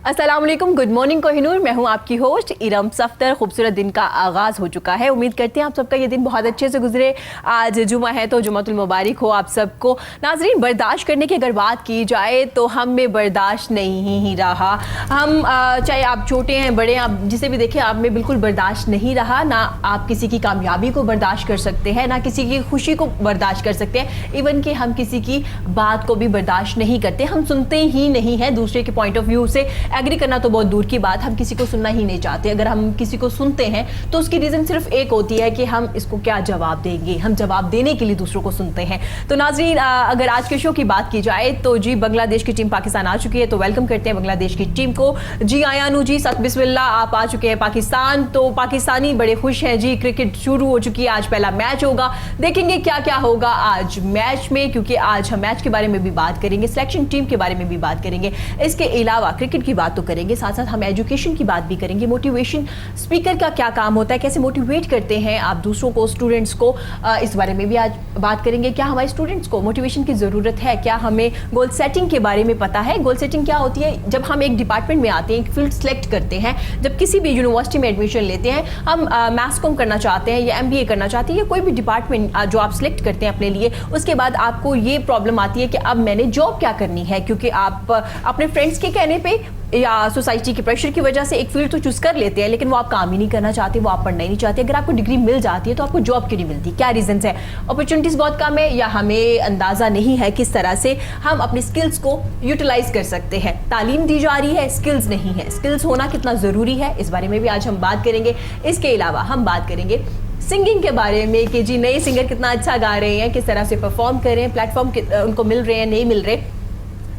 अस्सलाम वालेकुम, good morning Kohinoor. मैं हूं आपकी होस्ट इरम सफ्तर। खूबसूरत दिन का आगाज़ हो चुका है। उम्मीद करते हैं आप सबका ये दिन बहुत अच्छे से गुजरे। आज जुमा है तो जुमातुल मुबारक हो आप सबको। नाजरीन, बर्दाश्त करने की अगर बात की जाए तो हम में बर्दाश्त नहीं ही रहा। हम चाहे आप छोटे हैं बड़े हैं, आप जिसे भी देखें आप में बिल्कुल बर्दाश्त नहीं रहा। ना आप किसी की कामयाबी को बर्दाश्त कर सकते हैं, ना किसी की खुशी को बर्दाश्त कर सकते हैं। इवन कि हम किसी की बात को भी बर्दाश्त नहीं करते। हम सुनते ही नहीं हैं दूसरे के पॉइंट ऑफ व्यू से। एग्री करना तो बहुत दूर की बात, हम किसी को सुनना ही नहीं चाहते। अगर हम किसी को सुनते हैं तो उसकी रीज़न सिर्फ एक होती है कि हम इसको क्या जवाब देंगे। हम जवाब देने के लिए दूसरों को सुनते हैं। तो नाज़रीन, अगर आज के शो की बात की जाए तो जी बांग्लादेश की टीम पाकिस्तान आ चुकी है, तो वेलकम करते हैं बांग्लादेश की टीम को। जी आयानू जी, सत बिस्मिल्लाह, आप आ चुके हैं पाकिस्तान। तो पाकिस्तानी बड़े खुश हैं जी, क्रिकेट शुरू हो चुकी है। आज पहला मैच होगा, देखेंगे क्या क्या होगा आज मैच में, क्योंकि आज हम मैच के बारे में भी बात करेंगे, सिलेक्शन टीम के बारे में भी बात करेंगे। इसके अलावा क्रिकेट की बात तो करेंगे, साथ साथ हम एजुकेशन की बात भी करेंगे। मोटिवेशन स्पीकर का क्या काम होता है, कैसे मोटिवेट करते हैं आप दूसरों को, स्टूडेंट्स को, इस बारे में भी आज बात करेंगे। क्या हमारे स्टूडेंट्स को मोटिवेशन की ज़रूरत है? क्या हमें गोल सेटिंग के बारे में पता है? गोल सेटिंग क्या होती है? जब हम एक डिपार्टमेंट में आते हैं, एक फील्ड सेलेक्ट करते हैं, जब किसी भी यूनिवर्सिटी में एडमिशन लेते हैं, हम मैथ्स कॉम करना चाहते हैं या MBA करना चाहते हैं या कोई भी डिपार्टमेंट जो आप सिलेक्ट करते हैं अपने लिए, उसके बाद आपको ये प्रॉब्लम आती है कि अब मैंने जॉब क्या करनी है, क्योंकि आप अपने फ्रेंड्स के कहने पे या सोसाइटी के प्रेशर की वजह से एक फील्ड तो चूज कर लेते हैं, लेकिन वो आप काम ही नहीं करना चाहते, वो आप पढ़ना ही नहीं चाहते। अगर आपको डिग्री मिल जाती है तो आपको जॉब क्यों नहीं मिलती? क्या रीजंस है? अपॉर्चुनिटीज बहुत कम है, या हमें अंदाजा नहीं है किस तरह से हम अपनी स्किल्स को यूटिलाइज कर सकते हैं? तालीम दी जा रही है, स्किल्स नहीं है। स्किल्स होना कितना ज़रूरी है, इस बारे में भी आज हम बात करेंगे। इसके अलावा हम बात करेंगे सिंगिंग के बारे में कि जी नए सिंगर कितना अच्छा गा रहे हैं, किस तरह से परफॉर्म कर रहे हैं, प्लेटफॉर्म उनको मिल रहे हैं नहीं मिल रहे,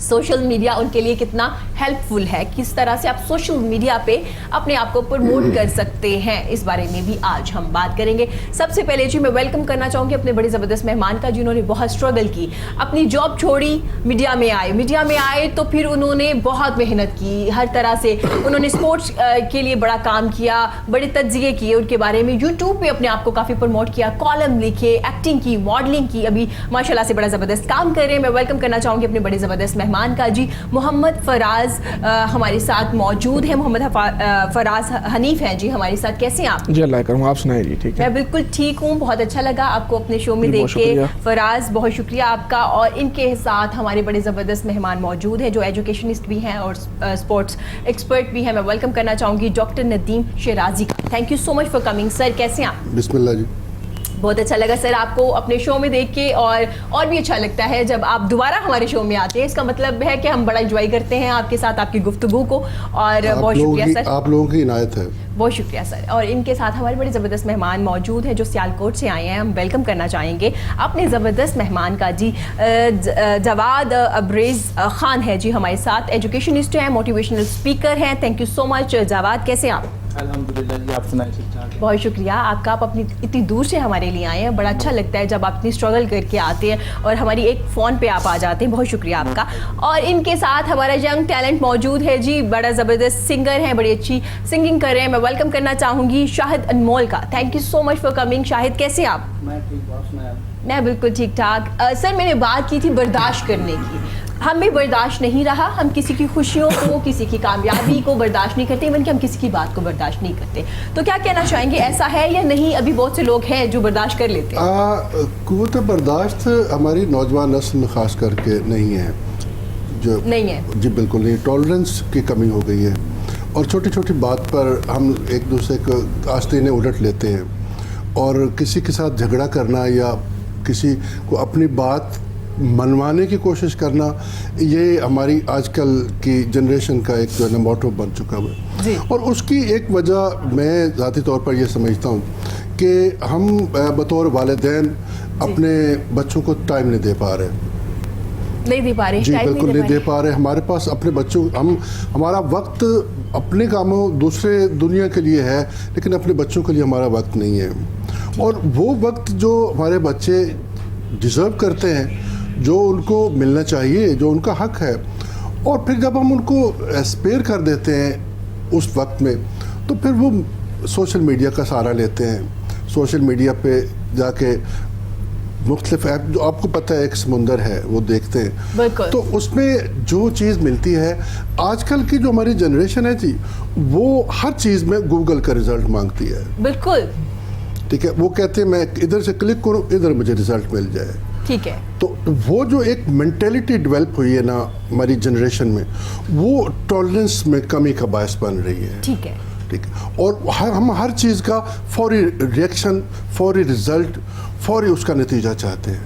सोशल मीडिया उनके लिए कितना हेल्पफुल है, किस तरह से आप सोशल मीडिया पे अपने आप को प्रमोट कर सकते हैं, इस बारे में भी आज हम बात करेंगे। सबसे पहले जी मैं वेलकम करना चाहूँगी अपने बड़े ज़बरदस्त मेहमान का, जिन्होंने बहुत स्ट्रगल की, अपनी जॉब छोड़ी, मीडिया में आए तो फिर उन्होंने बहुत मेहनत की, हर तरह से उन्होंने स्पोर्ट्स के लिए बड़ा काम किया, बड़े तज्जिए किए उनके बारे में, यूट्यूब पे अपने आप को काफ़ी प्रमोट किया, कॉलम लिखे, एक्टिंग की, मॉडलिंग की, अभी माशाल्लाह से बड़ा ज़बरदस्त काम कर रहे हैं। मैं वेलकम करना चाहूँगी अपने बड़े ज़बरदस्त मेहमान का जी, मोहम्मद फराज हमारे साथ मौजूद है। मोहम्मद फराज हनीफ हैं जी हमारे साथ। कैसे हैं आप? जी अल्लाह करूँ, आप सुनाइए जी। ठीक है, मैं बिल्कुल ठीक हूँ, बहुत अच्छा लगा आपको अपने शो में देख के। फराज, बहुत शुक्रिया आपका। और इनके साथ हमारे बड़े ज़बरदस्त मेहमान मौजूद हैं जो एजुकेशनिस्ट भी हैं और स्पोर्ट्स एक्सपर्ट भी हैं। मैं वेलकम करना चाहूँगी डॉक्टर नदीम शिराजी का। Thank you so much for coming sir. कैसे हैं आप? बिस्मिल्लाह जी। बहुत अच्छा लगा सर आपको अपने शो में देख के, और भी अच्छा लगता है जब आप दोबारा हमारे शो में आते हैं। इसका मतलब है कि हम बड़ा एंजॉय करते हैं आपके साथ आपकी गुफ्तगू को। और बहुत शुक्रिया सर, आप लोगों की इनायत है। बहुत शुक्रिया सर। और इनके साथ हमारे बड़े ज़बरदस्त मेहमान मौजूद हैं जो सियालकोट से आए हैं। हम वेलकम करना चाहेंगे अपने ज़बरदस्त मेहमान का जी, जवाद अब्रेज़ खान है जी हमारे साथ, एजुकेशनिस्ट हैं, मोटिवेशनल स्पीकर हैं। Thank you so much Jawad, कैसे हैं आप? अल्हम्दुलिल्लाह जी, आप सुनाइए ठीक ठाक। बहुत शुक्रिया आपका, आप अपनी इतनी दूर से हमारे लिए आए हैं। बड़ा अच्छा लगता है जब आप इतनी स्ट्रगल करके आते हैं और हमारी एक फ़ोन पे आप आ जाते हैं। बहुत शुक्रिया आपका। और इनके साथ हमारा यंग टैलेंट मौजूद है जी, बड़ा ज़बरदस्त सिंगर है, बड़ी अच्छी सिंगिंग कर रहे हैं। मैं वेलकम करना चाहूँगी शाहिद अनमोल का। Thank you so much for coming. Shahid, कैसे आप? मैं ठीक हूँ, आप सुनाइए। मैं बिल्कुल ठीक ठाक। सर, मैंने बात की थी बर्दाश्त करने की। हमें बर्दाश्त नहीं रहा, हम किसी की खुशियों को, किसी की कामयाबी को बर्दाश्त नहीं करते, इवन कि हम किसी की बात को बर्दाश्त नहीं करते। तो क्या कहना चाहेंगे, ऐसा है या नहीं? अभी बहुत से लोग हैं जो बर्दाश्त कर लेते हैं। कुव्वत बर्दाश्त हमारी नौजवान नस्ल में ख़ास करके नहीं है, जो नहीं है जी, बिल्कुल नहीं। टॉलरेंस की कमी हो गई है और छोटी छोटी बात पर हम एक दूसरे को आस्तीनें उलट लेते हैं, और किसी के साथ झगड़ा करना या किसी को अपनी बात मनवाने की कोशिश करना, ये हमारी आजकल की जनरेशन का एक जो है ना मोटो बन चुका है। और उसकी एक वजह मैं ज़ाती तौर पर यह समझता हूँ कि हम बतौर वालिदैन अपने बच्चों को टाइम नहीं दे पा रहे जी, बिल्कुल नहीं दे पा रहे। हमारे पास अपने बच्चों, हमारा वक्त अपने कामों, दूसरे दुनिया के लिए है, लेकिन अपने बच्चों के लिए हमारा वक्त नहीं है। और वो वक्त जो हमारे बच्चे डिज़र्व करते हैं, जो उनको मिलना चाहिए, जो उनका हक है, और फिर जब हम उनको स्पेयर कर देते हैं उस वक्त में, तो फिर वो सोशल मीडिया का सहारा लेते हैं। सोशल मीडिया पे जाके मुख्तलिफ ऐप जो आपको पता है एक समुंदर है वो देखते हैं, बिल्कुल। तो उसमें जो चीज़ मिलती है, आजकल की जो हमारी जनरेशन है जी, वो हर चीज़ में गूगल का रिजल्ट मांगती है। बिल्कुल ठीक है, वो कहते हैं मैं इधर से क्लिक करूँ इधर मुझे रिजल्ट मिल जाए। ठीक है। तो वो जो एक मेंटेलिटी डेवलप हुई है ना हमारी जनरेशन में, वो टॉलरेंस में कमी का बायस बन रही है। ठीक है। ठीक है, और हम हर चीज़ का फौरी रिएक्शन, फौरी रिजल्ट, फौरी उसका नतीजा चाहते हैं।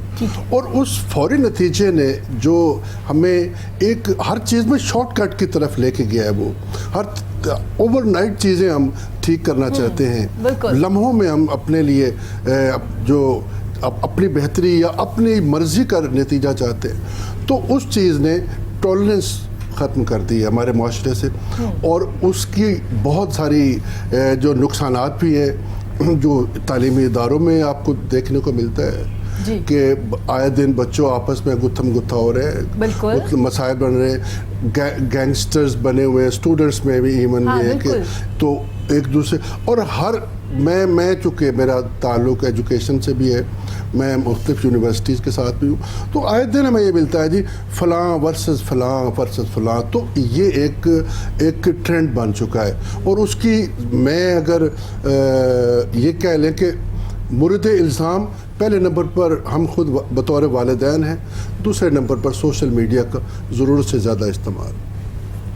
और उस फौरी नतीजे ने जो हमें एक हर चीज़ में शॉर्टकट की तरफ लेके गया है, वो हर ओवरनाइट चीज़ें हम ठीक करना चाहते हैं, लम्हों में हम अपने लिए जो अपनी बेहतरी या अपनी मर्जी का नतीजा चाहते हैं, तो उस चीज़ ने टॉलरेंस ख़त्म कर दी है हमारे माशरे से। और उसकी बहुत सारी जो नुकसानात भी है जो तालीमी इदारों में आपको देखने को मिलता है कि आए दिन बच्चों आपस में गुत्थम गुत्था हो रहे हैं, मसाइल बन रहे हैं, गैंगस्टर्स बने हुए हैं, स्टूडेंट्स में भी इवन भी है कि तो एक दूसरे और हर मैं चूँकि मेरा ताल्लुक एजुकेशन से भी है, मैं मुख्तलिफ यूनिवर्सिटीज़ के साथ भी हूँ, तो आए दिन हमें ये मिलता है जी फ़लाँ वर्सेस फ़लाँ, तो ये एक ट्रेंड बन चुका है। और उसकी मैं अगर ये कह लें कि मुर्द इल्ज़ाम पहले नंबर पर हम खुद बतौर वालिदैन हैं, दूसरे नंबर पर सोशल मीडिया का ज़रूरत से ज़्यादा इस्तेमाल।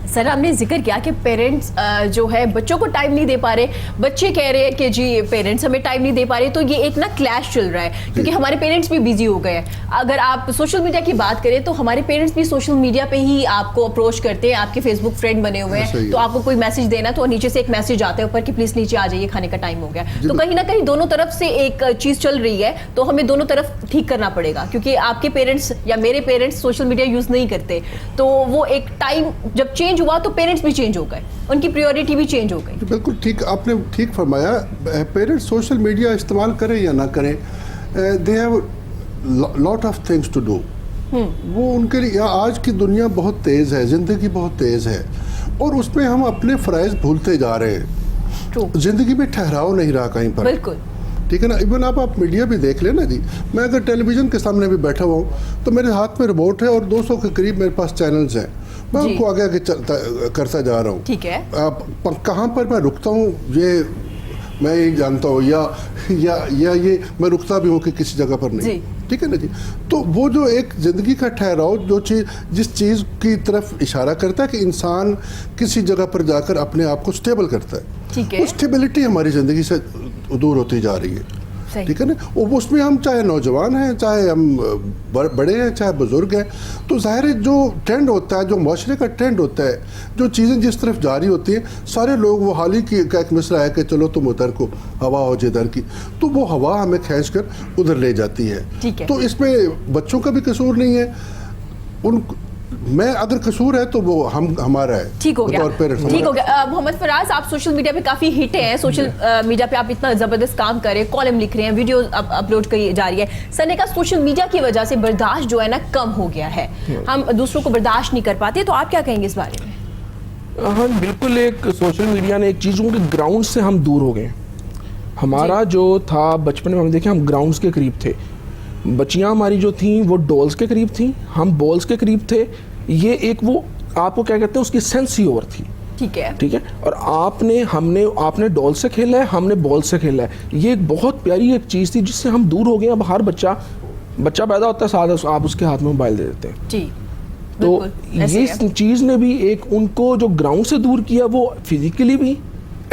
सर आपने जिक्र किया कि पेरेंट्स जो है बच्चों को टाइम नहीं दे पा रहे, बच्चे कह रहे हैं कि जी पेरेंट्स हमें टाइम नहीं दे पा रहे, तो ये एक ना क्लैश चल रहा है क्योंकि हमारे पेरेंट्स भी बिजी हो गए हैं। अगर आप सोशल मीडिया की बात करें तो हमारे पेरेंट्स भी सोशल मीडिया पे ही आपको अप्रोच करते हैं, आपके फेसबुक फ्रेंड बने हुए हैं, तो आपको कोई मैसेज देना तो नीचे से एक मैसेज आता है ऊपर कि प्लीज नीचे आ जाइए, खाने का टाइम हो गया। तो कहीं ना कहीं दोनों तरफ से एक चीज चल रही है, तो हमें दोनों तरफ ठीक करना पड़ेगा क्योंकि आपके पेरेंट्स या मेरे पेरेंट्स सोशल मीडिया यूज नहीं करते, तो वो एक टाइम जब चेंज हुआ तो पेरेंट्स भी चेंज हो गए, उनकी प्रायोरिटी भी चेंज हो गई। बिल्कुल ठीक, आपने ठीक फरमाया। पेरेंट्स सोशल मीडिया इस्तेमाल करें या ना करें, they have lot of things to do. वो उनके लिए आज की दुनिया बहुत तेज़ है, ज़िंदगी बहुत तेज़ है और उसमें हम अपने फ़राइज़ भूलते जा रहे हैं। ज़िंदगी में ठहराव नहीं रहा कहीं पर। बिल्कुल ठीक है ना। इवन आप मीडिया भी देख लेना जी, मैं अगर टेलीविज़न के सामने भी बैठा हुआ हूँ तो मेरे हाथ में रिमोट है और 200 के करीब मेरे पास चैनल्स हैं, मैं उनको आगे आगे करता जा रहा हूँ। ठीक है। कहाँ पर मैं रुकता हूँ ये मैं ही जानता हूँ, या ये मैं रुकता भी हूँ कि किसी जगह पर नहीं। ठीक है ना जी। तो वो जो एक ज़िंदगी का ठहराव जो चीज़ जिस चीज़ की तरफ इशारा करता है कि इंसान किसी जगह पर जाकर अपने आप को स्टेबल करता है, ठीक है, वो स्टेबिलिटी हमारी ज़िंदगी से दूर होती जा रही है। ठीक है ना। उसमें हम चाहे नौजवान हैं, चाहे हम बड़े हैं, चाहे बुजुर्ग हैं, तो ज़ाहिर है जो ट्रेंड होता है, जो माशरे का ट्रेंड होता है, जो चीज़ें जिस तरफ जारी होती हैं, सारे लोग वो हाल ही की का एक मिसरा है कि चलो तुम उधर को हवा हो जिधर की, तो वो हवा हमें खींच कर उधर ले जाती है। तो इसमें बच्चों का भी कसूर नहीं है, उन मैं अगर कसूर है तो वो हमारा है। ठीक हो गया, ठीक हो गया। मोहम्मद फराज, आप सोशल मीडिया पे काफी हिट हैं, सोशल मीडिया पे आप इतना जबरदस्त काम कर रहे हैं, कॉलम लिख रहे हैं, वीडियो अपलोड करी जा रही है। सने का सोशल मीडिया की वजह से बर्दाश्त जो है ना कम हो गया है, हम दूसरों को बर्दाश्त नहीं कर पाते, तो आप क्या कहेंगे इस बारे में? हाँ बिल्कुल, एक सोशल मीडिया ने एक चीज़ कि ग्राउंड से हम दूर हो गए। हमारा जो था बचपन में हम देखें हम ग्राउंड्स के करीब थे, बच्चियाँ हमारी जो थी वो डॉल्स के करीब थी, हम बॉल्स के करीब थे। ये एक वो आपको क्या कहते हैं उसकी सेंस ही ओवर थी। ठीक है। और आपने डॉल से खेला है, हमने बॉल से खेला है। ये एक बहुत प्यारी एक चीज़ थी जिससे हम दूर हो गए। अब हर बच्चा पैदा होता है साथ आप उसके हाथ में मोबाइल दे देते हैं जी। तो ये चीज़ ने भी एक उनको जो ग्राउंड से दूर किया, वो फिजिकली भी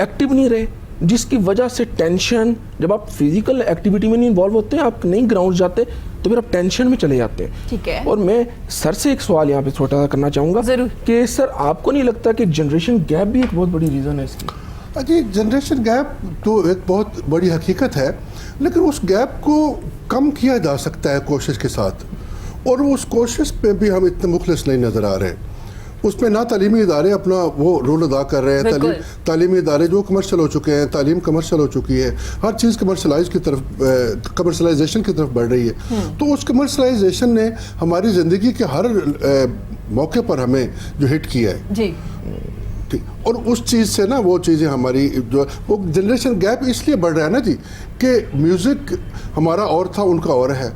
एक्टिव नहीं रहे, जिसकी वजह से टेंशन, जब आप फिजिकल एक्टिविटी में नहीं इन्वॉल्व होते, आप नहीं ग्राउंड जाते, तो फिर आप टेंशन में चले जाते हैं। ठीक है। और मैं सर से एक सवाल यहाँ पे छोटा सा करना चाहूँगा कि सर आपको नहीं लगता कि जनरेशन गैप भी एक बहुत बड़ी रीज़न है इसकी? जी, जनरेशन गैप तो एक बहुत बड़ी हकीकत है, लेकिन उस गैप को कम किया जा सकता है कोशिश के साथ, और उस कोशिश पे भी हम इतने मुखलिस नहीं नज़र आ रहे। उसमें ना तालीमी इदारे अपना वो रोल अदा कर रहे हैं, तालीमी इदारे जो कमर्शियल हो चुके हैं, तालीम कमर्शियल हो चुकी है, हर चीज़ कमर्शलाइजेशन की तरफ बढ़ रही है। तो उस कमर्शलाइजेशन ने हमारी ज़िंदगी के हर मौके पर हमें जो हिट किया है जी। ठीक, और उस चीज़ से ना वो चीज़ें हमारी जो वो जनरेशन गैप इसलिए बढ़ रहा है ना जी कि म्यूज़िक हमारा और था, उनका और है।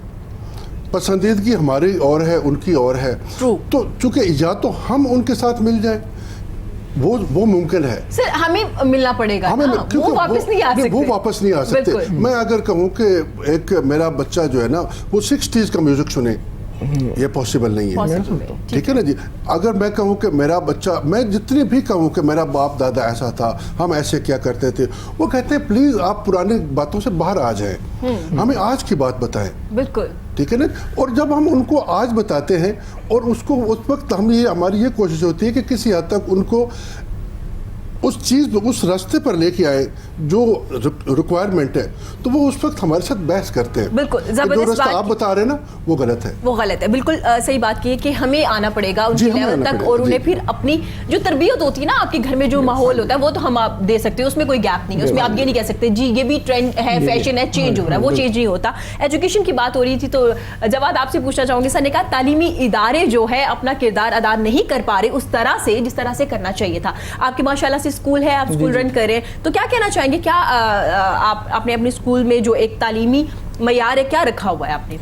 पसंदीदगी हमारी और है, उनकी और है। True. तो चूंकि या तो हम उनके साथ मिल जाए, वो मुमकिन है। सर हमें मिलना पड़ेगा हमें ना, क्योंकि वो वापस नहीं आ सकते। वो वापस नहीं आ सकते। बिल्कुल। मैं अगर कहूँ कि एक मेरा बच्चा जो है ना वो 60s का म्यूजिक सुने, ये पॉसिबल नहीं है। Possible नहीं। ठीक है ना जी। अगर मैं कहूँ कि मेरा बच्चा, मैं जितनी भी कहूँ कि मेरा बाप दादा ऐसा था, हम ऐसे क्या करते थे, वो कहते हैं प्लीज आप पुरानी बातों से बाहर आ जाएं, हमें आज की बात बताएं। बिल्कुल। ठीक है ना। और जब हम उनको आज बताते हैं और उसको उस वक्त हमारी ये कोशिश होती है कि किसी हद तक उनको उस चीज़ उस रास्ते पर लेके आए जो रिक्वायरमेंट है, तो वो उस वक्त हमारे साथ बहस करते हैं। बिल्कुल, कि जबरदस्त जो रास्ता बात आप बता रहे हैं ना वो गलत है। वो गलत है, बिल्कुल सही बात की है कि हमें आना पड़ेगा उनकी जी, हमें लेवल आना तक, पड़ेगा, और उन्हें जी। फिर अपनी जो तरबियत होती है ना, आपके घर में जो माहौल होता है वो तो हम आप दे सकते हैं, उसमें कोई गैप नहीं है। उसमें आप ये नहीं कह सकते जी ये भी ट्रेंड है, फैशन है, चेंज हो रहा है, वो चेंज नहीं होता। एजुकेशन की बात हो रही थी तो जवाद आपसे पूछना चाहूंगी। सर ने कहा तालीमी इदारे जो है अपना किरदार अदा नहीं कर पा रहे उस तरह से जिस तरह से करना चाहिए था। आपके माशाल्लाह से स्कूल है, आप स्कूल रन कर रहे हैं, तो क्या कहना चाहेंगे? क्या आपने अपने स्कूल में जो एक तालीमी मयार है क्या रखा हुआ है आपने?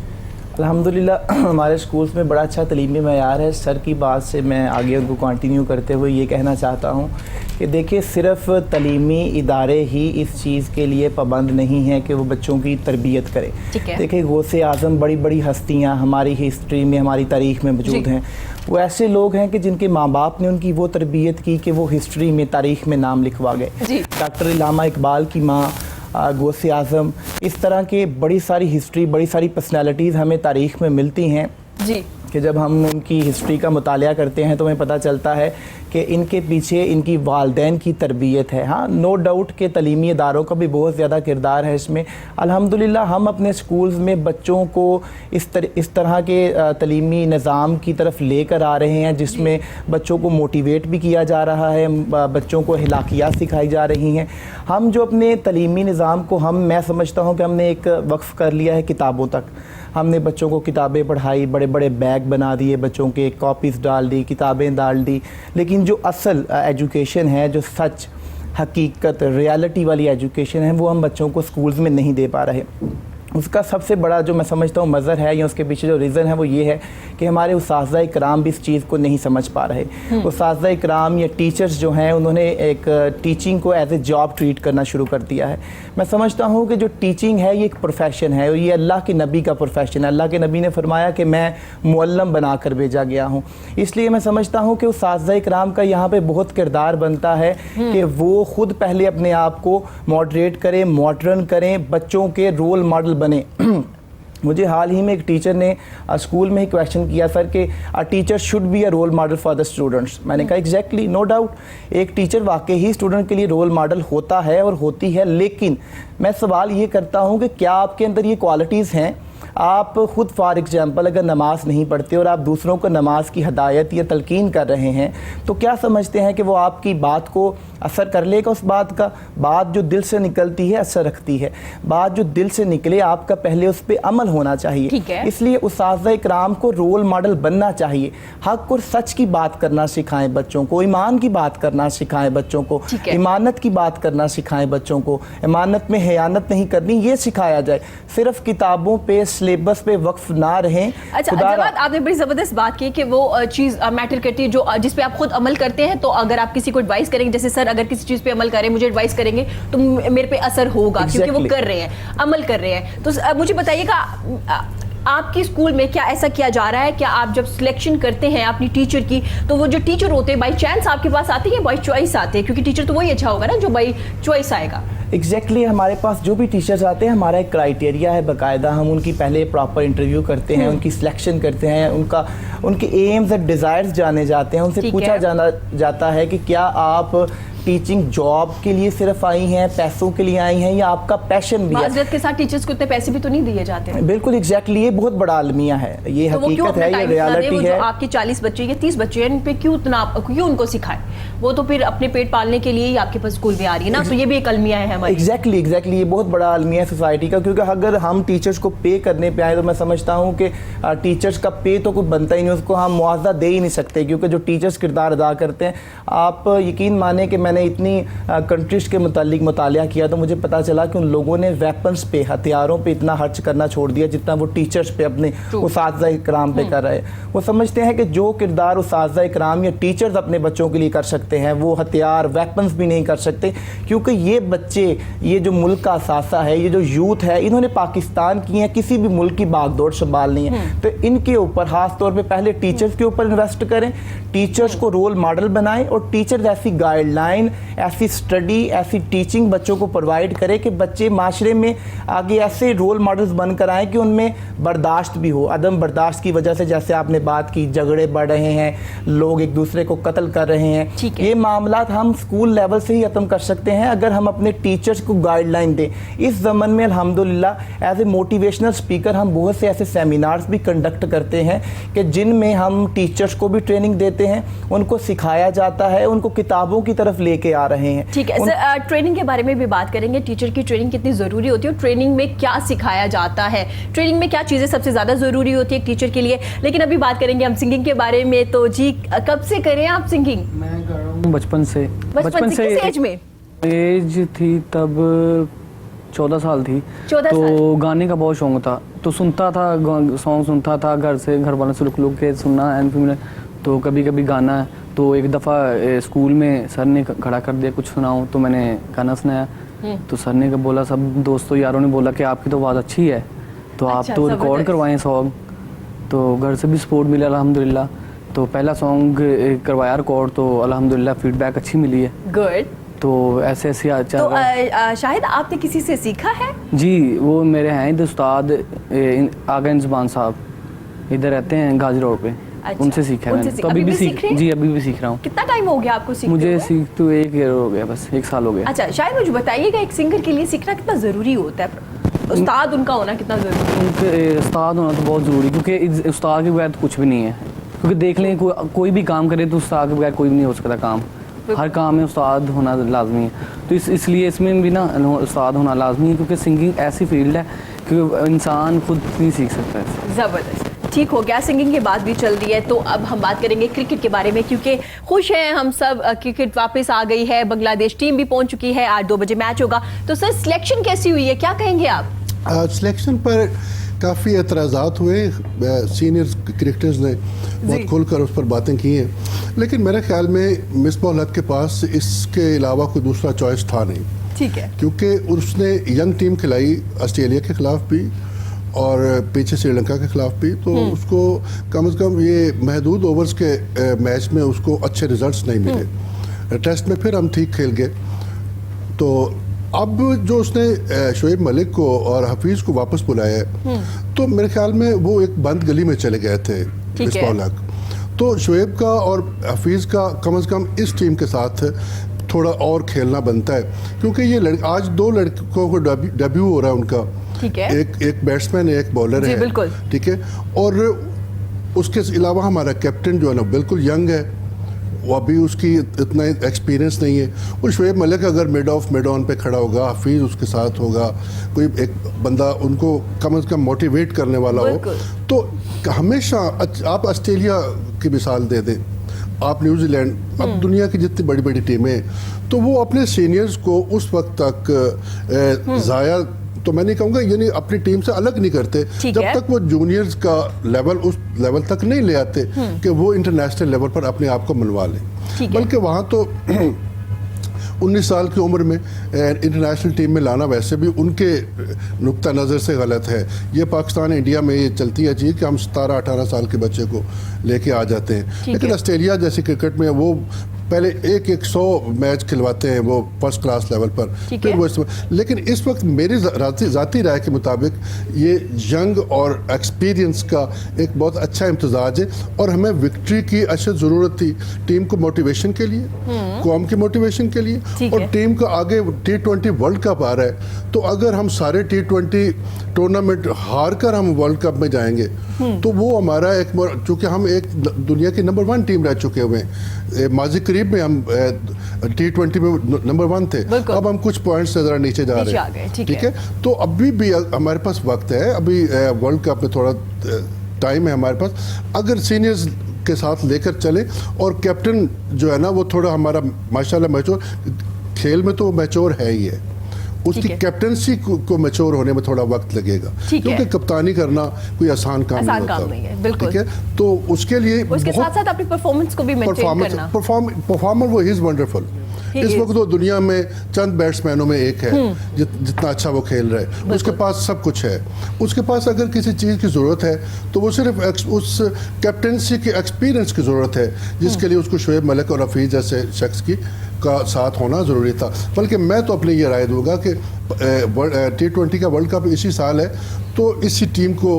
अल्हम्दुलिल्लाह हमारे स्कूल्स में बड़ा अच्छा तलीमी मयार है। सर की बात से मैं आगे उनको कंटिन्यू करते हुए ये कहना चाहता हूँ कि देखिए सिर्फ तलीमी इदारे ही इस चीज़ के लिए पाबंद नहीं हैं कि वो बच्चों की तरबियत करें। ठीक है। देखिए गौसे आज़म, बड़ी बड़ी हस्तियाँ हमारी हिस्ट्री में, हमारी तारीख़ में मौजूद हैं। वो ऐसे लोग हैं कि जिनके माँ बाप ने उनकी वो तरबियत की कि वो हिस्ट्री में, तारीख़ में नाम लिखवा गए। डॉक्टर इल्लामा इकबाल की माँ गौसे आज़म, इस तरह के बड़ी सारी हिस्ट्री, बड़ी सारी पर्सनालिटीज़ हमें तारीख़ में मिलती हैं जी, कि जब हम उनकी हिस्ट्री का मुतालिया करते हैं तो हमें पता चलता है कि इनके पीछे इनकी वालदैन की तरबियत है। हाँ, नो डाउट कि तलीमी इदारों का भी बहुत ज़्यादा किरदार है इसमें। अल्हम्दुलिल्लाह हम अपने स्कूल्स में बच्चों को इस तरह के तलीमी निज़ाम की तरफ लेकर आ रहे हैं जिसमें बच्चों को मोटिवेट भी किया जा रहा है, बच्चों को अखलाकियात सिखाई जा रही हैं। हम जो अपने तलीमी निज़ाम को मैं समझता हूँ कि हमने एक वक्फ़ कर लिया है किताबों तक। हमने बच्चों को किताबें पढ़ाई, बड़े बड़े बैग बना दिए, बच्चों के कॉपीज़ डाल दी, किताबें डाल दी, लेकिन जो असल एजुकेशन है, जो सच, हकीकत, रियलिटी वाली एजुकेशन है, वो हम बच्चों को स्कूल्स में नहीं दे पा रहे। उसका सबसे बड़ा जो मैं समझता हूँ मज़र है या उसके पीछे जो रीज़न है वो ये है कि हमारे उस्ताज़ इकराम भी इस चीज़ को नहीं समझ पा रहे। उस्ताज़ इकराम या टीचर्स जो हैं उन्होंने एक टीचिंग को एज ए जॉब ट्रीट करना शुरू कर दिया है। मैं समझता हूँ कि जो टीचिंग है ये एक प्रोफेशन है और ये अल्लाह के नबी का प्रोफेशन है। अल्लाह के नबी ने फरमाया कि मैं मुअल्लम बना कर भेजा गया हूँ। इसलिए मैं समझता हूँ कि उस्ताज़ इकराम का यहाँ पर बहुत किरदार बनता है कि वो ख़ुद पहले अपने आप को मॉडरेट करें, मॉडर्न करें, बच्चों के रोल मॉडल बने। मुझे हाल ही में एक टीचर ने स्कूल में ही क्वेश्चन किया, सर कि a teacher should be a role model for the students. मैंने कहा एग्जैक्टली, नो डाउट एक टीचर वाकई ही स्टूडेंट के लिए रोल मॉडल होता है और होती है, लेकिन मैं सवाल ये करता हूँ कि क्या आपके अंदर ये क्वालिटीज़ हैं? आप ख़ुद फॉर एग्जांपल अगर नमाज़ नहीं पढ़ते और आप दूसरों को नमाज की हदायत या तलकीन कर रहे हैं तो क्या समझते हैं कि वो आपकी बात को असर कर लेगा? उस बात का, बात जो दिल से निकलती है असर रखती है। बात जो दिल से निकले आपका पहले उस पर अमल होना चाहिए। ठीक है। इसलिए उस्ताज़ इकराम को रोल मॉडल बनना चाहिए। हक और सच की बात करना सिखाएं बच्चों को, ईमान की बात करना सिखाएं बच्चों को, ईमानत की बात करना सिखाएं बच्चों को, ईमानत में खयानत नहीं करनी ये सिखाया जाए। सिर्फ किताबों पे, सिलेबस पे वक्फ ना रहें। अच्छा, जवाद आपने बड़ी ज़बरदस्त बात की कि वो चीज़ मैटर करती है जो जिस पे आप खुद अमल करते हैं। तो अगर आप किसी को एडवाइस करेंगे, जैसे सर अगर किसी चीज़ पे अमल करें, मुझे एडवाइस करेंगे तो मेरे पे असर होगा क्योंकि वो कर रहे हैं, अमल कर रहे हैं। तो मुझे बताइएगा आपके स्कूल में क्या ऐसा किया जा रहा है? क्या आप जब सिलेक्शन करते हैं अपनी टीचर की तो वो जो टीचर होते हैं बाई चांस आपके पास आते हैं, बाई चॉइस आते हैं? क्योंकि टीचर तो वही अच्छा होगा ना जो बाई चॉइस आएगा। एग्जैक्टली हमारे पास जो भी टीचर्स आते हैं हमारा एक क्राइटेरिया है बाकायदा। हम उनकी पहले प्रॉपर इंटरव्यू करते हैं, उनकी सिलेक्शन करते हैं, उनके एम्स और डिज़ायर्स जाने जाते हैं, उनसे पूछा जाता है कि क्या आप टीचिंग जॉब के लिए सिर्फ आई हैं, पैसों के लिए आई हैं, या आपका पैशन भी है? माज़रत के साथ टीचर्स को इतने पैसे भी तो नहीं दिए जाते हैं। बिल्कुल एग्जैक्टली, ये बहुत बड़ा अलमिया है, ये तो हकीकत है, ये रियलिटी है। जो आपके 40 बच्चे या 30 बच्चे हैं, इन पे क्यों उनको सिखाएं? वो तो फिर अपने पेट पालने के लिए ही आपके पास स्कूल में आ रही है ना, तो ये भी एक अलमिया है हमारी। एग्जैक्टली ये बहुत बड़ा अलमिया है सोसाइटी का, क्योंकि अगर हम टीचर्स को पे करने पे आए तो मैं समझता हूँ कि टीचर्स का पे तो कुछ बनता ही नहीं, उसको हम मुआवजा दे ही नहीं सकते, क्योंकि जो टीचर्स किरदार अदा करते हैं, आप यकीन माने कि मैंने मैंने इतनी कंट्रीज के मुतालिक मुतालिया किया तो मुझे पता चला कि उन लोगों ने वेपन्स पे, हथियारों पे इतना खर्च करना छोड़ दिया जितना वो टीचर्स पे, अपने उस्ताज़ा इकराम पे कर रहे। वो समझते हैं कि जो किरदार उस्ताज़ा इकराम या टीचर्स अपने बच्चों के लिए कर सकते हैं वो हथियार, वेपन्स भी नहीं कर सकते, क्योंकि ये बच्चे, ये जो मुल्क का असासा है, ये जो यूथ है, इन्होंने पाकिस्तान की या किसी भी मुल्क की बागडोर संभालनी है। तो इनके ऊपर खास तौर पे पहले टीचर्स के ऊपर इन्वेस्ट करें, टीचर्स को रोल मॉडल बनाएं और टीचर्स ऐसी गाइडलाइन, ऐसी स्टडी, ऐसी टीचिंग बच्चों को प्रोवाइड करें कि बच्चे माशरे में आगे ऐसे रोल मॉडल्स बनकर आएँ कि उनमें बर्दाश्त भी हो। अदम बर्दाश्त की वजह से, जैसे आपने बात की, झगड़े बढ़ रहे हैं, लोग एक दूसरे को कत्ल कर रहे हैं, ये मामला हम स्कूल लेवल से ही खत्म कर सकते हैं अगर हम अपने टीचर्स को गाइडलाइन दें। इस ज़मन में अल्हम्दुलिल्लाह एज ए मोटिवेशनल स्पीकर हम बहुत से ऐसे सेमिनार्स भी कंडक्ट करते हैं कि जिनमें हम टीचर्स को भी ट्रेनिंग देते हैं, उनको सिखाया जाता है, उनको किताबों की तरफ लेके आ रहे हैं। ठीक है सर, ट्रेनिंग के बारे में भी बात करेंगे। टीचर की ट्रेनिंग कितनी ज़रूरी होती है, ट्रेनिंग में क्या सिखाया जाता है, ट्रेनिंग में क्या चीज़ें सबसे ज़्यादा ज़रूरी होती है एक टीचर के लिए। लेकिन अभी बात करेंगे हम सिंगिंग के बारे में। तो जी, कब से करें आप सिंगिंग? मैं कर रहा हूँ बचपन से। किस एज में? एज थी तब 14 साल थी। 14 तो साल। गाने का बहुत शौक था, तो सुनता था, सॉन्ग सुनता था घर से, घर वालों से रुक के सुनना। एंड फिर तो कभी कभी गाना, तो एक दफ़ा स्कूल में सर ने खड़ा कर दिया, कुछ सुनाओ, तो मैंने गाना सुनाया। तो सर ने बोला, सब दोस्तों यारों ने बोला कि आपकी तो आवाज़ अच्छी है, तो आप अच्छा, तो रिकॉर्ड करवाएं सॉन्ग। तो घर से भी सपोर्ट मिला अल्हम्दुलिल्लाह। तो पहला सॉन्ग करवाया रिकॉर्ड, तो अल्हम्दुलिल्लाह फीडबैक अच्छी मिली है। गुड। तो ऐसे ऐसे तो शाहिद आपने किसी से सीखा है? जी, वो मेरे हैं इधर उस्ताद आगा इंजबान साहब, इधर रहते हैं गाजी रोड पे। अच्छा, उनसे सीखा है मैंने। तो अभी भी सीख रहे हैं? जी, अभी भी सीख रहा हूँ। कितना टाइम हो गया आपको सीखते मुझे हुए? सीख तो 1 ईयर हो गया, बस 1 साल हो गया। अच्छा शायद मुझे बताइएगा, एक सिंगर के लिए सीखना कितना ज़रूरी होता है, उस्ताद उनका होना कितना ज़रूरी है? उनके उस्ताद होना तो बहुत ज़रूरी, क्योंकि उस्ताद के बगैर तो कुछ भी नहीं है। क्योंकि देख लें, कोई भी काम करे तो उस्ताद के बगैर कोई भी नहीं हो सकता काम। हर काम में उस्ताद होना लाजमी है। तो इसलिए इसमें भी ना उस्ताद होना लाजमी है, क्योंकि सिंगिंग ऐसी फील्ड है कि इंसान खुद नहीं सीख सकता है। ज़बरदस्त। ठीक हो गया, सिंगिंग की बात भी चल रही है, तो अब हम बात करेंगे क्रिकेट के बारे में, क्योंकि खुश हैं हम सब, क्रिकेट वापस आ गई है, बांग्लादेश टीम भी पहुंच चुकी है, आज 2 बजे मैच होगा। तो सर सिलेक्शन कैसी हुई है, क्या कहेंगे आप? सिलेक्शन पर काफ़ी एतराज़ात हुए, सीनियर क्रिकेटर्स ने बहुत खुलकर उस पर बातें की हैं, लेकिन मेरे ख्याल में मिसबाह हक के पास इसके अलावा कोई दूसरा चॉइस था नहीं। ठीक है। क्योंकि उसने यंग टीम खिलाई ऑस्ट्रेलिया के ख़िलाफ़ भी और पीछे श्रीलंका के ख़िलाफ़ भी, तो उसको कम से कम ये महदूद ओवर्स के मैच में उसको अच्छे रिजल्ट्स नहीं मिले। टेस्ट में फिर हम ठीक खेल गए। तो अब जो उसने शोएब मलिक को और हफीज़ को वापस बुलाया है, तो मेरे ख्याल में वो एक बंद गली में चले गए थे मिसबाह हक। तो शोएब का और हफीज़ का कम से कम इस टीम के साथ थोड़ा और खेलना बनता है, क्योंकि ये आज 2 लड़कों को डेब्यू हो रहा है उनका। ठीक है। एक बैट्समैन है, एक बॉलर है। बिल्कुल। ठीक है। और उसके अलावा हमारा कैप्टन जो है ना बिल्कुल यंग है, वो अभी उसकी इतना एक्सपीरियंस नहीं है। और शोएब मलिक अगर मिड ऑन पे खड़ा होगा, हफीज़ उसके साथ होगा, कोई एक बंदा उनको कम से कम मोटिवेट करने वाला हो, तो हमेशा आप ऑस्ट्रेलिया की मिसाल दे दें, आप न्यूजीलैंड, अब दुनिया की जितनी बड़ी बड़ी टीमें, तो वो अपने सीनियर्स को उस वक्त तक ज़ाया, तो मैं नहीं कहूँगा यानी अपनी टीम से अलग नहीं करते जब तक वो जूनियर्स का लेवल उस लेवल तक नहीं ले आते कि वो इंटरनेशनल लेवल पर अपने आप को मनवा लें। बल्कि वहाँ तो 19 साल की उम्र में इंटरनेशनल टीम में लाना वैसे भी उनके नुक्ता नज़र से गलत है। ये पाकिस्तान इंडिया में ये चलती है चीज़ कि हम 17-18 साल के बच्चे को लेके आ जाते हैं, लेकिन ऑस्ट्रेलिया जैसी क्रिकेट में वो पहले 100 मैच खिलवाते हैं वो फर्स्ट क्लास लेवल पर, फिर वो लेकिन इस वक्त मेरी ज़ाती राय के मुताबिक ये यंग और एक्सपीरियंस का एक बहुत अच्छा इम्तजाज है। और हमें विक्ट्री की अशद ज़रूरत थी टीम को मोटिवेशन के लिए, कौम की मोटिवेशन के लिए, और टीम का आगे T20 वर्ल्ड कप आ रहा है, तो अगर हम सारे T20 टूर्नामेंट हार कर हम वर्ल्ड कप में जाएंगे तो वो हमारा एक, चूँकि हम एक दुनिया की नंबर 1 टीम रह चुके हुए हैं, माजी करीब में हम T20 में नंबर 1 थे, अब हम कुछ पॉइंट्स से ज़रा नीचे जा रहे हैं। ठीक है। तो अभी भी हमारे पास वक्त है, अभी वर्ल्ड कप में थोड़ा टाइम है हमारे पास। अगर सीनियर्स के साथ लेकर चले। और कैप्टन जो है ना वो थोड़ा हमारा माशाल्लाह मैच्योर, खेल में तो मैच्योर है ही है, उसकी कैप्टनसी को मैच्योर होने में थोड़ा वक्त लगेगा, क्योंकि कप्तानी करना कोई आसान काम नहीं है, बिल्कुल। ठीक है, तो उसके लिए उसके साथ साथ अपनी परफॉर्मेंस को भी मेंटेन करना। परफॉर्मर वो ही इज वंडरफुल। इस वक्त वो दुनिया में चंद बैट्समैनों में एक है जितना अच्छा वो खेल रहा है, उसके पास सब कुछ है। उसके पास अगर किसी चीज़ की ज़रूरत है तो वो सिर्फ उस कैप्टनसी के एक्सपीरियंस की ज़रूरत है, जिसके लिए उसको शोएब मलिक और हफीज़ जैसे शख्स की का साथ होना ज़रूरी था। बल्कि मैं तो अपनी ये राय दूंगा कि T20 का वर्ल्ड कप इसी साल है, तो इसी टीम को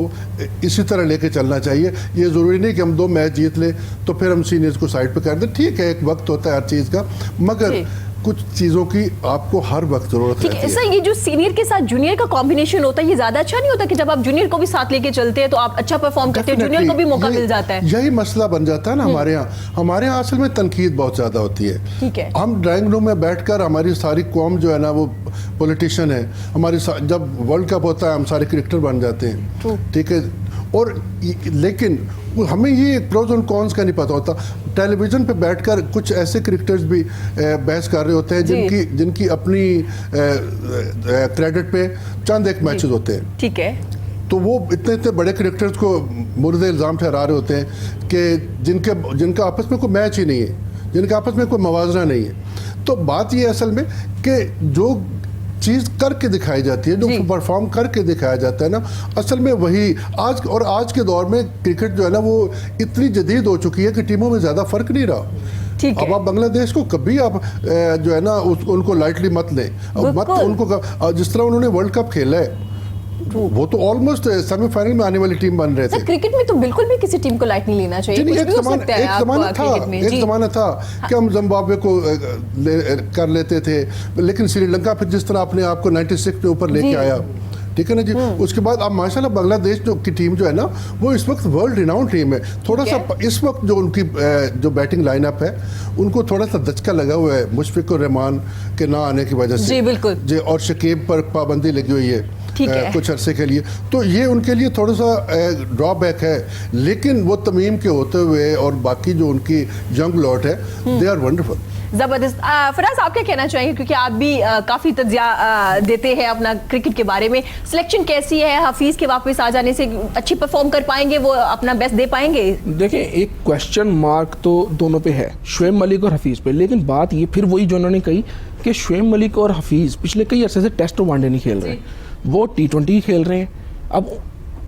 इसी तरह लेके चलना चाहिए। ये ज़रूरी नहीं कि हम 2 मैच जीत लें तो फिर हम सीनियर्स को साइड पे कर दें। ठीक है, एक वक्त होता है हर चीज़ का, मगर कुछ चीज़ों की आपको हर वक्त ज़रूरत रहती है। सर, ये जो सीनियर के साथ जूनियर का कॉम्बिनेशन होता है, ये ज़्यादा अच्छा नहीं होता कि जब आप जूनियर को भी साथ लेके चलते हैं तो आप अच्छा परफॉर्म करते हैं, जूनियर को भी मौका मिल जाता है। यही मसला बन जाता है ना हमारे यहाँ असल में तनकीद बहुत ज़्यादा होती है। ठीक है, हम ड्राइंग रूम में बैठकर हमारी सारी कौम जो है ना वो पॉलिटिशियन है, हमारी जब वर्ल्ड कप होता है हम सारे क्रिकेटर बन जाते हैं, ठीक है। और लेकिन हमें ये प्रोज और कॉन्स का नहीं पता होता। टेलीविज़न पे बैठकर कुछ ऐसे क्रिकेटर्स भी बहस कर रहे होते हैं जिनकी अपनी क्रेडिट पे चंद एक मैचेस होते हैं, ठीक है, तो वो इतने बड़े क्रिकेटर्स को मुर्द इल्ज़ाम ठहरा रहे होते हैं कि जिनका आपस में कोई मैच ही नहीं है, जिनका आपस में कोई मवाजना नहीं है। तो बात ये असल में कि जो चीज़ करके दिखाई जाती है, जो परफॉर्म करके दिखाया जाता है ना, असल में वही आज के दौर में क्रिकेट जो है ना वो इतनी जदीद हो चुकी है कि टीमों में ज़्यादा फ़र्क नहीं रहा। अब आप बांग्लादेश को कभी आप जो है ना उनको लाइटली मत लें, मत उनको, जिस तरह उन्होंने वर्ल्ड कप खेला है वो तो ऑलमोस्ट सेमीफाइनल में आने वाली टीम बन रहे थे। क्रिकेट में तो बिल्कुल भी किसी टीम को लाइट नहीं लेना चाहिए। एक ज़माना था कि हम जिम्बाब्वे को कर लेते थे, लेकिन श्रीलंका फिर जिस तरह अपने आप को 96 पे ऊपर लेके आया, ठीक है ना जी। उसके बाद अब माशाल्लाह बांग्लादेश की टीम जो है ना वो इस वक्त वर्ल्ड रिनाउंड टीम है। थोड़ा सा इस वक्त जो उनकी जो बैटिंग लाइनअप है उनको थोड़ा सा दचका लगा हुआ है मुशफिक और रहमान के ना आने की वजह से, जी बिल्कुल जी, और शकीब पर पाबंदी लगी हुई है कुछ अरसे के लिए, तो ये उनके लिए थोड़ा सा ड्रॉबैक है। लेकिन वो तमीम के होते हुए और बाकी जो उनकी यंग लॉट है दे आर वंडरफुल। जबरदस्त। फराज, आप क्या कहना चाहेंगे, क्योंकि आप भी काफ़ी तज्जिया देते हैं अपना क्रिकेट के बारे में, सिलेक्शन कैसी है? हफीज़ के वापस आ जाने से अच्छी परफॉर्म कर पाएंगे, वो अपना बेस्ट दे पाएंगे? देखिए, एक क्वेश्चन मार्क तो दोनों पे है, शोएब मलिक और हफीज़ पे। लेकिन बात ये फिर वही जो उन्होंने कही कि शोएब मलिक और हफीज़ पिछले कई अरसे से टेस्ट और वनडे नहीं खेल रहे, वो T20 खेल रहे हैं अब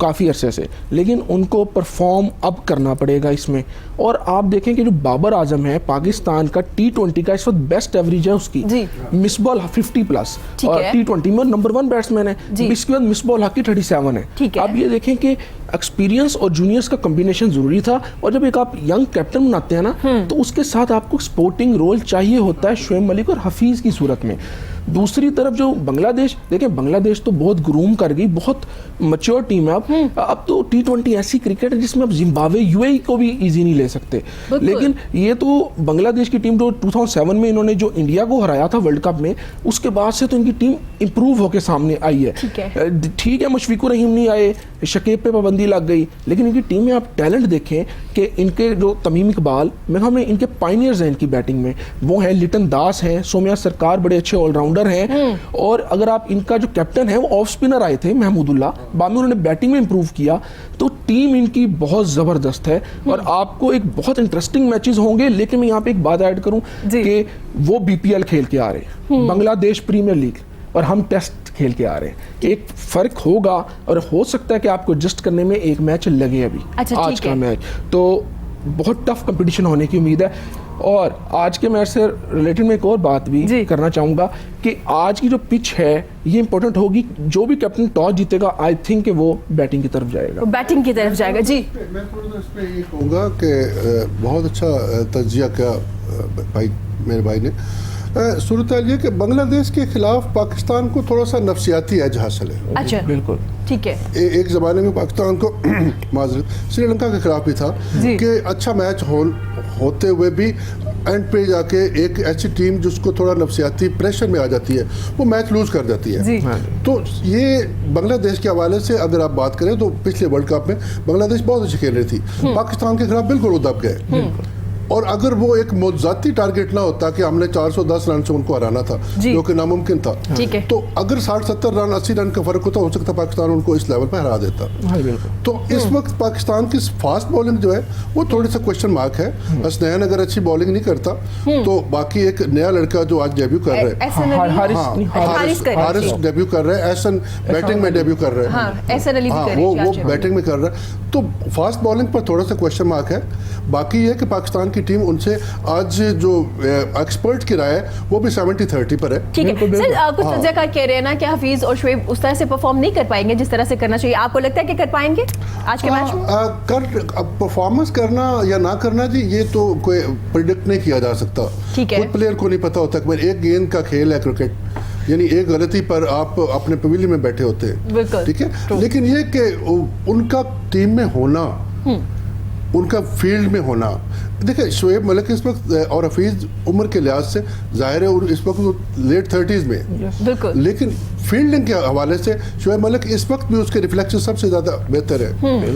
काफ़ी अरसे से, लेकिन उनको परफॉर्म अब करना पड़ेगा इसमें। और आप देखें कि जो बाबर आजम है पाकिस्तान का T20 का इस वक्त बेस्ट एवरेज है उसकी, मिस बॉल 50+ और T20 में नंबर 1 बैट्समैन है। इसके बाद मिस बॉल हक की 37 है। अब ये देखें कि एक्सपीरियंस और जूनियर्स का कॉम्बिनेशन ज़रूरी था, और जब एक आप यंग कैप्टन बनाते हैं ना तो उसके साथ आपको स्पोर्टिंग रोल चाहिए होता है शोएब मलिक और हफीज़ की सूरत में। दूसरी तरफ जो बांग्लादेश, देखें बांग्लादेश तो बहुत ग्रूम कर गई, बहुत मैच्योर टीम है। अब तो T20 ऐसी क्रिकेट है जिसमें अब जिम्बाब्वे UAE को भी इजी नहीं ले सकते। लेकिन ये तो बांग्लादेश की टीम जो 2007 में इन्होंने जो इंडिया को हराया था वर्ल्ड कप में, उसके बाद से तो इनकी टीम इंप्रूव होकर सामने आई है। ठीक है, मुशफिकुर रहीम नहीं आए, शकीब पे पाबंदी लग गई, लेकिन इनकी टीम में आप टैलेंट देखें कि इनके जो तमीम इकबाल, मेरे ख्याल में इनके पायनियर्स हैं इनकी बैटिंग में, वो हैं लिटन दास हैं, सोम्या सरकार बड़े अच्छे ऑलराउंडर हैं। और अगर आप इनका जो कैप्टन है वो ऑफ स्पिनर आए थे महमूदुल्लाह, बाद में उन्होंने बैटिंग में इंप्रूव किया, तो टीम इनकी बहुत ज़बरदस्त है। और आपको एक बहुत इंटरेस्टिंग मैचेस होंगे। लेकिन मैं यहाँ पे एक बात ऐड करूँ कि वो BPL खेल के आ रहे हैं, बांग्लादेश प्रीमियर लीग, और हम टेस्ट खेल के आ रहे हैं। एक फ़र्क होगा और हो सकता है कि आपको एडजस्ट करने में एक मैच लगे अभी। आज का मैच तो बहुत टफ कंपटीशन होने की उम्मीद है। और आज के मैच से रिलेटेड मैं एक और बात भी करना चाहूँगा कि आज की जो पिच है ये इंपॉर्टेंट होगी। जो भी कैप्टन टॉस जीतेगा, आई थिंक कि वो बैटिंग की तरफ जाएगा, बैटिंग की तरफ जाएगा। जी, मैं थोड़ा इस पे ये कहूँगा कि बहुत अच्छा तज्जिया किया मेरे भाई ने। सूरत हाल ये कि बांग्लादेश के खिलाफ पाकिस्तान को थोड़ा सा नफसियाती एज हासिल है। अच्छा, बिल्कुल ठीक है। एक ज़माने में पाकिस्तान को माजरत श्रीलंका के खिलाफ भी था कि अच्छा मैच होते हुए भी एंड पे जाके एक ऐसी टीम जिसको थोड़ा नफसियाती प्रेशर में आ जाती है, वो मैच लूज कर जाती है। जी। तो ये बांग्लादेश के हवाले से अगर आप बात करें तो पिछले वर्ल्ड कप में बांग्लादेश बहुत अच्छी खेल रही थी, पाकिस्तान के खिलाफ बिल्कुल वो दब गए। और अगर वो एक मौजाती टारगेट ना होता कि हमने 410 रन से उनको हराना था, जी। जो कि नामुमकिन था, ठीक है। तो अगर 60-70 रन 80 रन का फर्क होता, हो सकता पाकिस्तान उनको इस लेवल पर हरा देता। हाँ बिल्कुल। तो इस वक्त पाकिस्तान की फास्ट बॉलिंग जो है वो थोड़ी सा क्वेश्चन मार्क है। हसनैन अगर अच्छी बॉलिंग नहीं करता तो बाकी एक नया लड़का जो आज डेब्यू कर रहा है, एहसन अली, हारिस डेब्यू कर रहा है, एहसन बैटिंग में डेब्यू कर रहे हैं। हाँ, एहसन अली भी हाँ, कर रहे हैं, वो क्या बैटिंग में कर रहा है। तो फास्ट बॉलिंग पर थोड़ा सा क्वेश्चन मार्क है। बाकी ये कि पाकिस्तान की टीम उनसे आज जो एक्सपर्ट की राय है वो भी 70-30 पर है। ठीक है बिल्कुल, सर, कुछ तज्ज़ियाकार कह रहे हैं ना कि हफीज और शुएब उस तरह से परफॉर्म नहीं कर पाएंगे जिस तरह से करना चाहिए। आपको लगता है कि कर पाएंगे आज के मैच में? परफॉर्मेंस करना या ना करना जी, ये तो कोई प्रिडिक्ट नहीं किया जा सकता। ठीक है। खुद प्लेयर को नहीं पता होता कि एक गेंद का खेल है क्रिकेट, यानी एक गलती पर आप अपने पवेलियन में बैठे होते हैं। बिल्कुल। ठीक है, लेकिन ये कि उनका टीम में होना, उनका फील्ड में होना, देखिए शुएब मलिक इस वक्त और हफीज उम्र के लिहाज से जाहिर है और इस वक्त लेट 30s में, बिल्कुल। लेकिन फील्डिंग के हवाले से शुएब मलिक इस वक्त भी उसके रिफ्लेक्शन सबसे ज्यादा बेहतर है।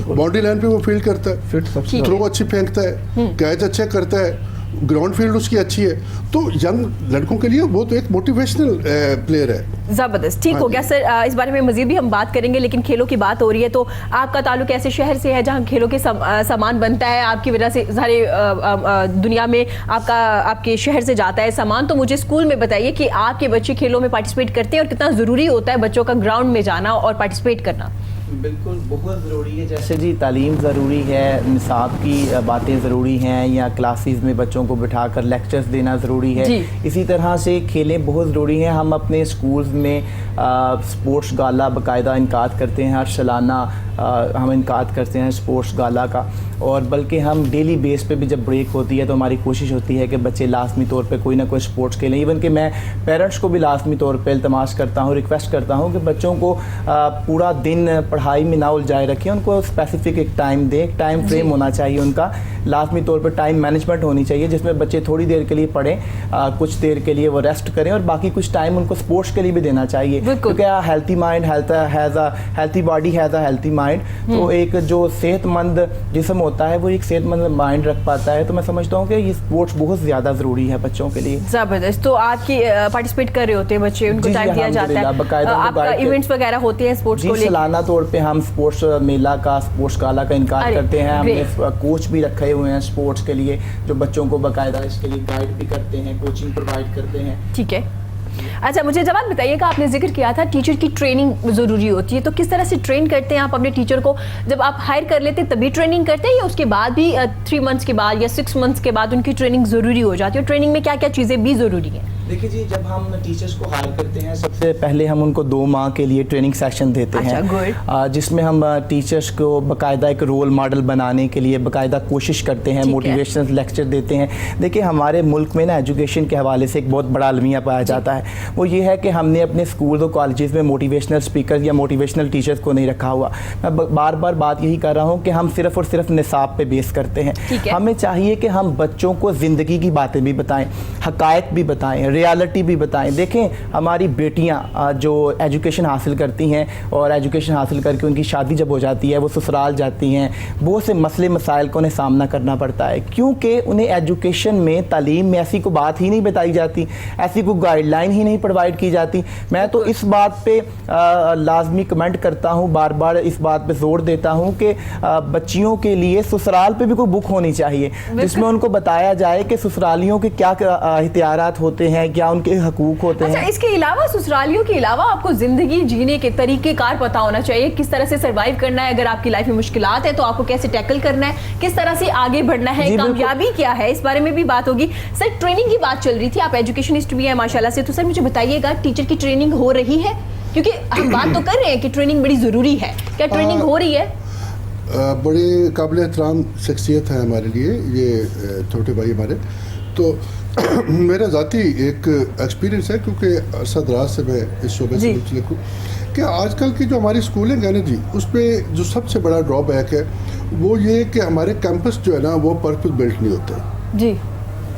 बाउंड्री लाइन पे वो फील्ड करता है, फिट सबसे थ्रो अच्छी फेंकता है, कैच अच्छा करता है, ग्राउंड फील्ड उसकी अच्छी है। तो यंग लड़कों के लिए वो तो एक मोटिवेशनल प्लेयर है। जबरदस्त, ठीक हो गया सर। इस बारे में मजीद भी हम बात करेंगे, लेकिन खेलों की बात हो रही है तो आपका ताल्लुक ऐसे शहर से है जहां खेलों के सामान बनता है, आपकी वजह से सारे दुनिया में आपके शहर से जाता है सामान। तो मुझे स्कूल में बताइए कि आपके बच्चे खेलों में पार्टिसिपेट करते हैं और कितना ज़रूरी होता है बच्चों का ग्राउंड में जाना और पार्टिसिपेट करना? बिल्कुल बहुत ज़रूरी है। जैसे जी तालीम ज़रूरी है, निसाब की बातें ज़रूरी हैं, या क्लासेस में बच्चों को बिठाकर लेक्चर्स देना ज़रूरी है, इसी तरह से खेलें बहुत ज़रूरी हैं। हम अपने स्कूल्स में स्पोर्ट्स गाला बाकायदा इनकाद करते हैं, हर सालाना हम इनकाद करते हैं स्पोर्ट्स गाला का, और बल्कि हम डेली बेस पे भी जब ब्रेक होती है तो हमारी कोशिश होती है कि बच्चे लाजमी तौर पे कोई ना कोई स्पोर्ट्स खेलें। इवन कि मैं पेरेंट्स को भी लाजमी तौर पे इल्तमास करता हूँ, रिक्वेस्ट करता हूँ कि बच्चों को पूरा दिन पढ़ाई में ना उलझाए रखें, उनको स्पेसिफिक एक टाइम दें, एक टाइम फ्रेम होना चाहिए उनका, लाजमी तौर पर टाइम मैनेजमेंट होनी चाहिए जिसमें बच्चे थोड़ी देर के लिए पढ़ें, कुछ देर के लिए वो रेस्ट करें, और बाकी कुछ टाइम उनको स्पोर्ट्स के लिए भी देना चाहिए, क्योंकि healthy mind has a healthy body has a healthy mind. तो एक जो सेहतमंद जिस्म होता है वो एक सेहतमंद माइंड रख पाता है। तो मैं समझता हूँ कि ये स्पोर्ट्स बहुत ज़्यादा ज़रूरी है बच्चों के लिए। ज़बरदस्त। तो आपकी पार्टिसिपेट कर रहे होते हैं बच्चे, उनको टाइम दिया जाता है, आपका इवेंट्स वगैरह होते हैं स्पोर्ट्स को लेकर? सालाना तौर पे हम स्पोर्ट्स मेला का, स्पोर्ट्स गाला का इनकार करते हैं। हमने कोच भी रखे हुए हैं स्पोर्ट्स के लिए जो बच्चों को बाकायदा इसके लिए गाइड भी करते हैं, कोचिंग प्रोवाइड करते हैं। ठीक है। अच्छा, मुझे जवाब बताइएगा, आपने जिक्र किया था टीचर की ट्रेनिंग ज़रूरी होती है, तो किस तरह से ट्रेन करते हैं आप अपने टीचर को? जब आप हायर कर लेते तभी ट्रेनिंग करते हैं या उसके बाद भी 3 मंथ्स के बाद या 6 मंथ्स के बाद उनकी ट्रेनिंग ज़रूरी हो जाती है? ट्रेनिंग में क्या क्या चीज़ें भी ज़रूरी हैं? देखिए जी, जब हम टीचर्स को हायर करते हैं सबसे पहले हम उनको 2 माह के लिए ट्रेनिंग सेशन देते हैं, जिसमें हम टीचर्स को बाकायदा एक रोल मॉडल बनाने के लिए बाकायदा कोशिश करते हैं, मोटिवेशनल लेक्चर देते हैं। देखिए हमारे मुल्क में ना एजुकेशन के हवाले से एक बहुत बड़ा अलमिया पाया जाता है, वो ये है कि हमने अपने स्कूल और कॉलेजेस में मोटिवेशनल स्पीकर या मोटिवेशनल टीचर्स को नहीं रखा हुआ। मैं बार बार बात यही कर रहा हूँ कि हम सिर्फ और सिर्फ निसाब पे बेस करते हैं। हमें चाहिए कि हम बच्चों को ज़िंदगी की बातें भी बताएं, हकायक भी बताएं, रियलिटी भी बताएं। देखें हमारी बेटियां जो एजुकेशन हासिल करती हैं और एजुकेशन हासिल करके उनकी शादी जब हो जाती है वो ससुराल जाती हैं, बहुत से मसले मसाइल को उन्हें सामना करना पड़ता है, क्योंकि उन्हें एजुकेशन में, तालीम में ऐसी कोई बात ही नहीं बताई जाती, ऐसी कोई गाइडलाइन ही नहीं प्रोवाइड की जाती। मैं तो इस बात पे लाजमी कमेंट करता हूँ, बार बार इस बात पे जोर देता हूँ कि बच्चियों के लिए ससुराल पे भी कोई बुक होनी चाहिए जिसमें उनको बताया जाए कि ससुरालियों के क्या इख्तियारात होते हैं, क्या उनके हकूक होते हैं। इसके अलावा ससुरालियों के अलावा आपको जिंदगी जीने के तरीके कार पता होना चाहिए, किस तरह से सर्वाइव करना है, अगर आपकी लाइफ में मुश्किलात है तो आपको कैसे टैकल करना है, किस तरह से आगे बढ़ना है, कामयाबी क्या है, इस बारे में भी बात होगी। सर ट्रेनिंग की बात चल रही थी, आप एजुकेशनिस्ट भी हैं माशाल्लाह से, तो सर मुझे बताइएगा टीचर की ट्रेनिंग हो रही है? क्योंकि हम बात तो कर रहे हैं कि ट्रेनिंग बड़ी ज़रूरी है, क्या ट्रेनिंग हो रही है? बड़े काबिल एहतराम शख्सियत है हमारे लिए ये छोटे भाई हमारे। तो मेरा ज़ाती एक एक्सपीरियंस है, क्योंकि अरसा से मैं इस शोबे से मुतल्लिक हूँ, कि आजकल की जो हमारी स्कूलिंग है ना जी, उस पर जो सबसे बड़ा ड्रॉबैक है वो ये कि हमारे कैंपस जो है ना वो पर्पस बिल्ट नहीं होते जी।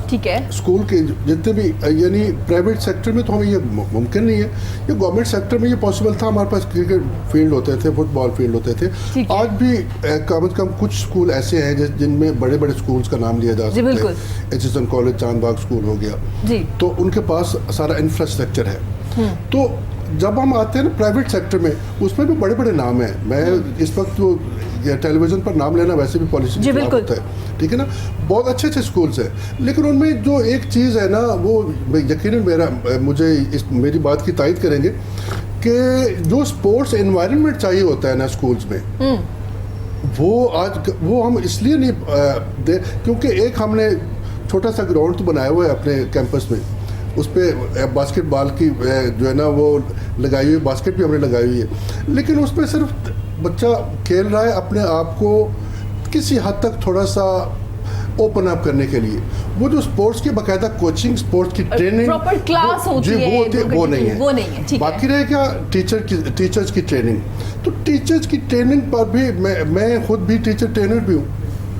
ठीक है। स्कूल के जितने भी यानी प्राइवेट सेक्टर में तो हमें ये मुमकिन नहीं है, ये गवर्नमेंट सेक्टर में ये पॉसिबल था। हमारे पास क्रिकेट फील्ड होते थे, फुटबॉल फील्ड होते थे। ठीक है। आज भी कम से कम कुछ स्कूल ऐसे हैं जिनमें बड़े बड़े स्कूल्स का नाम लिया जा जी, सकता बिल्कुल। है। एचएसएन कॉलेज चांदबाग स्कूल हो गया, जी। तो उनके पास सारा इंफ्रास्ट्रक्चर है। तो जब हम आते हैं ना प्राइवेट सेक्टर में, उसमें भी बड़े बड़े नाम हैं। मैं इस वक्त तो टेलीविज़न पर नाम लेना वैसे भी पॉलिसी जी, बिल्कुल होता है, ठीक है ना। बहुत अच्छे अच्छे स्कूल्स हैं, लेकिन उनमें जो एक चीज़ है ना, वो यकीनन मुझे मेरी बात की तायद करेंगे कि जो स्पोर्ट्स एनवायरनमेंट चाहिए होता है ना स्कूल्स में, वो हम इसलिए नहीं दे, क्योंकि एक हमने छोटा सा ग्राउंड तो बनाया हुआ है अपने कैंपस में, उस पर बास्केटबॉल की जो है ना वो लगाई हुई, बास्केट भी हमने लगाई हुई है, लेकिन उसमें सिर्फ बच्चा खेल रहा है अपने आप को किसी हद तक थोड़ा सा ओपन अप करने के लिए। वो जो स्पोर्ट्स की बाकायदा कोचिंग, स्पोर्ट्स की ट्रेनिंग, प्रॉपर क्लास होती है, वो नहीं है, वो नहीं है। ठीक है। बाकी रहे क्या टीचर्स की ट्रेनिंग। तो टीचर्स की ट्रेनिंग पर भी मैं खुद भी टीचर ट्रेनर भी हूँ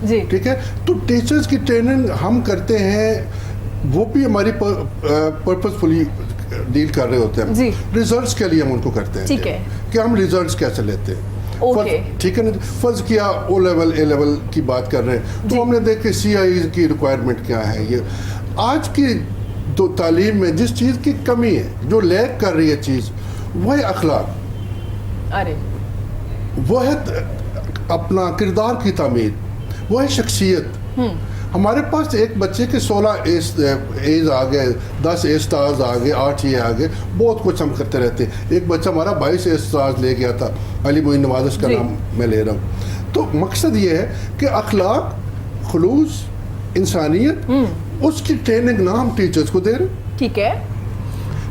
जी। ठीक है। तो टीचर्स की ट्रेनिंग हम करते हैं, वो भी हमारी पर्पसफुली डील कर रहे होते हैं। जी। रिजल्ट्स के लिए हम उनको करते हैं, ठीक है। कि हम रिजल्ट्स कैसे लेते हैं। ओके। ठीक है ना। फर्ज किया ओ लेवल ए लेवल की बात कर रहे हैं, तो हमने देखे CIE की रिक्वायरमेंट क्या है। ये आज की तो तालीम में जिस चीज़ की कमी है, जो लैक कर रही है चीज़, वो है अखलाक, अरे वो है अपना किरदार की तामीर, वो है शख्सियत। हमारे पास एक बच्चे के 16 एज आ गए, 10 ए स्टार्स आ गए, 8 ये आ गए, बहुत कुछ हम करते रहते हैं। एक बच्चा हमारा 22 ए स्टार्स ले गया था, अली मोइन नवाज का नाम मैं ले रहा हूँ। तो मकसद ये है कि अखलाक, खुलूस, इंसानियत, उसकी ट्रेनिंग ना हम टीचर्स को दे रहे, ठीक है,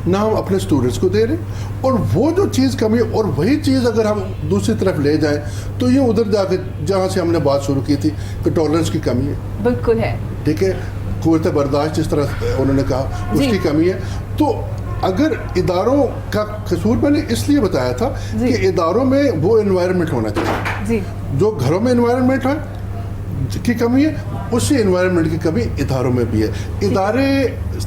ना हम अपने स्टूडेंट्स को दे रहे। और वो जो चीज़ कमी है, और वही चीज़ अगर हम दूसरी तरफ ले जाएं, तो ये उधर जाके जहाँ से हमने बात शुरू की थी कि टॉलरेंस की कमी है, बिल्कुल है। ठीक है, क़ुव्वत बर्दाश्त जिस तरह उन्होंने कहा, उसकी कमी है। तो अगर इदारों का कसूर, मैंने इसलिए बताया था कि इदारों में वो एनवायरनमेंट होना चाहिए जी। जो घरों में एनवायरनमेंट है की कमी है, उसी एनवायरनमेंट की कमी इदारों में भी है। इदारे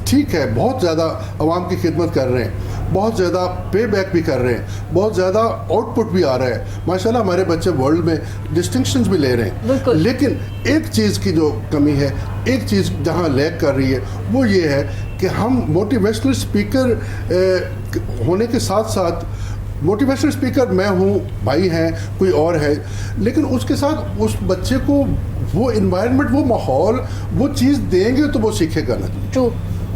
ठीक है, बहुत ज़्यादा आवाम की खिदमत कर रहे हैं, बहुत ज़्यादा पे बैक भी कर रहे हैं, बहुत ज़्यादा आउटपुट भी आ रहा है, माशाल्लाह हमारे बच्चे वर्ल्ड में डिस्टिंक्शंस भी ले रहे हैं। लेकिन एक चीज़ की जो कमी है, एक चीज़ जहाँ लैक कर रही है, वो ये है कि हम मोटिवेशनल स्पीकर होने के साथ साथ, मोटिवेशनल स्पीकर मैं हूँ, भाई हैं, कोई और है, लेकिन उसके साथ उस बच्चे को वो इन्वायरमेंट, वो माहौल, वो चीज़ देंगे तो वो सीखेगा ना।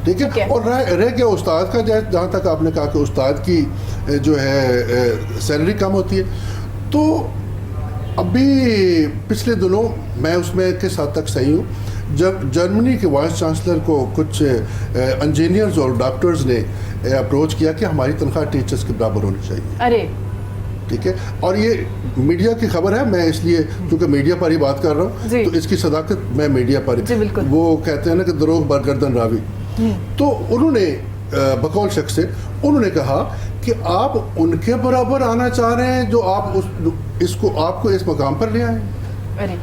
ठीक है। और रह गया उस्ताद का, जहाँ तक आपने कहा कि उस्ताद की जो है सैलरी कम होती है, तो अभी पिछले दिनों मैं उसमें किस हद तक सही हूँ, जब जर्मनी के वाइस चांसलर को कुछ इंजीनियर्स और डॉक्टर्स ने अप्रोच किया कि हमारी तनख्वाह टीचर्स के बराबर होनी चाहिए। अरे ठीक है। और ये मीडिया की खबर है, मैं इसलिए क्योंकि मीडिया पर ही बात कर रहा हूँ, तो इसकी सदाकत मैं मीडिया पर ही, वो कहते हैं ना कि दरोग बरगर्दन रावी। तो उन्होंने बकौल शख्स से उन्होंने कहा कि आप उनके बराबर आना चाह रहे हैं जो आप आपको इस मकाम पर ले आए। अरे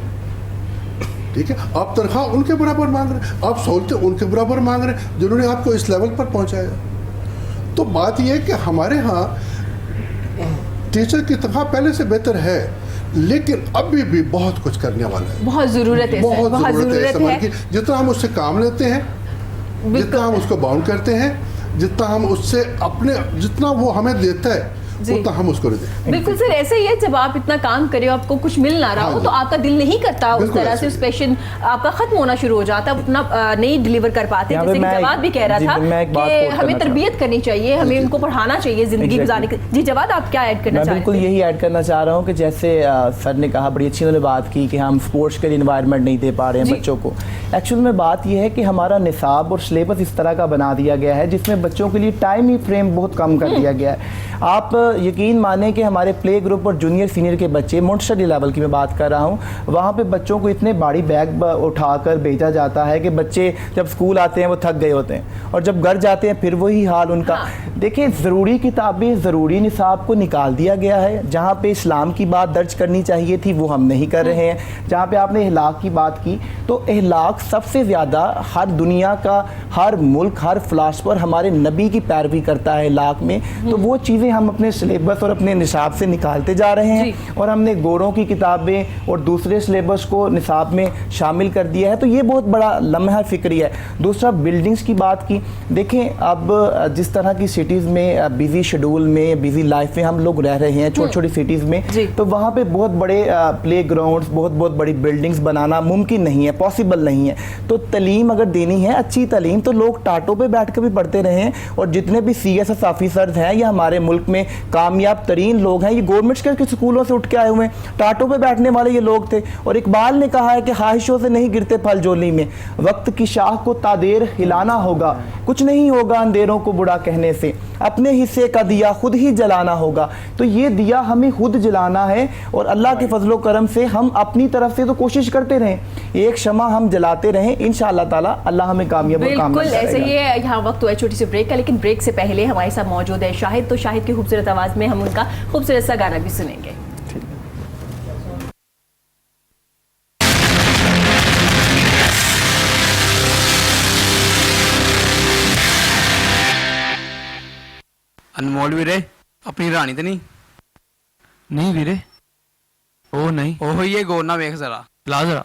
ठीक है, आप तनख्वाह उनके बराबर मांग रहे हैं, आप सहूलतें उनके बराबर मांग रहे हैं जिन्होंने आपको इस लेवल पर पहुंचाया। तो बात यह है कि हमारे यहाँ टीचर की तनख्वाह पहले से बेहतर है, लेकिन अभी भी बहुत कुछ करने वाला है, बहुत ज़रूरत है, बहुत ज़रूरत है। जितना हम उससे काम लेते हैं, जितना हम उसको बाउंड करते हैं, जितना हम उससे अपने, जितना वो हमें देता है, उतना हम उसको दें। बिल्कुल सर, ऐसे ही है, जब आप इतना काम कर रहे हो, आपको कुछ मिल ना रहा हो, तो आपका दिल नहीं करता उस तरह से, पैशन आपका खत्म होना शुरू हो जाता है, अपना नहीं डिलीवर कर पाते। जैसे कि जवाद भी कह रहा था कि हमें तरबियत करनी चाहिए, हमें उनको पढ़ाना चाहिए जिंदगी गुजारने की। जी जवाद, आप क्या ऐड करना चाहते हैं? बिल्कुल यही ऐड करना चाह रहा हूँ कि जैसे सर ने कहा, बड़ी अच्छी उन्होंने बात की कि हम स्पोर्ट्स के लिए इन्वायरमेंट नहीं दे पा रहे हैं बच्चों को। एक्चुअल में बात यह है कि हमारा निसाब और सिलेबस इस तरह का बना दिया गया है जिसमें बच्चों के लिए टाइम ही फ्रेम बहुत कम कर दिया गया है। आप यकीन माने कि हमारे प्ले ग्रुप और जूनियर सीनियर के बच्चे, मोंटेसरी लेवल की मैं बात कर रहा हूँ, वहाँ पे बच्चों को इतने भारी बैग उठाकर भेजा जाता है कि बच्चे जब स्कूल आते हैं वो थक गए होते हैं और जब घर जाते हैं फिर वही हाल उनका। देखिए, ज़रूरी किताबें, ज़रूरी निसाब को निकाल दिया गया है। जहाँ पे इस्लाम की बात दर्ज करनी चाहिए थी वो हम नहीं कर रहे हैं। जहाँ पे आपने अहलाक की बात की, तो अहलाक सबसे ज़्यादा हर दुनिया का, हर मुल्क, हर फ़िलासफ़र हमारे नबी की पैरवी करता है अहलाक में। तो वो चीज़ें हम अपने सिलेबस और अपने निसाब से निकालते जा रहे हैं और हमने गोरों की किताबें और दूसरे सिलेबस को निसाब में शामिल कर दिया है। तो ये बहुत बड़ा लम्हा फ़िक्री है। दूसरा, बिल्डिंग्स की बात की। देखें, अब जिस तरह की सिटीज़ में बिज़ी शेड्यूल में, बिज़ी लाइफ में हम लोग रह रहे हैं, छोटी छोटी सिटीज़ में, तो वहाँ पे बहुत बड़े प्ले ग्राउंड्स, बहुत बहुत बड़ी बिल्डिंग्स बनाना मुमकिन नहीं है, पॉसिबल नहीं है। तो तालीम अगर देनी है, अच्छी तालीम, तो लोग टाटों पे बैठ कर भी पढ़ते रहे हैं। और जितने भी CSS ऑफिसर्स हैं या हमारे मुल्क में कामयाब तरीन लोग हैं, ये गवर्नमेंट के स्कूलों से उठ के आए हुए हैं। टाटों पे बैठने वाले ये लोग थे। और इकबाल ने कहा है कि ख्वाहिशों से नहीं गिरते फल जोली में, वक्त की शाह को तादेर हिलाना होगा, कुछ नहीं होगा अंधेरों को बुरा कहने से, अपने हिस्से का दिया खुद ही जलाना होगा। तो ये दिया हमें खुद जलाना है और अल्लाह के फजलो करम से हम अपनी तरफ से तो कोशिश करते रहें, एक शमा हम जलाते रहें, इंशाअल्लाह ताला अल्लाह हमें कामयाब और कामयाब बिल्कुल ऐसे ही है। यहाँ वक्त हुआ है छोटी सी ब्रेक का, लेकिन ब्रेक से पहले हमारे साथ मौजूद है शाहिद। तो शाहिद की खूबसूरत आवाज़ में हम उनका खूबसूरत सा गाना भी सुनेंगे। अनमोल वीरे अपनी रानी तो नहीं? नहीं वीरे, ओ नहीं, ओहो ये गौर ना वेख जरा। ला जरा।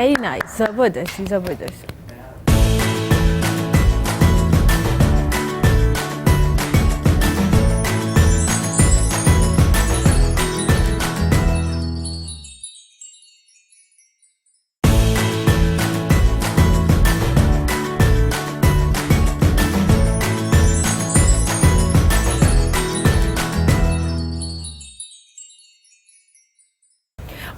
वेरी नाइस, जबरदस्त जबरदस्त।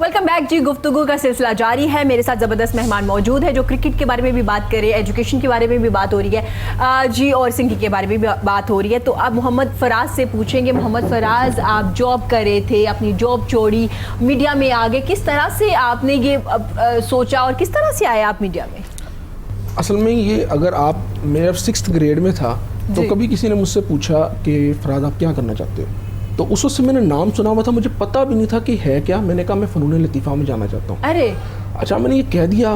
वेलकम बैक जी। गुफ्तगू का सिलसिला जारी है। मेरे साथ ज़बरदस्त मेहमान मौजूद है जो क्रिकेट के बारे में भी बात कर रहे हैं, एजुकेशन के बारे में भी बात हो रही है जी, और सिंगिंग के बारे में भी बात हो रही है। तो अब मोहम्मद फराज से पूछेंगे। मोहम्मद फराज, आप जॉब कर रहे थे, अपनी जॉब छोड़ी, मीडिया में आ गए, किस तरह से आपने ये सोचा और किस तरह से आए आप मीडिया में? असल में ये, अगर आप मेरा 6th ग्रेड में था तो कभी किसी ने मुझसे पूछा कि फराज आप क्या करना चाहते हो, तो उस वक्त से मैंने नाम सुना हुआ था, मुझे पता भी नहीं था कि है क्या। मैंने कहा मैं फ़नून लतीफ़ा में जाना चाहता हूँ। अरे अच्छा, मैंने ये कह दिया,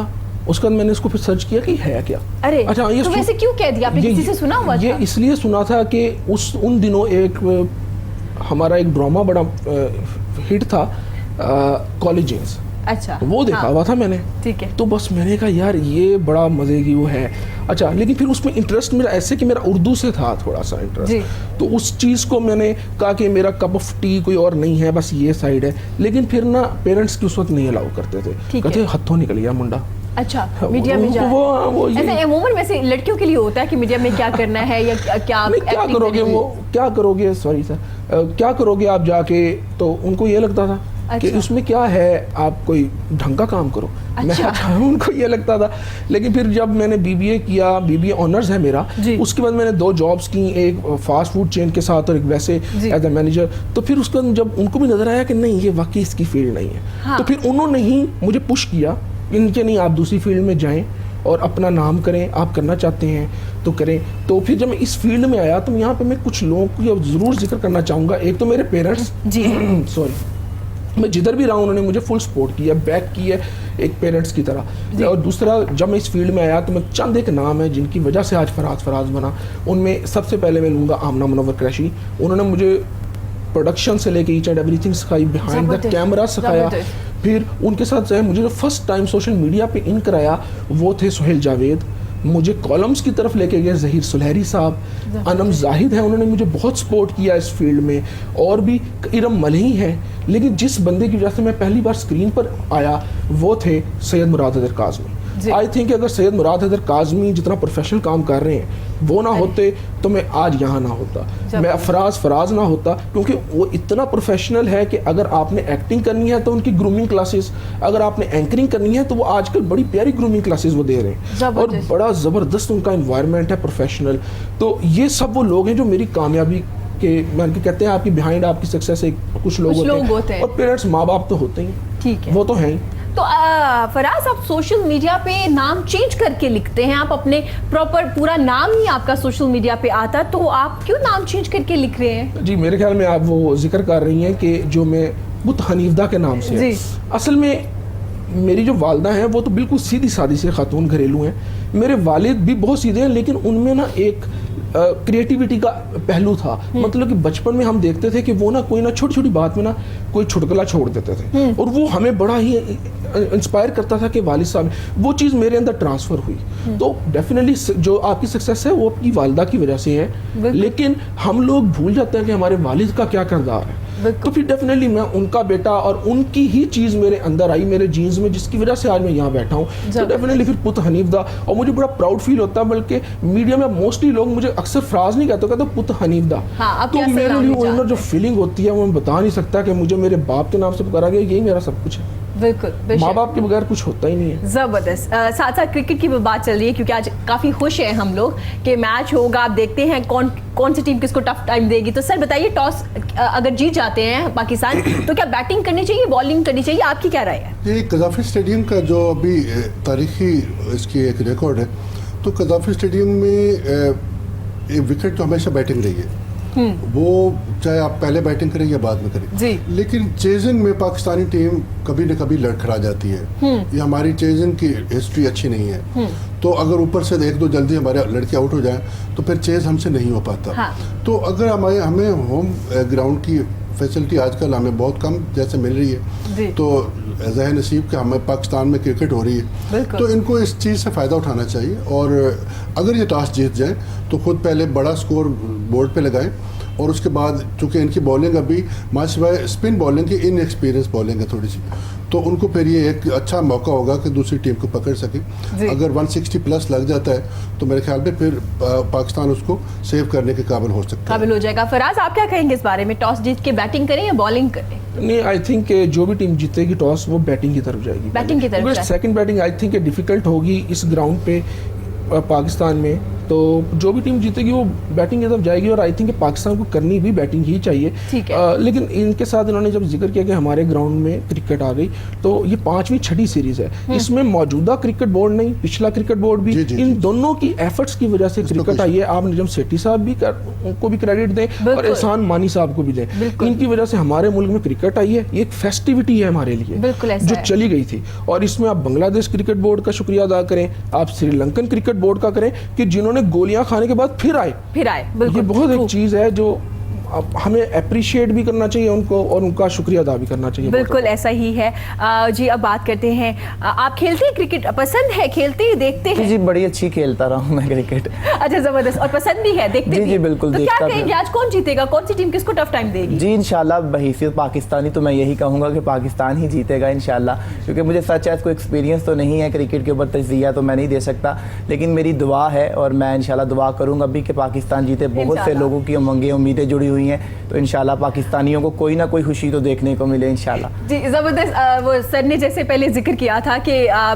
उसके बाद मैंने इसको फिर सर्च किया कि है क्या। अरे अच्छा, ये तो वैसे क्यों कह दिया आपने? किसी से सुना हुआ था? ये इसलिए सुना था कि उन दिनों हमारा एक ड्रामा बड़ा हिट था, कॉलेज जेम्स। अच्छा, वो देखा हुआ था मैंने, ठीक है। तो बस मैंने कहा यार ये बड़ा मज़े की वो है। अच्छा, लेकिन फिर उसमें इंटरेस्ट मेरा ऐसे कि मेरा उर्दू से था थोड़ा सा इंटरेस्ट, तो उस चीज़ को मैंने कहा कि मेरा कप ऑफ टी कोई और नहीं है, बस ये साइड है। लेकिन फिर ना पेरेंट्स की उस वक्त नहीं अलाउ करते थे, कहते हथों निकल गया मुंडा। अच्छा, मीडिया में जा वो ऐसे अमूमन वैसे लड़कियों के लिए होता है कि मीडिया में क्या करना है या क्या क्या करोगे, वो क्या करोगे, सॉरी सर, क्या करोगे आप जाके, तो उनको ये लगता था कि उसमें क्या है, आप कोई ढंग का काम करो। अच्छा। उनको ये लगता था। लेकिन फिर जब मैंने बीबीए किया, बीबीए ऑनर्स है मेरा, उसके बाद मैंने 2 जॉब्स की, एक फास्ट फूड चेन के साथ और एक वैसे एज ए मैनेजर। तो फिर उसके बाद जब उनको भी नजर आया कि नहीं ये वाकई इसकी फील्ड नहीं है, हाँ। तो फिर उन्होंने ही मुझे पुश किया, इनके नहीं आप दूसरी फील्ड में जाएं और अपना नाम करें, आप करना चाहते हैं तो करें। तो फिर जब मैं इस फील्ड में आया तो यहाँ पे मैं कुछ लोगों को ज़रूर जिक्र करना चाहूँगा। एक तो मेरे पेरेंट्स जी सॉरी, मैं जिधर भी रहा उन्होंने मुझे फुल सपोर्ट किया, बैक किया एक पेरेंट्स की तरह। और दूसरा, जब मैं इस फील्ड में आया तो मैं चंद एक नाम है जिनकी वजह से आज फराज बना। उनमें सबसे पहले मैं लूँगा आमना मुनव्वर कुरैशी। उन्होंने मुझे प्रोडक्शन से लेके ईच एंड एवरीथिंग सिखाई, बिहाइंड द कैमरा सिखाया। फिर उनके साथ मुझे जो फर्स्ट टाइम सोशल मीडिया पे इन कराया वो थे सुहेल जावेद। मुझे कॉलम्स की तरफ लेके गए ज़हीर सुलहरी साहब, अनम जाहिद है, उन्होंने मुझे बहुत सपोर्ट किया इस फील्ड में। और भी इरम मलही हैं। लेकिन जिस बंदे की वजह से मैं पहली बार स्क्रीन पर आया वो थे सैयद मुराद हैदर काज़मी। आई थिंक अगर सैयद मुराद हैदर काज़मी जितना प्रोफेशनल काम कर रहे हैं वो ना होते तो मैं आज यहाँ ना होता, मैं फराज ना होता, क्योंकि वो इतना प्रोफेशनल है कि अगर आपने एक्टिंग करनी है तो उनकी ग्रूमिंग क्लासेस, अगर आपने एंकरिंग करनी है तो वो आजकल बड़ी प्यारी ग्रूमिंग क्लासेस वो दे रहे हैं और बड़ा ज़बरदस्त उनका एनवायरनमेंट है प्रोफेशनल। तो ये सब वो लोग हैं जो मेरी कामयाबी के मान के कहते हैं आपकी बिहाइंड आपकी सक्सेस एक कुछ लोग होते हैं और पेरेंट्स माँ बाप तो होते ही, ठीक है, वो तो हैं ही। तो फराज, आप सोशल मीडिया पे नाम चेंज करके लिखते हैं, आप अपने प्रॉपर पूरा नाम ही आपका सोशल मीडिया पे आता, तो आप क्यों नाम चेंज करके लिख रहे हैं? जी, मेरे ख्याल में आप वो जिक्र कर रही हैं कि जो मैं बुत हनीफदा के नाम से है। असल में मेरी जो वालदा हैं वो तो बिल्कुल सीधी सादी से खातून घरेलू हैं। मेरे वालिद भी बहुत सीधे हैं, लेकिन उनमें ना एक क्रिएटिविटी का पहलू था। मतलब कि बचपन में हम देखते थे कि वो ना कोई ना छोटी छोटी बात में ना कोई छुटकला छोड़ देते थे और वो हमें बड़ा ही इंस्पायर करता था कि वालिद साहब, वो चीज़ मेरे अंदर ट्रांसफ़र हुई। तो डेफिनेटली जो आपकी सक्सेस है वो आपकी वालिदा की वजह से है, लेकिन हम लोग भूल जाते हैं कि हमारे वालिद का क्या किरदार है। तो फिर डेफिनेटली मैं उनका बेटा और उनकी ही चीज़ मेरे अंदर आई, मेरे जीन्स में, जिसकी वजह से आज मैं यहाँ बैठा हूँ। तो डेफिनेटली फिर पुत हनीफदा, और मुझे बड़ा प्राउड फील होता है, बल्कि मीडिया में मोस्टली लोग मुझे अक्सर फराज नहीं कहते पुत हनीफदा। हाँ, तो मेरे लिए वो अंदर जो फीलिंग होती है वो मैं बता नहीं सकता कि मुझे मेरे बाप के नाम से पुकारा गया, यही मेरा सब कुछ है। बिल्कुल, माँ बाप के बगैर कुछ होता ही नहीं है। ज़बरदस्त। साथ साथ क्रिकेट की भी बात चल रही है, क्योंकि आज काफ़ी खुश हैं हम लोग कि मैच होगा। आप देखते हैं कौन सी टीम किसको टफ टाइम देगी। तो सर बताइए, टॉस अगर जीत जाते हैं पाकिस्तान तो क्या बैटिंग करनी चाहिए, बॉलिंग करनी चाहिए, आपकी क्या राय है? ये कज़ाफ़ी स्टेडियम का जो अभी तारीखी इसकी एक रिकॉर्ड है, तो कज़ाफ़ी स्टेडियम में विकेट तो हमेशा बैटिंग रही है, वो चाहे आप पहले बैटिंग करें या बाद में करें। लेकिन चेजिंग में पाकिस्तानी टीम कभी न कभी लड़खड़ा जाती है। ये हमारी चेजिंग की हिस्ट्री अच्छी नहीं है। तो अगर ऊपर से 1-2 जल्दी हमारे लड़के आउट हो जाएं तो फिर चेज हमसे नहीं हो पाता। तो अगर हमें होम ग्राउंड की फैसिलिटी आजकल हमें बहुत कम जैसे मिल रही जी। है, तो ज़ह नसीब कि हमें पाकिस्तान में क्रिकेट हो रही है, बिल्कुल। तो इनको इस चीज़ से फ़ायदा उठाना चाहिए। और अगर ये टॉस जीत जाएँ तो खुद पहले बड़ा स्कोर बोर्ड पे लगाएं, और उसके बाद चूँकि इनकी बॉलिंग अभी माशिवाय स्पिन बॉलिंग की इनएक्सपीरियंस बॉलिंग है थोड़ी सी, तो उनको फिर ये एक अच्छा मौका होगा कि दूसरी टीम को पकड़ सके। अगर 160 प्लस लग जाता है तो मेरे ख्याल में फिर पाकिस्तान उसको सेव करने के काबिल हो सकता है। काबिल हो जाएगा। फराज, आप क्या कहेंगे इस बारे में? टॉस जीत के बैटिंग करें या बॉलिंग करें? नहीं, आई थिंक जो भी टीम जीतेगी टॉस वो बैटिंग की तरफ जाएगी। बैटिंग की तरफ जाए। Second batting I think difficult होगी इस ग्राउंड पे पाकिस्तान में, तो जो भी टीम जीतेगी वो बैटिंग की तरफ जाएगी, और आई थिंक पाकिस्तान को करनी भी बैटिंग ही चाहिए। ठीक है। लेकिन इनके साथ इन्होंने जब जिक्र किया कि हमारे ग्राउंड में क्रिकेट आ गई, तो ये 5वीं 6ठी सीरीज है, इसमें मौजूदा क्रिकेट बोर्ड नहीं, पिछला क्रिकेट बोर्ड भी, जी, जी, इन जी। दोनों की एफर्ट्स की वजह से क्रिकेट आई है। आप निजम सेठी साहब भी उनको भी क्रेडिट दें और एहसान मानी साहब को भी दें, इनकी वजह से हमारे मुल्क में क्रिकेट आई है। ये एक फेस्टिविटी है हमारे लिए, बिल्कुल ऐसा जो है। चली गई थी। और इसमें आप बांग्लादेश क्रिकेट बोर्ड का शुक्रिया अदा करें, आप श्रीलंकन क्रिकेट बोर्ड का करें कि जिन्होंने गोलियां खाने के बाद फिर आए। बिल्कुल, ये बहुत true। एक चीज है जो हमें अप्रिशिएट भी करना चाहिए उनको, और उनका शुक्रिया अदा भी करना चाहिए। बिल्कुल ऐसा ही है। जी, अब बात करते हैं, आप खेलते हैं क्रिकेट? पसंद है, खेलते हैं, देखते हैं? जी, बड़ी अच्छी खेलता रहा हूँ मैं क्रिकेट। अच्छा, जबरदस्त। और पसंद भी है, देखते जी, भी? जी, बिल्कुल, तो क्या देखता भी कहेंगे, आज कौन जीतेगा? कौन सी टीम किसको टफ टाइम देगी? जी, इंशाल्लाह बहैसियत पाकिस्तानी तो मैं यही कहूँगा कि पाकिस्तान ही जीतेगा इंशाल्लाह, क्योंकि मुझे सच है कोई एक्सपीरियंस तो नहीं है क्रिकेट के ऊपर, तजिया तो मैं नहीं दे सकता, लेकिन मेरी दुआ है और मैं इंशाल्लाह दुआ करूँगा भी कि पाकिस्तान जीते। बहुत से लोगों की उम्मीदें जुड़ी हुई हैं, तो इंशाल्लाह पाकिस्तानियों को कोई ना कोई खुशी तो देखने को मिले इंशाल्लाह। जी, जबरदस्त। वो सर ने जैसे पहले जिक्र किया था कि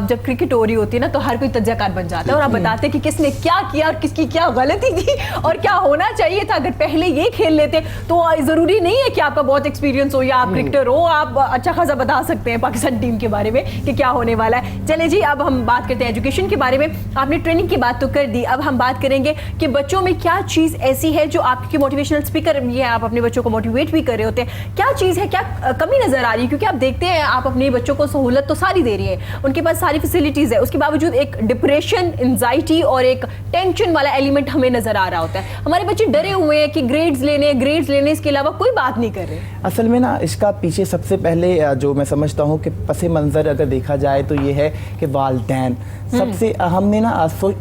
जब क्रिकेट हो रही होती है ना, तो हर कोई तज्जाकार बन जाता है और आप बताते हैं कि किसने क्या किया और किसकी क्या गलती थी और क्या होना चाहिए था। अगर पहले ये खेल लेते तो जरूरी नहीं है कि आपका बहुत एक्सपीरियंस हो या आप क्रिकेटर हो, आप अच्छा खासा बता सकते हैं पाकिस्तान टीम के बारे में कि क्या होने वाला है। चले जी, अब हम बात करते हैं एजुकेशन के बारे में। आपने ट्रेनिंग की बात तो कर दी, अब हम बात करेंगे कि बच्चों में क्या चीज ऐसी है जो आपकी मोटिवेशनल स्पीकर भी है, आप अपने बच्चों को मोटिवेट भी कर रहे होते हैं। क्या चीज़ है, क्या कमी नज़र आ रही है? क्योंकि आप देखते हैं आप अपने बच्चों को सहूलत तो सारी दे रही है, उनके पास सारी फैसिलिटीज़ है, उसके बावजूद एक डिप्रेशन, एंजाइटी और एक टेंशन वाला एलिमेंट हमें नज़र आ रहा होता है। हमारे बच्चे डरे हुए हैं कि ग्रेड्स लेने, इसके अलावा कोई बात नहीं कर रहे। असल में ना इसका पीछे सबसे पहले जो मैं समझता हूँ कि पसे मंज़र अगर देखा जाए तो ये है कि वालिदैन सबसे हमने ना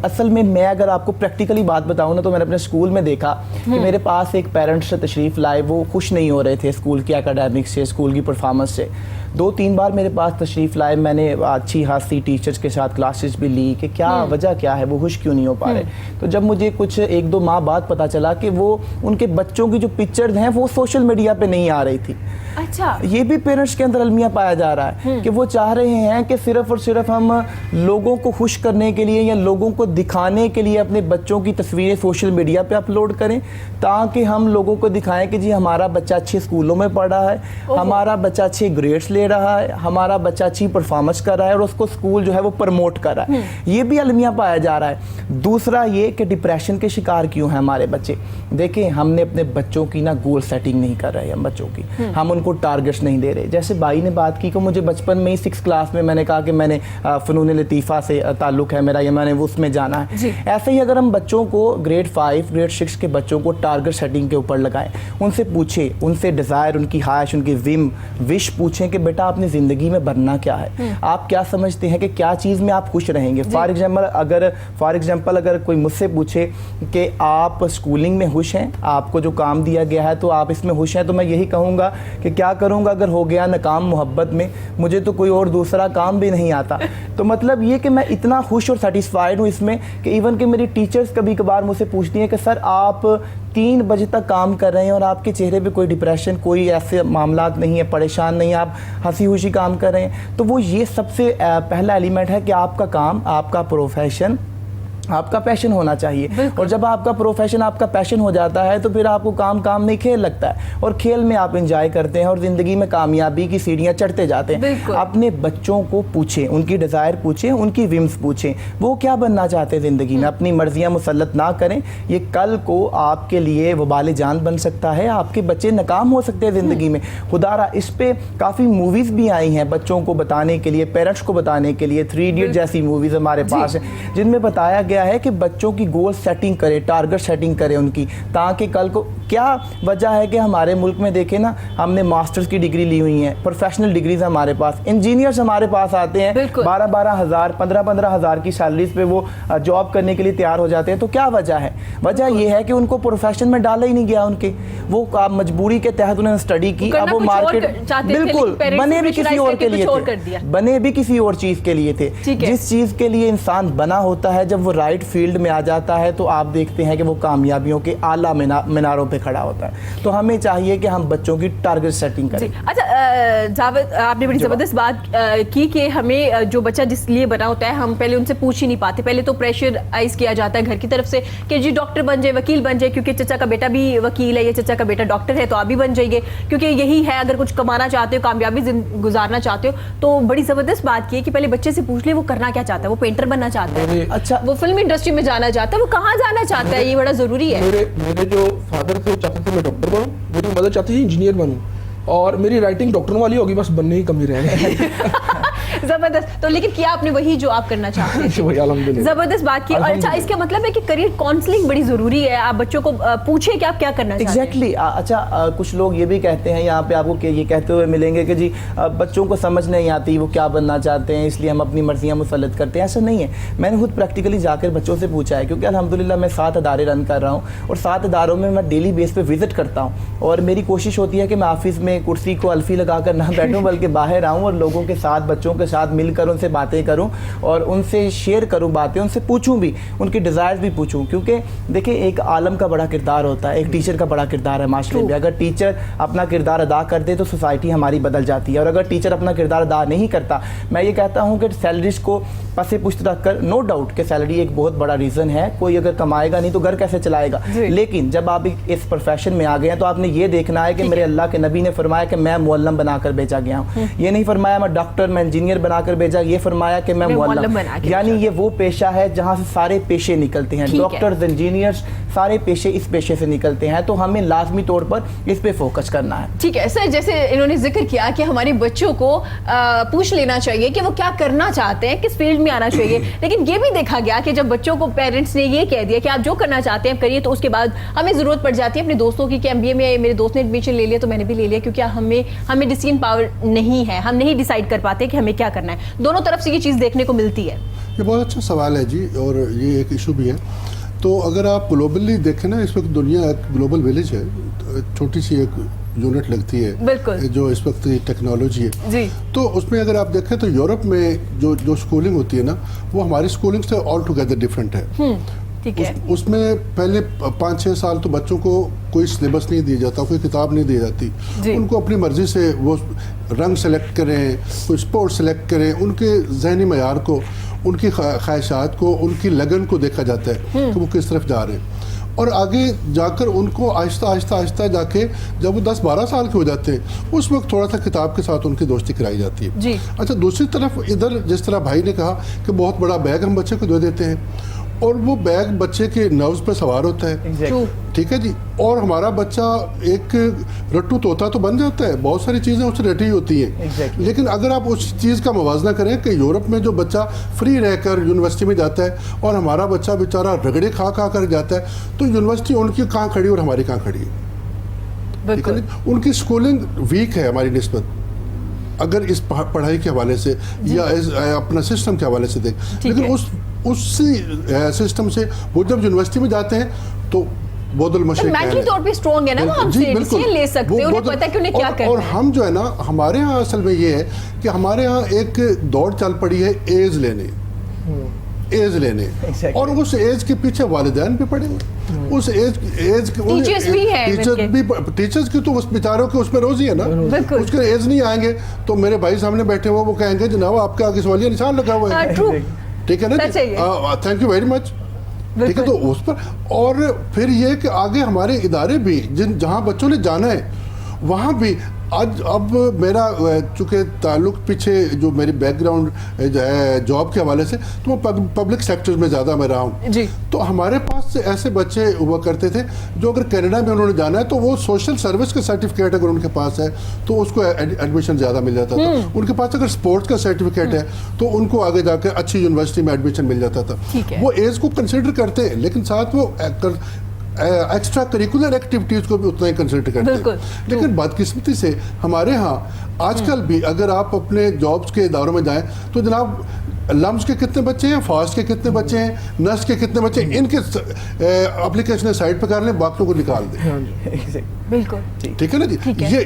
असल में मैं अगर आपको प्रैक्टिकली बात बताऊँ ना, तो मैंने अपने स्कूल में देखा कि मेरे पास एक पेरेंट्स तशरीफ़ लाए, वो खुश नहीं हो रहे थे स्कूल की एकेडमिक्स से, स्कूल की परफॉर्मेंस से। 2-3 बार मेरे पास तशरीफ़ लाए, मैंने अच्छी खासी टीचर्स के साथ क्लासेस भी ली कि क्या वजह क्या है, वो खुश क्यों नहीं हो पा रहे। तो जब मुझे कुछ 1-2 माह बाद पता चला कि वो उनके बच्चों की जो पिक्चर्स हैं वो सोशल मीडिया पे नहीं आ रही थी। अच्छा, ये भी पेरेंट्स के अंदर अलमिया पाया जा रहा है कि वो चाह रहे हैं कि सिर्फ और सिर्फ हम लोगों को खुश करने के लिए या लोगों को दिखाने के लिए अपने बच्चों की तस्वीरें सोशल मीडिया पे अपलोड करें, ताकि हम लोगों को दिखाएं कि जी हमारा बच्चा अच्छे स्कूलों में पढ़ रहा है, हमारा बच्चा अच्छे ग्रेड्स ले रहा है, हमारा बच्चा अच्छी परफॉर्मेंस कर रहा है और उसको स्कूल जो है वो प्रमोट कर रहा है। ये भी अलमिया पाया जा रहा है। दूसरा ये कि डिप्रेशन के शिकार क्यों हैं हमारे बच्चे। देखें, हमने अपने बच्चों की ना गोल सेटिंग नहीं कर रहे, हम बच्चों की हम उनको टारगेट्स नहीं दे रहे। जैसे भाई ने बात की कि मुझे बचपन में ही 6th क्लास में मैंने कहा कि मैंने फ़नून लतीफ़ा से ताल्लुक़ है मेरा, या मैंने उसमें जाना है। ऐसे ही अगर हम बच्चों को ग्रेड 5 ग्रेड 6 के बच्चों को टारगेट सेटिंग के ऊपर लगाएं, उनसे पूछें, उनसे डिज़ायर, उनकी ख्वाहिश, उनकी विश पूछें कि बेटा अपनी ज़िंदगी में बनना क्या है, आप क्या समझते हैं कि क्या चीज़ में आप खुश रहेंगे। फॉर एग्जाम्पल अगर कोई मुझसे पूछे कि आप स्कूलिंग में खुश हैं, आपको जो काम दिया गया है तो आप इसमें खुश हैं, तो मैं यही कहूँगा कि क्या करूँगा अगर हो गया नाकाम मोहब्बत में, मुझे तो कोई और दूसरा काम भी नहीं आता। तो मतलब ये कि मैं इतना खुश और सेटिस्फाइड हूँ इसमें कि इवन कि मेरी टीचर्स कभी कभार मुझसे पूछती हैं कि सर आप 3 बजे तक काम कर रहे हैं और आपके चेहरे पे कोई डिप्रेशन, कोई ऐसे मामलात नहीं है, परेशान नहीं, आप हंसी खुशी काम कर रहे हैं। तो वो ये सबसे पहला एलिमेंट है कि आपका काम, आपका प्रोफेशन आपका पैशन होना चाहिए। और जब आपका प्रोफेशन आपका पैशन हो जाता है तो फिर आपको काम नहीं, खेल लगता है और खेल में आप एंजॉय करते हैं और ज़िंदगी में कामयाबी की सीढ़ियाँ चढ़ते जाते हैं। अपने बच्चों को पूछें, उनकी डिज़ायर पूछें, उनकी विम्स पूछें, वो क्या बनना चाहते हैं ज़िंदगी में। अपनी मर्जियाँ मुसल्लत ना करें, ये कल को आपके लिए वबाल जान बन सकता है, आपके बच्चे नाकाम हो सकते हैं ज़िंदगी में। खुदारा इस पर काफ़ी मूवीज़ भी आई हैं बच्चों को बताने के लिए, पेरेंट्स को बताने के लिए। 3 इडियट जैसी मूवीज़ हमारे पास हैं जिनमें बताया गया गया है कि बच्चों की गोल सेटिंग करें, टारगेट सेटिंग करें उनकी, ताकि कल को क्या वजह है कि हमारे मुल्क में देखें ना, हमने मास्टर्स की डिग्री ली हुई है, प्रोफेशनल डिग्रीज हमारे पास, इंजीनियर्स हमारे पास आते हैं 12-12 हज़ार 15-15 हज़ार की सैलरीज पे वो जॉब करने के लिए तैयार हो जाते हैं। तो क्या वजह है? वजह ये है कि उनको प्रोफेशन में डाला ही नहीं गया उनके, वो मजबूरी के तहत उन्होंने स्टडी की, अब वो मार्केट बिल्कुल बने भी किसी और के लिए थे, बने भी किसी और चीज़ के लिए थे। जिस चीज़ के लिए इंसान बना होता है, जब वो राइट फील्ड में आ जाता है तो आप देखते हैं कि वो कामयाबियों के आला मीनारों पे खड़ा होता है। तो हमें चाहिए कि हम बच्चों की टारगेट सेटिंग करें। अच्छा जावेद, आपने बड़ी ज़बरदस्त बात की कि हमें जो बच्चा जिस लिए बना होता है हम पहले उनसे पूछ ही नहीं पाते, पहले तो प्रेशराइज किया जाता है घर की तरफ से कि जी डॉक्टर बन जाए, वकील बन जाए, क्योंकि चचा का बेटा भी वकील है या चचा का बेटा डॉक्टर है तो आप भी बन जाइए, क्योंकि यही है, अगर कुछ कमाना चाहते हो, कामयाबी गुजारना चाहते हो। तो बड़ी ज़बरदस्त बात की है कि पहले बच्चे से पूछ ले वो करना क्या चाहता है, वो पेंटर बनना चाहता है, अच्छा वो फिल्म इंडस्ट्री में जाना चाहता है, वो कहाँ जाना चाहता है, ये बड़ा ज़रूरी है। मेरे जो फादर थे चाहते थे मैं डॉक्टर बनूं, मेरी मदर चाहती थी इंजीनियर बनूं, और मेरी राइटिंग डॉक्टर वाली होगी, बस बनने ही कमी रह गई। जबरदस्त। तो लेकिन किया आपने वही जो आप करना चाहते थे, अल्हम्दुलिल्लाह जबरदस्त बात की। और अच्छा, इसका मतलब है कि करियर काउंसलिंग बड़ी जरूरी है, आप बच्चों को पूछे कि आप क्या करना चाहते हैं। एग्जैक्टली अच्छा, कुछ लोग ये भी कहते हैं यहाँ पे आपको ये कहते हुए मिलेंगे कि जी बच्चों को समझ नहीं आती वो क्या बनना चाहते हैं, इसलिए हम अपनी मर्जियाँ मुसल्लत करते हैं। ऐसा नहीं है, मैंने खुद प्रैक्टिकली जाकर बच्चों से पूछा है, क्योंकि अल्हम्दुलिल्लाह मैं 7 अदारे रन कर रहा हूँ और 7 अदारों में मैं डेली बेस पे विजिट करता हूँ, और मेरी कोशिश होती है कि मैं ऑफिस में कुर्सी को अल्फी लगा कर ना बैठूँ बल्कि बाहर आऊँ और लोगों के साथ, बच्चों के साथ मिलकर उनसे बातें करूं और उनसे शेयर करूं बातें, उनसे पूछूं भी, उनकी डिज़ायर्स भी पूछूं। क्योंकि देखिए एक आलम का बड़ा किरदार होता है, एक टीचर का बड़ा किरदार है माशरे में। अगर टीचर अपना किरदार अदा कर दे तो सोसाइटी हमारी बदल जाती है, और अगर टीचर अपना किरदार अदा नहीं करता, मैं ये कहता हूँ कि सैलरीज को पसे पुश्त रख कर, नो डाउट कि सैलरी एक बहुत बड़ा रीज़न है, कोई अगर कमाएगा नहीं तो घर कैसे चलाएगा। लेकिन जब आप इस प्रोफेशन में आ गए हैं तो आपने ये देखना है कि मेरे अल्लाह के नबी ने फरमाया कि मैं मुअल्लम बनाकर भेजा गया हूँ, ये नहीं फरमाया मैं डॉक्टर, मैं इंजीनियर बनाकर भेजा, ये फरमाया कि मैं मुअल्लम, यानी ये वो पेशा है जहाँ से सारे पेशे निकलते हैं, डॉक्टर्स, इंजीनियर्स, सारे पेशे इस पेशे से निकलते हैं। तो हमें लाजमी तौर पर इस पे फोकस करना है। ठीक है सर, जैसे इन्होंने जिक्र किया कि हमारे बच्चों को पूछ लेना चाहिए कि वो क्या करना चाहते हैं, किस फील्ड में आना चाहिए, लेकिन ये भी देखा गया कि जब बच्चों को पेरेंट्स ने ये कह दिया कि आप जो करना चाहते हैं करिए, तो उसके बाद हमें ज़रूरत पड़ जाती है अपने दोस्तों की कि MBA में मेरे दोस्त ने एडमिशन ले लिया तो मैंने भी ले लिया, क्योंकि हमें डिसीजन पावर नहीं है, हम नहीं डिसाइड कर पाते कि हमें क्या करना है। दोनों तरफ से ये चीज़ देखने को मिलती है। ये बहुत अच्छा सवाल है जी, और ये एक इशू भी है। तो अगर आप ग्लोबली देखें ना, इस वक्त दुनिया एक ग्लोबल विलेज है, छोटी सी एक यूनिट लगती है जो इस वक्त टेक्नोलॉजी है जी। तो उसमें अगर आप देखें तो यूरोप में जो स्कूलिंग होती है ना, वो हमारी स्कूलिंग से ऑल टुगेदर डिफरेंट है। उसमें पहले 5-6 साल तो बच्चों को कोई सिलेबस नहीं दिया जाता, कोई किताब नहीं दी जाती, उनको अपनी मर्जी से वो रंग सेलेक्ट करें, कोई स्पोर्ट सेलेक्ट करें, उनके जहनी मयार को, उनकी ख्वाहिशात को, उनकी लगन को देखा जाता है कि वो किस तरफ जा रहे हैं, और आगे जाकर उनको आहिस्ता आहिस्ता आहिस्ता जाके जब वो 10-12 साल के हो जाते हैं उस वक्त थोड़ा सा किताब के साथ उनकी दोस्ती कराई जाती है जी। अच्छा, दूसरी तरफ इधर जिस तरह भाई ने कहा कि बहुत बड़ा बैग हम बच्चे को दे देते हैं और वो बैग बच्चे के नर्व्स पर सवार होता है, ठीक है जी, और हमारा बच्चा एक रट्टू तोता तो बन जाता है, बहुत सारी चीज़ें उससे रटी होती हैं। लेकिन अगर आप उस चीज़ का मुवाजना करें कि यूरोप में जो बच्चा फ्री रहकर यूनिवर्सिटी में जाता है और हमारा बच्चा बेचारा रगड़े खा कर जाता है, तो यूनिवर्सिटी उनकी कहाँ खड़ी और हमारी कहाँ खड़ी है। उनकी स्कूलिंग वीक है हमारी निस्बत, अगर इस पढ़ाई के हवाले से या अपना सिस्टम के हवाले से देख। लेकिन उसी सिस्टम से वो जब यूनिवर्सिटी में जाते हैं तो बोदल मशरिक मेंटली तौर पे स्ट्रांग है ना, वो हमसे डिसीजन ले सकते हैं, उन्हें पता है कि उन्हें क्या करना है। और हम जो है ना, हमारे यहाँ असल में ये है कि हमारे यहाँ एक दौड़ चल पड़ी है एज लेने और उस एज के पीछे वालिदैन भी पड़े हैं, उस एज टीचर्स की तो उस बेचारों के उसमें रोजी है ना, उसके एज नहीं आएंगे तो मेरे भाई सामने बैठे हुए वो कहेंगे जनाब आपके आगे सवालिया निशान लगा हुआ है, ठीक है ना, थैंक यू वेरी मच, ठीक है। तो उस पर और फिर ये कि आगे हमारे इदारे भी जहाँ बच्चों ने जाना है वहाँ भी आज अब मेरा चूँकि ताल्लुक पीछे जो मेरी बैकग्राउंड जो है जॉब के हवाले से, तो मैं पब्लिक सेक्टर में ज़्यादा मैं रहा हूँ जी। तो हमारे पास से ऐसे बच्चे हुआ करते थे जो अगर कनाडा में उन्होंने जाना है तो वो सोशल सर्विस का सर्टिफिकेट अगर उनके पास है तो उसको एडमिशन ज़्यादा मिल जाता था। उनके पास अगर स्पोर्ट्स का सर्टिफिकेट है तो उनको आगे जाकर अच्छी यूनिवर्सिटी में एडमिशन मिल जाता था। ठीक है। वो एज को कंसिडर करते हैं, लेकिन साथ वो एक्स्ट्रा करिकुलर एक्टिविटीज़ को भी उतना ही कंसिडर करते हैं। लेकिन बदकिस्मती से हमारे यहाँ आजकल भी अगर आप अपने जॉब्स के इदारों में जाएं तो जनाब लम्स के कितने बच्चे हैं, फास्ट के कितने बच्चे हैं, नर्स के कितने बच्चे हैं, इनके एप्लीकेशन साइड पर कर लें, बाकियों को निकाल दें। बिल्कुल ठीक है ना जी।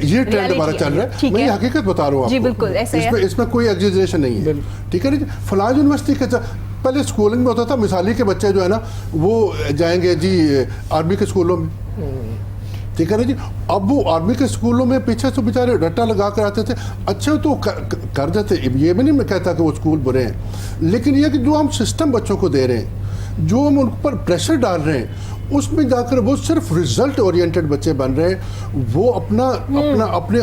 ये ट्रेंड हमारा चल रहा है। मैं ये हकीकत बता रहा हूँ जी, आपको। बिल्कुल ऐसा है। इसमें कोई एग्जेजरेशन नहीं है। ठीक है ना जी। फलां यूनिवर्सिटी के पहले स्कूलिंग में होता था, मिसाली के बच्चे जो है ना वो जाएंगे जी आर्मी के स्कूलों में, ठीक है ना जी। अब वो आर्मी के स्कूलों में पीछे से बेचारे रट्टा लगा कर आते थे, अच्छे तो कर देते, ये भी नहीं मैं कहता कि वो स्कूल बुरे हैं, लेकिन ये कि जो हम सिस्टम बच्चों को दे रहे हैं, जो हम उन पर प्रेशर डाल रहे हैं, उसमें जाकर वो सिर्फ रिजल्ट ओरिएंटेड बच्चे बन रहे हैं। वो अपने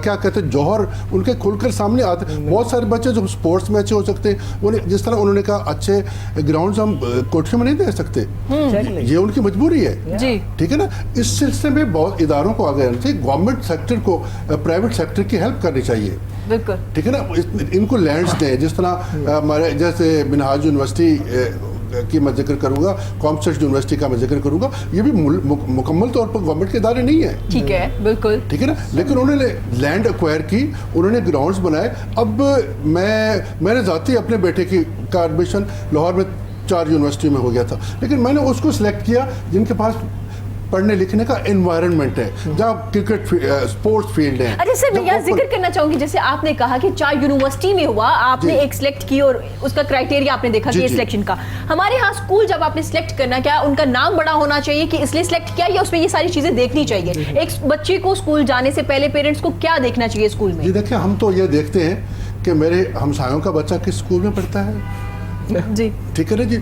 क्या कहते हैं जौहर उनके खुलकर सामने आते हैं। बहुत सारे बच्चे जो स्पोर्ट्स में अच्छे हो सकते हैं, उन्हें जिस तरह उन्होंने कहा अच्छे ग्राउंड्स हम कोठियों में नहीं दे सकते, ये उनकी मजबूरी है जी। ठीक है ना। इस सिलसिले में बहुत इदारों को आगे आना चाहिए, गवर्नमेंट सेक्टर को प्राइवेट सेक्टर की हेल्प करनी चाहिए। बिल्कुल ठीक है ना। इनको लैंड्स दें, जिस तरह हमारे जैसे मिनहाज यूनिवर्सिटी की मैं जिक्र करूंगा, कॉमस्टेट यूनिवर्सिटी का मैं जिक्र करूंगा, ये भी मुकम्मल तौर पर गवर्नमेंट के इदारे नहीं है। ठीक है, बिल्कुल ठीक है ना। लेकिन उन्होंने लैंड एक्वायर की, उन्होंने ग्राउंड्स बनाए। अब मैंने ज़ाती अपने बेटे का एडमिशन लाहौर में 4 यूनिवर्सिटी में हो गया था, लेकिन मैंने उसको सिलेक्ट किया जिनके पास पढ़ने लिखने का एनवायरनमेंट है, जहाँ क्रिकेट स्पोर्ट्स फील्ड है। अच्छा सर, मैं यहाँ जिक्र करना चाहूंगी, जैसे आपने कहा कि 4 यूनिवर्सिटी में हुआ, आपने एक सिलेक्ट की और उसका क्राइटेरिया आपने देखा कि सिलेक्शन का। हमारे यहाँ स्कूल जब आपने सिलेक्ट करना, क्या उनका नाम बड़ा होना चाहिए कि इसलिए सिलेक्ट किया, या उसमें ये सारी चीजें देखनी चाहिए? एक बच्चे को स्कूल जाने से पहले पेरेंट्स को क्या देखना चाहिए स्कूल में? जी देखिए, हम तो ये देखते हैं कि मेरे हमसायों का बच्चा किस स्कूल में पढ़ता है जी। ठीक है ना जी।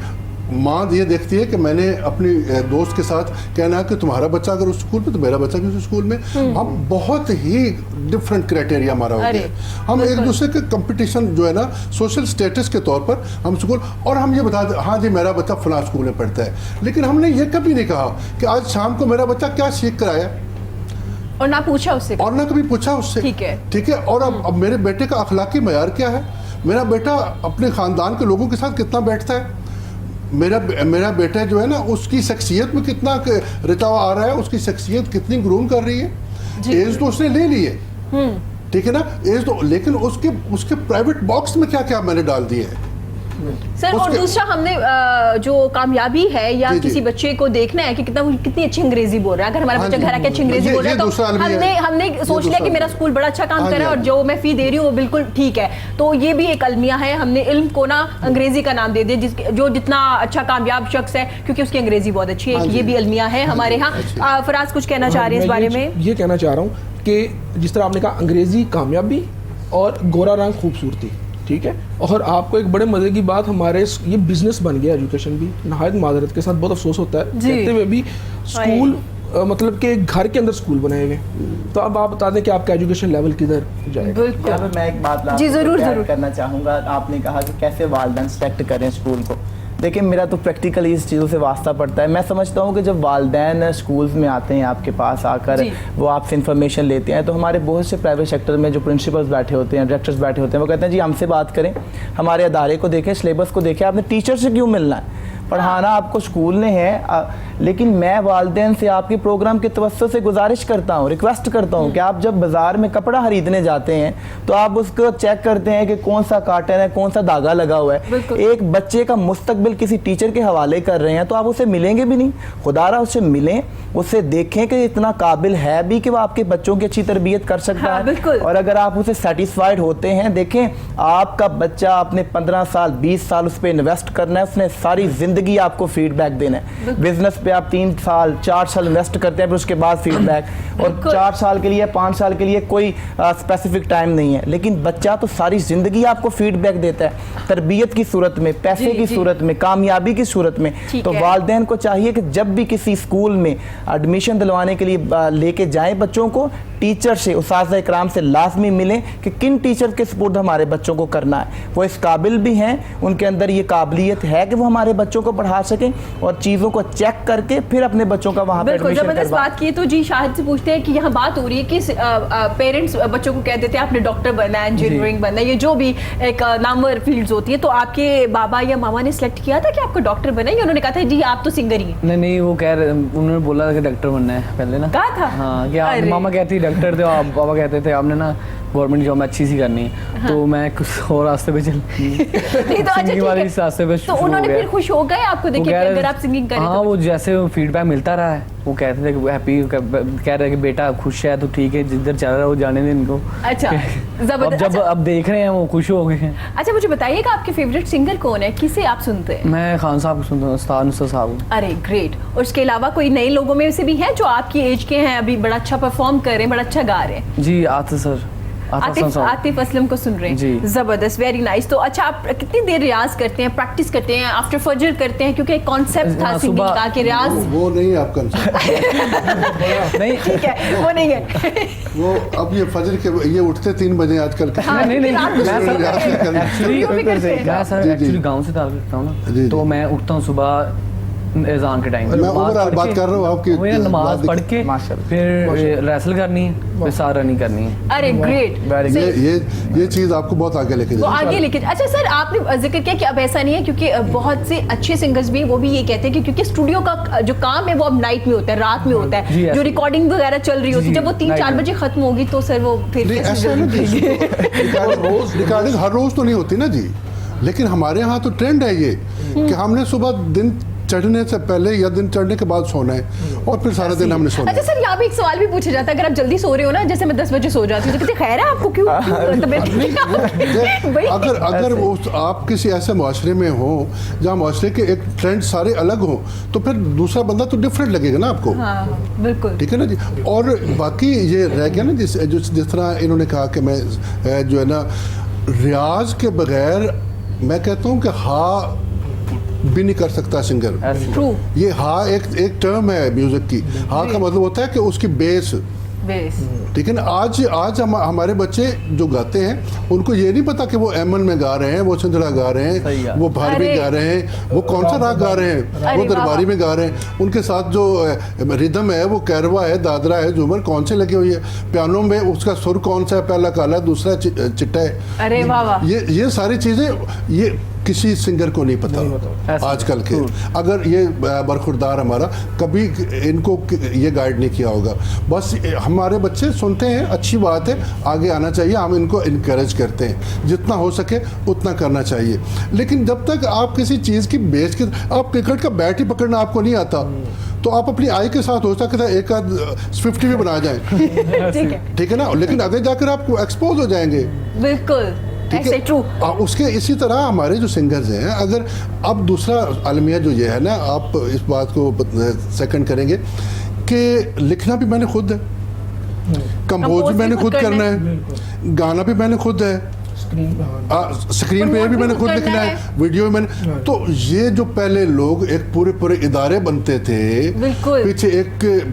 माँ ये देखती है कि मैंने अपनी दोस्त के साथ कहना है कि तुम्हारा बच्चा अगर उस स्कूल में तो मेरा बच्चा भी उस स्कूल में। हम बहुत ही डिफरेंट क्राइटेरिया हमारा हो गया। हम एक दूसरे के कंपटीशन जो है ना सोशल स्टेटस के तौर पर हम स्कूल, और हम ये बता दें हाँ जी मेरा बच्चा फलां स्कूल में पढ़ता है, लेकिन हमने ये कभी नहीं कहा कि आज शाम को मेरा बच्चा क्या सीख कर आया, और ना पूछा उससे, और ना कभी पूछा उससे। ठीक है, ठीक है। और अब मेरे बेटे का अखलाकी मयार क्या है, मेरा बेटा अपने ख़ानदान के लोगों के साथ कितना बैठता है, मेरा बेटा जो है ना उसकी शख्सियत में कितना रितावा आ रहा है, उसकी शख्सियत कितनी ग्रूम कर रही है। एज तो उसने ले ली है, ठीक है ना, एज तो, लेकिन उसके प्राइवेट बॉक्स में क्या क्या मैंने डाल दिए है सर। और दूसरा हमने जो कामयाबी है या किसी बच्चे को देखना है कि कितनी अच्छी अंग्रेजी बोल रहा है। अगर हमारा बच्चा घर आके अच्छी अंग्रेजी बोल रहा है तो हमने सोच लिया कि मेरा स्कूल बड़ा अच्छा काम कर रहा है और जो मैं फी दे रही हूँ वो बिल्कुल ठीक है। तो ये भी एक अलमिया है, हमने इल्म को ना अंग्रेजी का नाम दे दिया, जो जितना अच्छा कामयाब शख्स है क्योंकि उसकी अंग्रेजी बहुत अच्छी है, ये भी अलमिया है हमारे यहाँ। फराज कुछ कहना चाह रहे हैं इस बारे में? ये कहना चाह रहा हूँ कि जिस तरह आपने कहा अंग्रेजी कामयाबी और गोरा रंग खूबसूरती, ठीक है। और आपको एक बड़े मजे की बात, हमारे ये बिजनेस बन गया एजुकेशन भी, नहायत माजरत के साथ बहुत अफसोस होता है कहते हुए भी स्कूल मतलब कि घर के अंदर स्कूल बनाए हुए। तो अब आप बता दें कि आपका एजुकेशन लेवल किधर जाएगा? बिल्कुल, मैं एक बात जी जरूर करना चाहूँगा। आपने कहा कि कैसे वालिदैन सेलेक्ट करें स्कूल को। देखिए, मेरा तो प्रैक्टिकली इस चीज़ों से वास्ता पड़ता है। मैं समझता हूँ कि जब वालिदैन स्कूल्स में आते हैं आपके पास आकर, वो आपसे इन्फॉर्मेशन लेते हैं, तो हमारे बहुत से प्राइवेट सेक्टर में जो प्रिंसिपल्स बैठे होते हैं, डायरेक्टर्स बैठे होते हैं, वो कहते हैं जी हमसे बात करें, हमारे अदारे को देखें, सिलेबस को देखें, आपने टीचर से क्यों मिलना है, पढ़ाना आपको स्कूल ने है। लेकिन मैं वालिदैन से आपके प्रोग्राम के तवज्जो से गुजारिश करता हूँ, रिक्वेस्ट करता हूँ कि आप जब बाज़ार में कपड़ा खरीदने जाते हैं तो आप उसको चेक करते हैं कि कौन सा काटन है, कौन सा धागा लगा हुआ है। एक बच्चे का मुस्तकबिल किसी टीचर के हवाले कर रहे हैं तो आप उसे मिलेंगे भी नहीं। खुदारा उससे मिलें, उससे देखें कि इतना काबिल है भी कि वो आपके बच्चों की अच्छी तरबियत कर सकता है। और अगर आप उसे सेटिस्फाइड होते हैं, देखें आपका बच्चा आपने 15 साल 20 साल उस पर इन्वेस्ट करना है, उसने सारी जिंदगी आपको फीडबैक देना है। बिजनेस पे आप 3 साल 4 साल इन्वेस्ट करते हैं, फिर उसके बाद फीडबैक। और बिल्कुल। 4 साल के लिए 5 साल के लिए कोई स्पेसिफिक टाइम नहीं है, लेकिन बच्चा तो सारी जिंदगी आपको फीडबैक देता है, तरबियत की सूरत में, पैसे जी, की जी। सूरत में, कामयाबी की सूरत में। ठीक तो है। वालिदैन को चाहिए कि जब भी किसी स्कूल में एडमिशन दिलवाने के लिए लेके जाएं बच्चों को, टीचर से, उस्ताद इकराम से लाजमी मिलें कि किन टीचर के सपोर्ट हमारे बच्चों को करना है। वो इस काबिल भी हैं, उनके अंदर ये काबिलियत है कि वो हमारे बच्चों को पढ़ा सकें, और चीज़ों को चेक करके फिर अपने बच्चों का वहाँ पे बिल्कुल, एडमिशन जबरदस्त करवाएं। बात की है। तो जी शाहिद से पूछते हैं कि यहाँ बात हो रही है कि पेरेंट्स बच्चों को कह देते हैं आपने डॉक्टर बनना है, इंजीनियरिंग बनना है, ये जो भी एक नामवर फील्ड्स होती है, तो आपके बाबा या मामा ने सिलेक्ट किया था कि आपको डॉक्टर बनना है, या उन्होंने कहा था जी आप तो सिंगर ही हैं? नहीं, वो कह रहे, उन्होंने बोला था कि डॉक्टर बनना है पहले ना। कहा था? हाँ, कि आप अरे। मामा कहती डॉक्टर थे, आप बाबा कहते थे आपने ना गवर्नमेंट जॉब में अच्छी सी करनी है। तो मैं कुछ और रास्ते पे चल नहीं तो अच्छा सिंगिंग ठीक वाले है। इस रास्ते पे तो शुरू हो उन्होंने गया। फिर खुश हो गए आपको वो देखे कह कि रहे- अगर आप सिंगिंग करें हाँ, तो? वो जैसे फीडबैक मिलता रहा है, वो कहते थे कि हैप्पी, कह रहे हैं कि बेटा खुश है तो ठीक है, जिधर चल रहा है वो जाने दें इनको। अच्छा, अब जबरदस्त। जब अच्छा, अब देख रहे हैं वो खुश हो गए हैं। अच्छा मुझे बताइएगा आपके फेवरेट सिंगर कौन है, किसे आप सुनते हैं? मैं खान साहब को सुनता हूँ, उस्ताद नुसरत साहब को। अरे ग्रेट। और उसके अलावा कोई नए लोगों में से भी हैं जो आपकी एज के हैं, अभी बड़ा अच्छा परफॉर्म कर रहे हैं, बड़ा अच्छा गा रहे हैं? जी आतिफ सर, आतिफ असलम को सुन रहे हैं? जी। जबरदस्त, वेरी नाइस। तो अच्छा आप कितनी देर रियाज करते हैं, प्रैक्टिस करते हैं, आफ्टर फजर करते हैं? क्योंकि एक कॉन्सेप्ट था हाँ, सिंगिंग सुबह- का कि रियाज वो नहीं है आपका कंसेप्ट। नहीं ठीक है, वो नहीं है। वो अब ये फजर के ये उठते 3 बजे आजकल के हाँ, नहीं, नहीं, रात को मैं सोते सर- हैं। एक्चुअली स्टूडियो में करते हैं। मैं सर जी, जी। एक्चुअली गांव से ताल्लुक रखता हूँ जी, ना, जी। तो मैं उठता हूँ सुबह एजान के टाइम। मैं ओवरऑल बात कर रहा हूँ आपकी नमाज बात पढ़ के माशाल्लाह। फिर रेसल करनी है, फिर सार रनिंग करनी है। अरे ग्रेट। ये चीज़ आपको बहुत आगे लेके वो जाएगी। आगे लेके। अच्छा सर आपने जिक्र किया कि अब ऐसा नहीं है, क्योंकि बहुत से अच्छे सिंगर्स भी वो भी ये कहते हैं कि क्योंकि स्टूडियो का जो काम है वो अब नाइट में होता है, रात में होता जी, है, जो ऐसे- रिकॉर्डिंग वगैरह चल रही होती है, जी, जब वो 3-4 night में। बजे खत्म होगी तो सर वो फिर नहीं कैसे ऐसा नहीं जल्दी- रिकॉर्डिंग हर रोज तो नहीं होती ना जी, लेकिन हमारे यहाँ तो ट्रेंड है ये कि हमने सुबह दिन चढ़ने से पहले या दिन चढ़ने के बाद सोना है और फिर सारा दिन हमने सोना अच्छा है। सर यहाँ भी एक सवाल भी पूछा जाता है, अगर आप जल्दी सो रहे हो ना, जैसे मैं 10 बजे सो जाती हूँ, तो कहते खैर है आपको क्यों भाई? अगर वो आप किसी ऐसे माशरे में हो जहाँ माशरे के एक ट्रेंड सारे अलग हो, तो फिर दूसरा बंदा तो डिफरेंट लगेगा ना आपको। हाँ बिल्कुल। ठीक है ना जी। और बाकी ये रह गया ना जिस तरह इन्होंने कहा कि मैं जो है ना रियाज के बगैर, मैं कहता हूँ कि हाँ भी नहीं कर सकता सिंगर। ट्रू। ये हाँ एक टर्म है म्यूजिक की। हाँ का मतलब होता है कि उसकी बेस। बेस। ठीक है ना। आज हमारे बच्चे जो गाते हैं उनको ये नहीं पता कि वो एमन में गा रहे हैं, वो सिंधड़ा गा रहे हैं, वो भारवी अरे। गा रहे हैं, वो कौन सा राग गा रहे हैं, अरे वो वाह, दरबारी वाह। में गा रहे हैं, उनके साथ जो रिदम है वो कैरवा है, दादरा है, झूमर कौन से लगे हुई है, पियानो में उसका सुर कौन सा है, पहला काला है, दूसरा चिट्टा है। अरे वाह वाह। ये सारी चीज़ें ये किसी सिंगर को नहीं पता आजकल के। अगर ये बरखुरदार हमारा कभी इनको ये गाइड नहीं किया होगा। बस हमारे बच्चे सुनते हैं, अच्छी बात है, आगे आना चाहिए, हम इनको इनकरेज करते हैं, जितना हो सके उतना करना चाहिए। लेकिन जब तक आप किसी चीज़ की बेस के, आप क्रिकेट का बैट ही पकड़ना आपको नहीं आता, तो आप अपनी आई के साथ हो सकता है एक आध 50 भी बना जाएं। ठीक है, ठीक है ना। लेकिन आगे जाकर आप एक्सपोज हो जाएंगे। बिल्कुल ठीक ऐसे ट्रू। उसके इसी तरह हमारे जो सिंगर्स हैं, अगर अब दूसरा अलमिया जो ये है ना, आप इस बात को सेकंड करेंगे कि लिखना भी मैंने खुद है, कंपोज भी मैंने खुद करना है, गाना भी मैंने खुद है, स्क्रीन पे भी मैंने खुद लिखना है, वीडियो भी मैंने। तो ये जो पहले लोग एक पूरे इदारे बनते थे, बिल्कुल। पीछे एक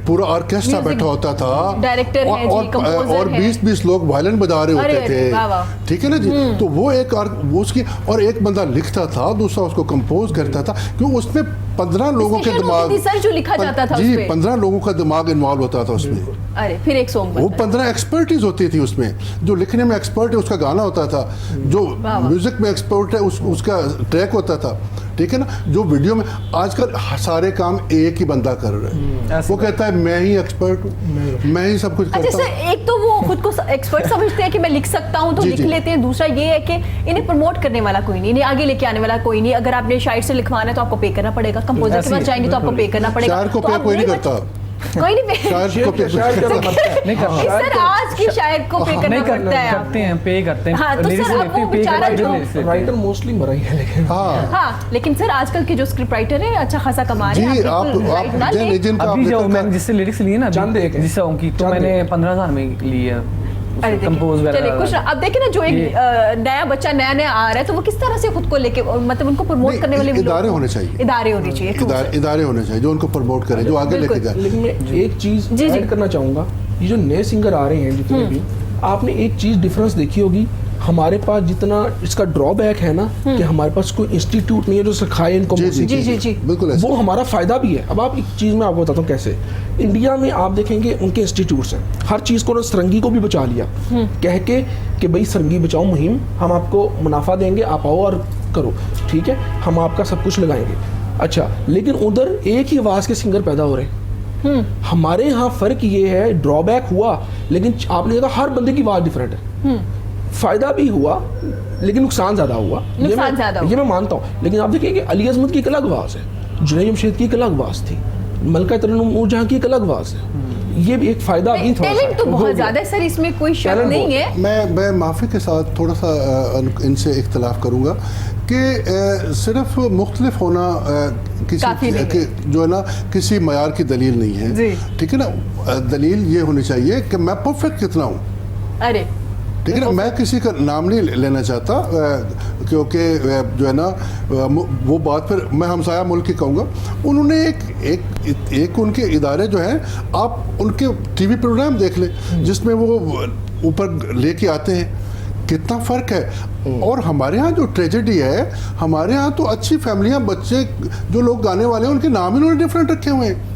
पूरा ऑर्केस्ट्रा Music बैठा होता था, डायरेक्टर है जी, कंपोजर और है। 20-20 लोग वायलिन बजा रहे अरे, होते थे। वाह, वाह। ठीक है ना जी। तो वो एक वो उसकी, और एक बंदा लिखता था, दूसरा उसको कंपोज करता था, क्योंकि उसमें 15 लोगों के Discussion दिमाग, होती थी सर, जो लिखा जाता था जी उसपे। 15 लोगों का दिमाग इन्वॉल्व होता था उसमें। अरे फिर एक सॉन्ग वो 15 एक्सपर्टीज होती थी उसमें, जो लिखने में एक्सपर्ट है उसका गाना होता था, जो वाह, वाह। म्यूजिक में एक्सपर्ट है उसका ट्रैक होता था। ठीक है ना। जो वीडियो में आजकल सारे काम एक ही बंदा कर रहा है, वो कहता है मैं ही एक्सपर्ट हूँ, मैं ही सब कुछ अच्छा करता सर, हूँ। एक तो वो खुद को एक्सपर्ट समझते हैं कि मैं लिख सकता हूँ तो जी, लिख जी। लेते हैं, दूसरा ये है कि इन्हें प्रमोट करने वाला कोई नहीं, इन्हें आगे लेके आने वाला कोई नहीं। अगर आपने शायर से लिखवाना है तो आपको पे करना पड़ेगा, कंपोजर के ऐसे पास ही, जाएंगे तो आपको पे करना पड़ेगा। शायर को तो पे अब कोई नहीं नए करता। कोई नहीं पे शायर को शायर क्या करता है? नहीं करते सर आज की शायर को पे करना नहीं पड़ता है करते हैं, पे करते हैं। हाँ, तो Lyrics सर, अब लेते हैं, वो पे बेचारा करते हैं, जो- lyrics लेते हैं। राइटर मोस्टली मरा ही है लेकिन हाँ हाँ लेकिन सर आजकल के जो स्क्रिप्ट राइटर है अच्छा खासा कमा रहे जी, हैं आप जिनका अभी जो आपने मैंने जिससे लिरिक्स लिए ना चंद एक है। जिस सॉन्ग की तो चंद मैंने एक। 15,000 में ली है अरे देखिए, कंपोज चलिए कुछ वगैरह। अब देखिए ना जो एक ये- नया बच्चा नया नया आ रहा है तो वो किस तरह से खुद को लेके मतलब उनको प्रमोट नहीं, करने वाले भी इदारे लोग- होने चाहिए। इदारे होने चाहिए true, sir। इदारे होने चाहिए जो उनको प्रमोट करें, जो आगे लेके बिल्कुल। जाए। लेकिन मैं एक चीज जी, जी। ऐड करना चाहूंगा, ये जो नए सिंगर आ रहे हैं जितने भी, आपने एक चीज डिफरेंस देखी होगी, हमारे पास जितना इसका ड्रॉबैक है ना कि हमारे पास कोई इंस्टीट्यूट नहीं है जो सिखाए इनको जी म्यूजिक। जी, जी। बिल्कुल ऐसे। वो हमारा फायदा भी है। अब आप एक चीज मैं आपको बताता हूँ कैसे। इंडिया में आप देखेंगे उनके इंस्टीट्यूट्स हैं, हर चीज को ना सरंगी को भी बचा लिया कह के कि भाई सरंगी बचाओ मुहिम, हम आपको मुनाफा देंगे, आप आओ और करो, ठीक है, हम आपका सब कुछ लगाएंगे। अच्छा, लेकिन उधर एक ही आवाज के सिंगर पैदा हो रहे हैं। हमारे यहाँ फर्क ये है, ड्रॉबैक हुआ, लेकिन आपने देखा हर बंदे की आवाज डिफरेंट है। फायदा भी हुआ लेकिन नुकसान ज्यादा हुआ, नुकसान ज्यादा हुआ। ये मैं मानता हूँ। लेकिन आप देखिए कि अली अजमत की एक अलग आवाज है, जुनैद जमशेद की एक अलग आवाज थी, मलका तरन्नुम नूरजहां की एक अलग आवाज है। ये भी एक फायदा भी थोड़ा सा टैलेंट तो हो बहुत गया। ज्यादा है सर, इसमें कोई शक Talent नहीं बहुत- है। मैं माफ़ी के साथ थोड़ा सा इनसे इख्तलाफ करूँगा कि सिर्फ मुख्तलिफ होना काफी नहीं कि जो है ना किसी मयार की दलील नहीं है। जी। ठीक है ना, दलील ये होनी चाहिए कि मैं परफेक्ट कितना हूँ। अरे ठीक है ना, मैं किसी का नाम नहीं लेना चाहता क्योंकि जो है ना वो बात फिर मैं हमसाया मुल्क की कहूँगा। उन्होंने एक उनके इदारे जो हैं, आप उनके टीवी प्रोग्राम देख लें जिसमें वो ऊपर लेके आते हैं, कितना फ़र्क है। और हमारे यहाँ जो ट्रेजेडी है, हमारे यहाँ तो अच्छी फैमिलियाँ, बच्चे जो लोग गाने वाले हैं उनके नाम ही उन्होंने डिफरेंट रखे हुए हैं।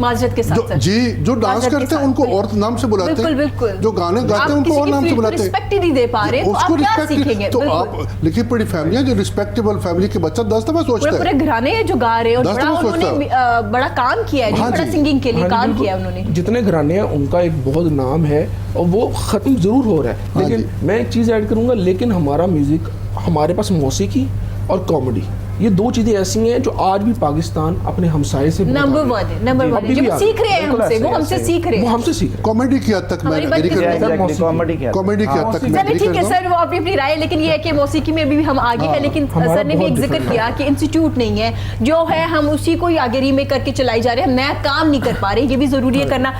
माजरत के साथ जो सर। जी जो डांस माजरत के करते हैं साथ, उनको बिल्कुल। और नाम से बुलाते बिल्कुल हैं, बिल्कुल। जो गाने गाते हैं उनको और नाम से बुलाते हैं। रिस्पेक्ट ही नहीं दे पा रहे तो आप क्या respect ही- सीखेंगे? तो बिल्कुल। आप लिखी पड़ी फैमिलियां जो रिस्पेक्टेबल फैमिली के बच्चा 10 दफा पूरे सोचता पूरे है। घराने हैं जो गा रहे हैं और 10 बड़ा दफा उन्होंने सोचता बड़ा काम किया है जी, हाँ बड़ा जी। सिंगिंग के लिए हाँ जी, काम बिल्कुल। किया है उन्होंने। जितने घराने हैं उनका एक बहुत नाम है और वो ख़त्म ज़रूर हो रहा है। हाँ लेकिन जी। मैं एक चीज़ ऐड करूँगा, लेकिन हमारा म्यूज़िक, हमारे पास मौसीकी और कॉमेडी, ये दो चीज़ें ऐसी हैं जो आज भी पाकिस्तान अपने हमसाये से बहुत नंबर आगे वन है, नंबर वन है। अभी जो भी वो आगे। सीख रहे हैं बिल्कुल हमसे, ऐसे वो ही, हमसे ऐसे ही। सीख रहे वो हैं। हमसे सीख रहे हैं। कॉमेडी की हद तक मैं हमारी बात एग्री कर करता रहे हूँ। हैं। मौसीकी। कॉमेडी क्या कॉमेडी की हद तक मैं चलिए एग्री ठीक है करता हूँ। सर, वो अपनी अपनी राय है, लेकिन ये है कि मौसीकी में भी हम आगे हैं, लेकिन हमारा सर ने भी एक बहुत जिक्र different किया कि इंस्टीट्यूट नहीं है, जो है हम उसी को ही आगे रीमेक करके चलाई जा रहे हैं, हम नया काम नहीं कर पा रहे, ये भी जरूरी है करना।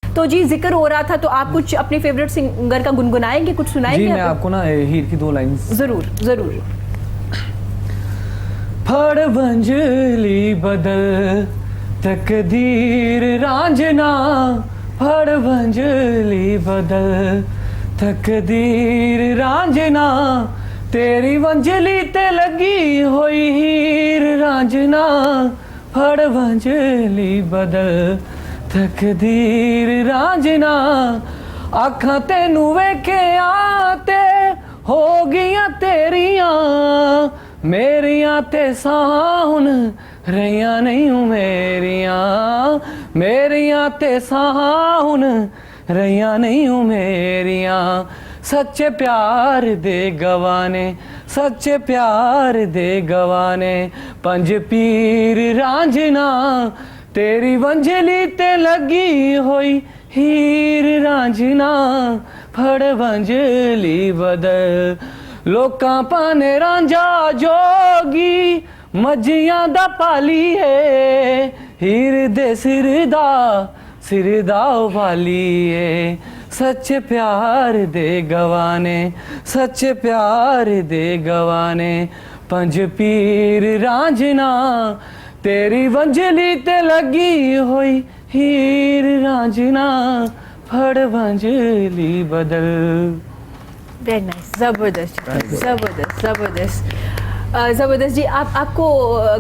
तो जी जिक्र हो रहा था, तो आप कुछ अपने फेवरेट सिंगर का गुनगुनाएंगे, कुछ जी सुनाएंगे मैं आप? आपको ना हीर की 2 लाइंस। जरूर जरूर। फड़ भंजली बदल तकदीर रांझना, फड़ भंजली बदल तकदीर रांझना, तेरी वंजली ते लगी होई हीर रांझना, फड़ भंजली बदल तकदीर रांझना, आखां तेनू वेखिया ते हो गईयां तेरियां, मेरियां ते साहुन रहियां नहीं हूं मेरियां, मेरियां ते साहुन रहियां नहीं हूं मेरियां, सच्चे प्यार दे गवाने, सच्चे प्यार दे गवाने, पंज पीर रांझना, तेरी वंजली ते लगी होई हीर रांझना, फड़ वंजली बदल, लोकां पाने रांझा जोगी मजियां दा पाली है, हीर दे सिर दा वाली है, सच्चे प्यार दे गवाने, सच्चे प्यार दे गवाने, पंज पीर रांझना, तेरी वंजली ते लगी होई हीर रांझना, फड़ वंजली बदल। वेरी नाइस, जबरदस्त जबरदस्त जबरदस्त। जबरदस्त जी, आपको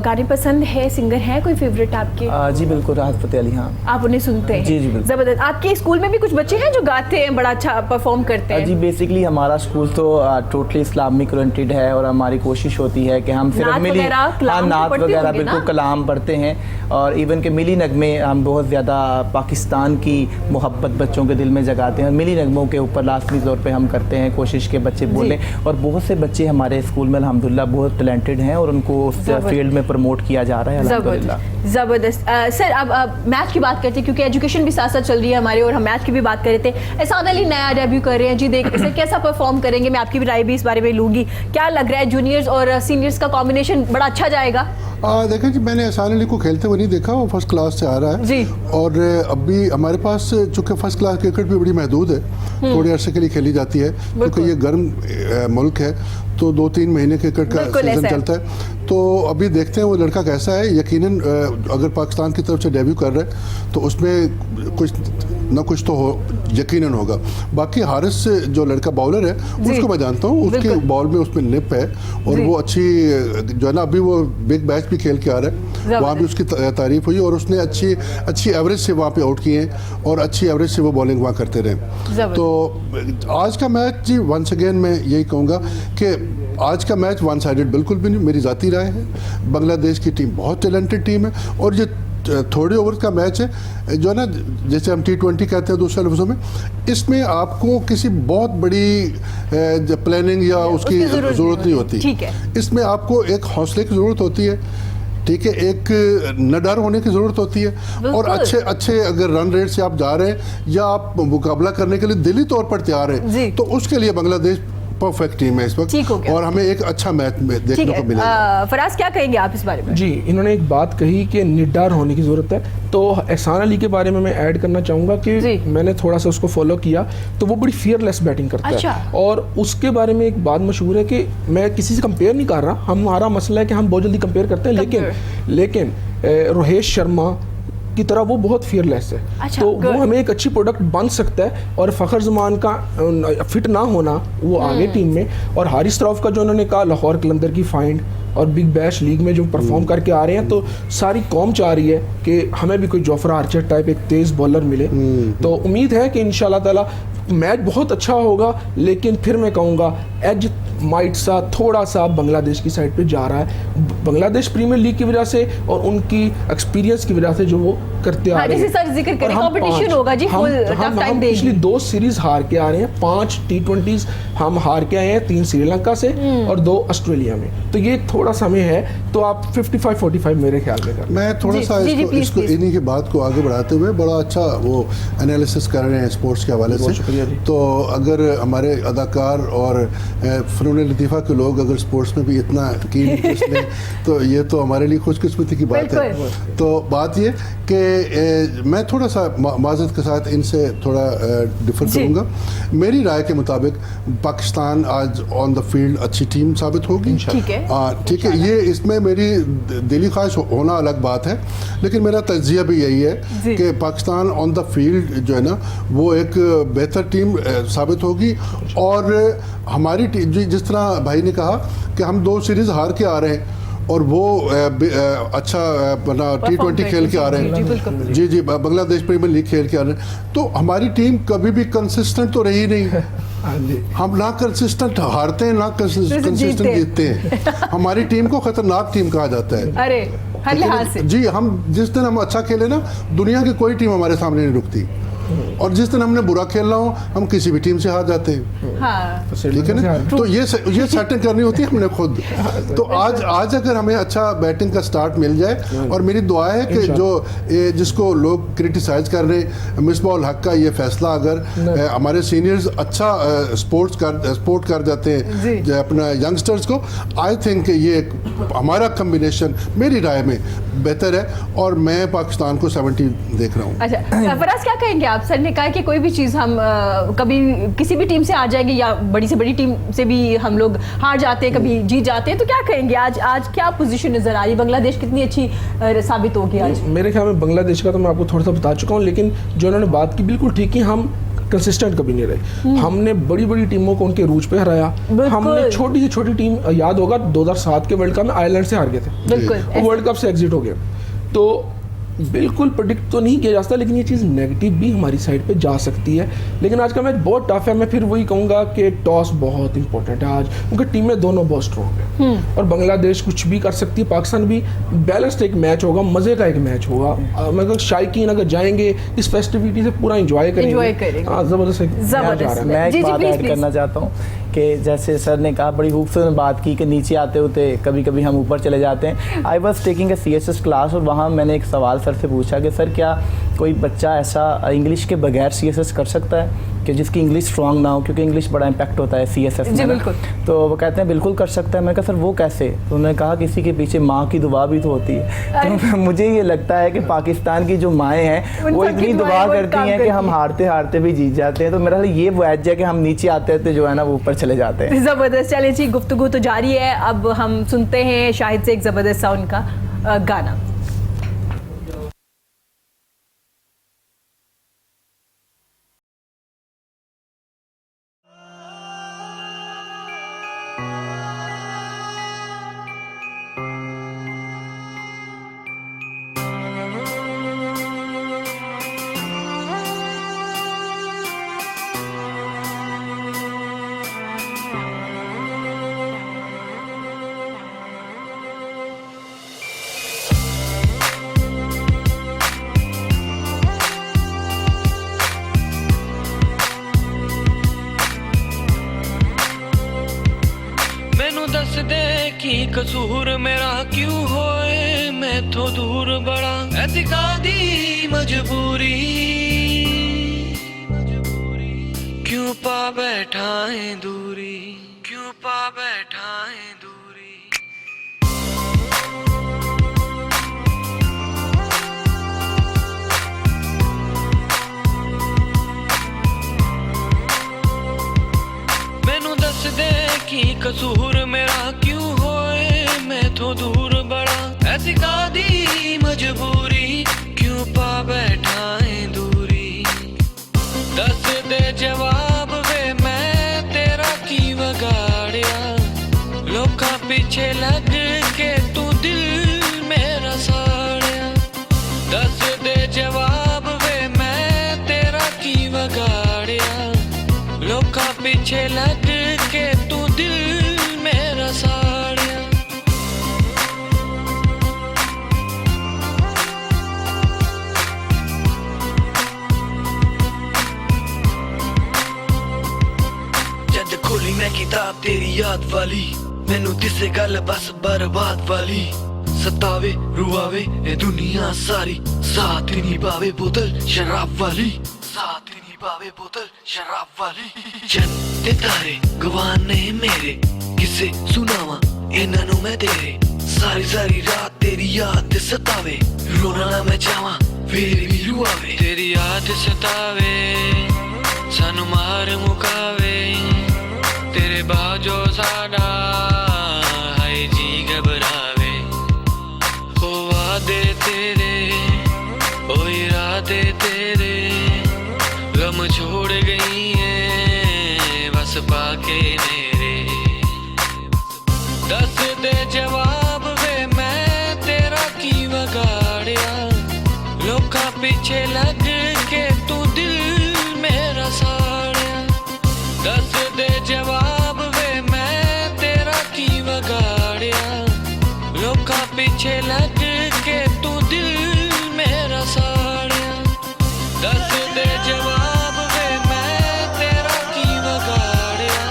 गाने पसंद है, सिंगर है कोई फेवरेट आपके? जी बिल्कुल, राहत फ़तेह अली। हाँ आप उन्हें सुनते हैं? जी जी बिल्कुल। जबरदस्त। आपके स्कूल में भी कुछ बच्चे हैं जो गाते हैं, बड़ा अच्छा परफॉर्म करते हैं? जी बेसिकली हमारा स्कूल तो टोटली इस्लामिक ओरिएंटेड है और हमारी कोशिश होती है कि हम सिर्फ नात मिली वगैरह, कलाम नात पढ़ते वगैरह होंगे बिल्कुल ना? कलाम पढ़ते हैं और इवन के मिली नगमे हम बहुत ज़्यादा पाकिस्तान की मोहब्बत बच्चों के दिल में जगाते हैं। मिली नगमों के ऊपर लाजमी तौर पे हम करते हैं कोशिश के बच्चे बोलें, और बहुत से बच्चे हमारे स्कूल में अल्हम्दुलिल्लाह बहुत टैलेंटेड हैं और उनको उस फील्ड में प्रमोट किया जा रहा है अल्हम्दुलिल्लाह। जबरदस्त। सर अब मैच की बात करते हैं क्योंकि एजुकेशन भी साथ साथ चल रही है हमारी, और हम मैच की भी बात कर रहे थे। एहसान अली नया डेब्यू कर रहे हैं जी, देख सर कैसा परफॉर्म करेंगे, मैं आपकी भी राय भी इस बारे में लूंगी। क्या लग रहा है जूनियर्स और सीनियर्स का कॉम्बिनेशन बड़ा अच्छा जाएगा? देखें जी, मैंने एहसान अली को खेलते हुए नहीं देखा, वो फर्स्ट क्लास से आ रहा है जी। और अभी हमारे पास चूँकि फर्स्ट क्लास क्रिकेट भी बड़ी महदूद है, थोड़े अरसे के लिए खेली जाती है क्योंकि ये गर्म मुल्क है, तो 2-3 महीने क्रिकेट का सीजन चलता है। तो अभी देखते हैं वो लड़का कैसा है। यकीनन अगर पाकिस्तान की तरफ से डेब्यू कर रहा है तो उसमें कुछ ना कुछ तो यकीनन होगा। बाकी हारिस जो लड़का बॉलर है उसको मैं जानता हूँ, उसके बॉल में उसमें निप है और वो अच्छी जो है ना, अभी वो बिग बैच भी खेल के आ रहा है, वहाँ भी उसकी तारीफ हुई और उसने अच्छी एवरेज से वहाँ पे आउट किए और अच्छी एवरेज से वो बॉलिंग वहाँ करते रहे। तो आज का मैच जी, वंस अगेन मैं यही कहूँगा कि आज का मैच वन साइडेड बिल्कुल भी नहीं, मेरी ज़ाती राय है। बांग्लादेश की टीम बहुत टैलेंटेड टीम है और ये थोड़े ओवर का मैच है जो है ना, जैसे हम T20 कहते हैं दूसरे लफ्ज़ों में, इसमें आपको किसी बहुत बड़ी प्लानिंग या उसकी ज़रूरत नहीं होती। इसमें आपको एक हौसले की ज़रूरत होती है, ठीक है, एक न डर होने की ज़रूरत होती है और अच्छे अगर रन रेट से आप जा रहे हैं या आप मुकाबला करने के लिए दिली तौर पर तैयार हैं, तो उसके लिए बांग्लादेश परफेक्ट टीम है इस वक्त और हमें एक अच्छा मैच में देखने को मिलेगा। फराज क्या कहेंगे आप इस बारे में? जी, इन्होंने एक बात कही कि निडर होने की ज़रूरत है, तो एहसान अली के बारे में मैं ऐड करना चाहूँगा कि मैंने थोड़ा सा उसको फॉलो किया तो वो बड़ी फियरलेस बैटिंग करता है और उसके बारे में एक बात मशहूर है कि मैं किसी से कंपेयर नहीं कर रहा, हमारा मसला है कि हम बहुत जल्दी कंपेयर करते हैं, लेकिन रोहित शर्मा की तरह वो बहुत फियरलेस है। तो वो हमें एक अच्छी प्रोडक्ट बन सकता है और फ़खर ज़मान का फिट ना होना वो आगे टीम में, और हारिस रऊफ का जो उन्होंने कहा लाहौर कलंदर की फाइंड और बिग बैश लीग में जो परफॉर्म करके आ रहे हैं, तो सारी कौम चाह रही है कि हमें भी कोई जोफ्रा आर्चर टाइप एक तेज़ बॉलर मिले। तो उम्मीद है कि इंशाल्लाह ताला मैच बहुत अच्छा होगा, लेकिन फिर मैं कहूँगा एज माइट सा थोड़ा सा बांग्लादेश की साइड पे जा रहा है, बांग्लादेश प्रीमियर लीग की वजह से और उनकी एक्सपीरियंस की वजह से जो वो करते आ रहे हैं। सर जिक्र करें कंपटीशन होगा जी, फुल टफ टाइम देंगे। पिछली 2 सीरीज हार के आ रहे हैं, 5 T20s हम हार के आए हैं, 3 श्रीलंका से और 2 ऑस्ट्रेलिया में, तो ये थोड़ा समय है, तो आप 55-45 मेरे ख्याल में कर। मैं थोड़ा सा इसको इन्हीं की बात को आगे बढ़ाते हुए बड़ा अच्छा वो एनालिसिस कर रहे हैं स्पोर्ट्स के हवाले से, तो अगर हमारे अदाकार और फनून लतीफ़ा के लोग अगर स्पोर्ट्स में भी इतना कीन इंटरेस्ट लें तो ये तो हमारे लिए खुशकिस्मती की बात है। तो बात ये कि मैं थोड़ा सा माज़रत के साथ इनसे थोड़ा डिफर करूँगा। मेरी राय के मुताबिक पाकिस्तान आज ऑन द फील्ड अच्छी टीम साबित होगी, ठीक है, ये इसमें मेरी दिली ख्वाहिश होना अलग बात है, लेकिन मेरा तज्जिया भी यही है कि पाकिस्तान ऑन द फील्ड जो है ना वो एक बेहतर टीम साबित होगी। और हमारी टीम जिस तरह भाई ने कहा कि हम 2 सीरीज़ हार के आ रहे हैं और वो अच्छा अपना T20 खेल के आ रहे हैं, जी बांग्लादेश प्रीमियर लीग खेल के आ रहे हैं, तो हमारी टीम कभी भी कंसिस्टेंट तो रही नहीं है। हम ना कंसिस्टेंट हारते हैं ना कंसिस्टेंट जीतते हैं। हमारी टीम को खतरनाक टीम कहा जाता है। अरे हर लिहाज से जी, हम जिस दिन हम अच्छा खेले ना, दुनिया की कोई टीम हमारे सामने नहीं रुकती, और जिस दिन हमने बुरा खेलना हो हम किसी भी टीम से हार जाते हैं। ठीक है ना, तो ये सेटिंग करनी होती है हमने खुद। तो आज अगर हमें अच्छा बैटिंग का स्टार्ट मिल जाए, और मेरी दुआ है कि जो जिसको लोग क्रिटिसाइज कर रहे हैं मिसबाह हक का ये फैसला अगर हमारे सीनियर्स अच्छा सपोर्ट कर जाते हैं अपना यंगस्टर्स को, आई थिंक ये हमारा कम्बिनेशन मेरी राय में बेहतर है और मैं पाकिस्तान को 70 देख रहा हूँ। अच्छा फराज क्या कहेंगे आप? सर ने कहा कि कोई भी चीज़ हम कभी किसी भी टीम से हार जाएंगे या बड़ी से बड़ी टीम से भी हम लोग हार जाते हैं, कभी जीत जाते हैं, तो क्या कहेंगे आज क्या पोजीशन नजर आ रही है? बांग्लादेश कितनी अच्छी साबित होगी आज? मेरे ख्याल में बांग्लादेश का तो मैं आपको थोड़ा सा बता चुका हूँ, लेकिन जो उन्होंने बात की बिल्कुल ठीक है। हम कंसिस्टेंट कभी नहीं रहे। हमने बड़ी बड़ी टीमों को उनके रूज पे हराया। हमने छोटी से छोटी टीम, याद होगा 2007 के वर्ल्ड कप में आयरलैंड से हार गए थे, बिल्कुल वर्ल्ड कप से एग्जिट हो गए। तो बिल्कुल प्रेडिक्ट तो नहीं किया जा सकता, लेकिन ये चीज़ नेगेटिव भी हमारी साइड पे जा सकती है। लेकिन आज का मैच बहुत टफ है। मैं फिर वही कहूँगा कि टॉस बहुत इंपॉर्टेंट है आज, क्योंकि टीमें दोनों बहुत स्ट्रॉन्ग है और बांग्लादेश कुछ भी कर सकती है, पाकिस्तान भी। बैलेंस्ड एक मैच होगा, मज़े का एक मैच होगा। मगर शायकीन अगर जाएंगे इस फेस्टिविटी से पूरा इंजॉय करेंगे। हाँ, ज़बरदस्त मैं एक बात ऐड करना चाहता हूँ कि जैसे सर ने कहा, बड़ी खूबसूरत बात की कि नीचे आते होते कभी कभी हम ऊपर चले जाते हैं। I was taking a CSS class और वहाँ मैंने एक सवाल सर से पूछा कि सर क्या कोई बच्चा ऐसा इंग्लिश के बगैर CSS कर सकता है कि जिसकी इंग्लिश स्ट्रांग ना हो, क्योंकि इंग्लिश बड़ा इम्पैक्ट होता है CSS में। बिल्कुल। तो वो कहते हैं बिल्कुल कर सकता है। मैं कहा सर वो कैसे? तो उन्होंने कहा किसी के पीछे माँ की दुआ भी तो होती है। तो मुझे ये लगता है कि पाकिस्तान की जो माएँ हैं वो इतनी दुआ करती हैं कि हम हारते हारते भी जीत जाते हैं। तो मेरा ये वजह है कि हम नीचे आते आते जो है ना वो ऊपर चले जाते हैं। जबरदस्त। चलिए जी, गुफ्तगू तो जारी है। अब हम सुनते हैं शाहिद से एक जबरदस्त सा उनका गाना। दस दे की कसूर मेरा क्यों होए मैं तो दूर बड़ा ऐसी कादी मजबूरी क्यों पा बैठा है दूरी क्यों पा बैठा है दूरी। मैनू दस दे की कसूर मेरा क्यों होए मैं तो दूर बड़ा ऐसी कादी मजबूरी क्यों पा बैठा है दूरी। दस दे जवाब वे मैं तेरा की वगाड़िया लोका पीछे लग के तू दिल मेरा साड़िया। दस दे जवाब वे मैं तेरा की वगाड़िया लोका पीछे लग के तू दिल मेरा साड़िया। जद खोली मैं किताब तेरी याद वाली मैनू दिसे गल बस बर्बाद वाली सतावे रुआवे ए दुनिया सारी साथ नहीं पावे बोतल शराब वाली साथ नहीं पावे बोतल शराब वाली। चंद तारे गवाने मेरे किसे सुनावा इन्हां नू मैं तेरे सारी सारी रात तेरी याद सतावे रोना ना मैं चाहवा फिर भी रुआवे तेरी याद सतावे सानू मार मुकावे तेरे बाजो साडा हाय जी घबरावे ओ वादे तेरे ओ इरादे तेरे गम छोड़ गई है बस पाके मेरे। दस दे जवाब वे मैं तेरा की वगाड़िया लोका पीछे लग के तू दिल मेरा साड़िया। दस दे जवाब वे मैं तेरा की वगाड़िया लोका पीछे लग के तू दिल मेरा साड़िया। दस दे जवाब वे मैं तेरा की वगाड़िया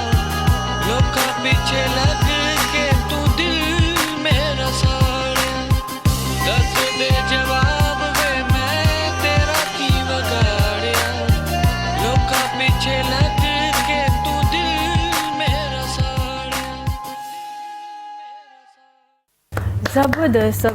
लोका पीछे लग के तू दिल मेरा साड़िया। दस दे जवाब वे मैं तेरा की वगाड़िया लोका पीछे लग के तू दिल मेरा साड़िया। जबरदस्त।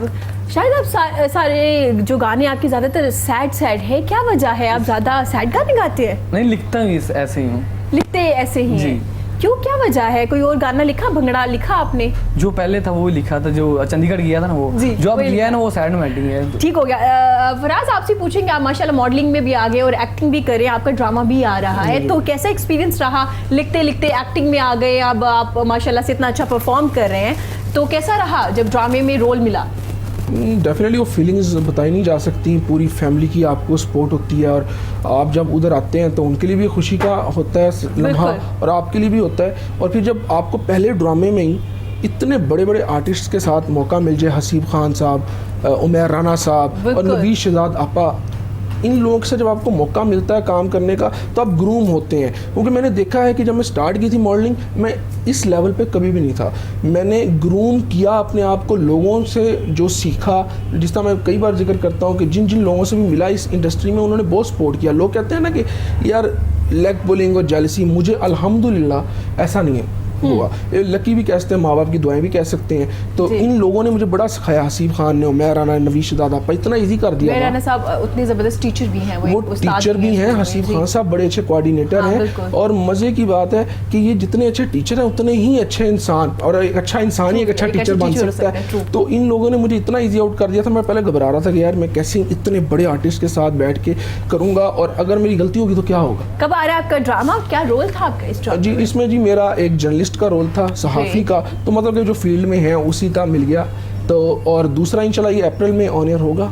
शायद आप सारे जो गाने आपके ज़्यादातर सैड है, क्या वजह है? आप ज़्यादा सैड गाने गाते हैं? नहीं, लिखता भी ऐसे ही हूँ। लिखते ऐसे ही जी। हैं। क्यों, क्या वजह है? कोई और गाना लिखा, भंगड़ा लिखा आपने? जो पहले था वो लिखा था, जो चंडीगढ़ गया था ना वो, जी, जो अब वही किया है ना वो सैड रोमांटिक है। ठीक हो गया। फराज, आपसे पूछेंगे, आप माशाल्लाह मॉडलिंग में भी आ गए और एक्टिंग भी कर रहे हैं, आपका ड्रामा भी आ रहा है, तो कैसा एक्सपीरियंस रहा? लिखते लिखते एक्टिंग में आ गए, अब आप माशाल्लाह से इतना अच्छा परफॉर्म कर रहे हैं, तो कैसा रहा जब ड्रामे में रोल मिला? डेफिनेटली वो फीलिंग्स बताई नहीं जा सकती। पूरी फैमिली की आपको सपोर्ट होती है और आप जब उधर आते हैं तो उनके लिए भी खुशी का होता है लम्हा और आपके लिए भी होता है। और फिर जब आपको पहले ड्रामे में ही इतने बड़े बड़े आर्टिस्ट के साथ मौका मिल जाए, हसीब खान साहब, उमैर राना साहब और नवीश शहजाद आपा, इन लोगों से जब आपको मौका मिलता है काम करने का तो आप ग्रूम होते हैं। क्योंकि मैंने देखा है कि जब मैं स्टार्ट की थी मॉडलिंग, मैं इस लेवल पे कभी भी नहीं था। मैंने ग्रूम किया अपने आप को, लोगों से जो सीखा, जिस तरह मैं कई बार जिक्र करता हूँ कि जिन जिन लोगों से भी मिला इस इंडस्ट्री में, उन्होंने बहुत सपोर्ट किया। लोग कहते हैं ना कि यार लेग पुलिंग और जेलसी, मुझे अल्हम्दुलिल्लाह ऐसा नहीं है हुआ। लकी भी कह सकते हैं, माँ बाप की दुआएं भी कह सकते हैं। तो इन लोगों ने मुझे बड़ा सिखाया। हसीब खान ने, उमैर राना, नवीश दादा आपा, इतना इजी कर दिया। राना साहब उतने ज़बरदस्त टीचर भी हैं, वो टीचर भी हैं। हसीब खान साहब बड़े अच्छे कोऑर्डिनेटर हैं। और मज़े की बात है कि ये जितने अच्छे टीचर हैं उतने ही अच्छे इंसान, और एक अच्छा इंसान ही एक अच्छा टीचर बन सकता है। तो इन लोगों ने मुझे इतना ईजी आउट कर दिया था। मैं पहले घबरा रहा था कि यार मैं कैसे इतने बड़े आर्टिस्ट के साथ बैठ के करूँगा, और अगर मेरी गलती होगी तो क्या होगा। कब आ रहा है आपका ड्रामा? क्या रोल था आपका इस ड्रामा? जी, इसमें जी मेरा एक जर्नलिस्ट का रोल था, सहाफ़ी का। तो मतलब कि जो फील्ड में है उसी का मिल गया। तो और दूसरा इंशाल्लाह ये अप्रैल में ऑन एयर होगा,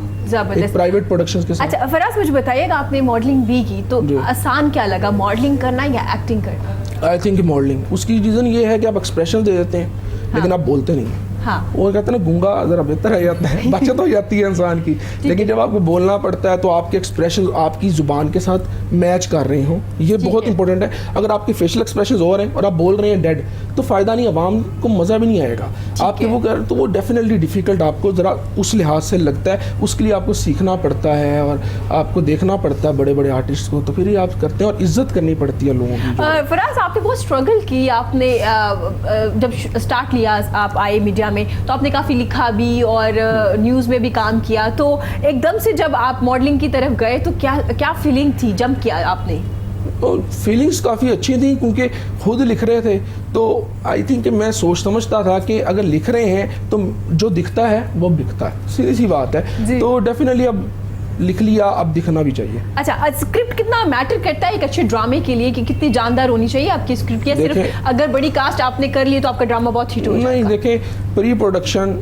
एक प्राइवेट प्रोडक्शंस के साथ। अच्छा फराज, मुझे बताइएगा, आपने मॉडलिंग भी की, तो आसान क्या लगा, मॉडलिंग करना या एक्टिंग करना? आई थिंक मॉडलिंग, उसकी रीज़न ये है कि आप एक्सप्रेशन दे देते हैं लेकिन आप बोलते नहीं हैं। हाँ। वो कहते हैं ना, गूंगा ज़रा बेहतर रह जाता है, बचत हो जाती है इंसान की। लेकिन जब आपको बोलना पड़ता है तो आपके एक्सप्रेशन आपकी ज़ुबान के साथ मैच कर रहे हो, ये बहुत इंपॉर्टेंट है। अगर आपके फेशियल एक्सप्रेशन और हैं और आप बोल रहे हैं डेड, तो फ़ायदा नहीं, आवाम को मज़ा भी नहीं आएगा। आपके वो कर तो वो डेफिनेटली डिफ़िकल्ट आपको ज़रा उस लिहाज से लगता है। उसके लिए आपको सीखना पड़ता है और आपको देखना पड़ता है बड़े बड़े आर्टिस्ट को, तो फिर ही आप करते हैं और इज़्ज़त करनी पड़ती है लोगों की। फराज, आपने बहुत स्ट्रगल की, आपने जब स्टार्ट लिया, आप आए मीडिया में, तो आपने काफ़ी लिखा भी और न्यूज़ में भी काम किया। तो एकदम से जब आप मॉडलिंग की तरफ गए तो क्या फीलिंग थी, जंप किया आपने? फीलिंग्स काफ़ी अच्छी थी क्योंकि खुद लिख रहे थे। तो आई थिंक कि मैं सोच समझता था कि अगर लिख रहे हैं तो जो दिखता है वो बिकता है, सीधी सी बात है। तो डेफिनेटली अब लिख लिया, अब दिखना भी चाहिए। अच्छा, स्क्रिप्ट कितना मैटर करता है एक अच्छे ड्रामे के लिए, कि कितनी जानदार होनी चाहिए आपकी स्क्रिप्ट? या सिर्फ अगर बड़ी कास्ट आपने कर ली तो आपका ड्रामा बहुत हिट हो जाएगा? नहीं, देखें, प्री प्रोडक्शन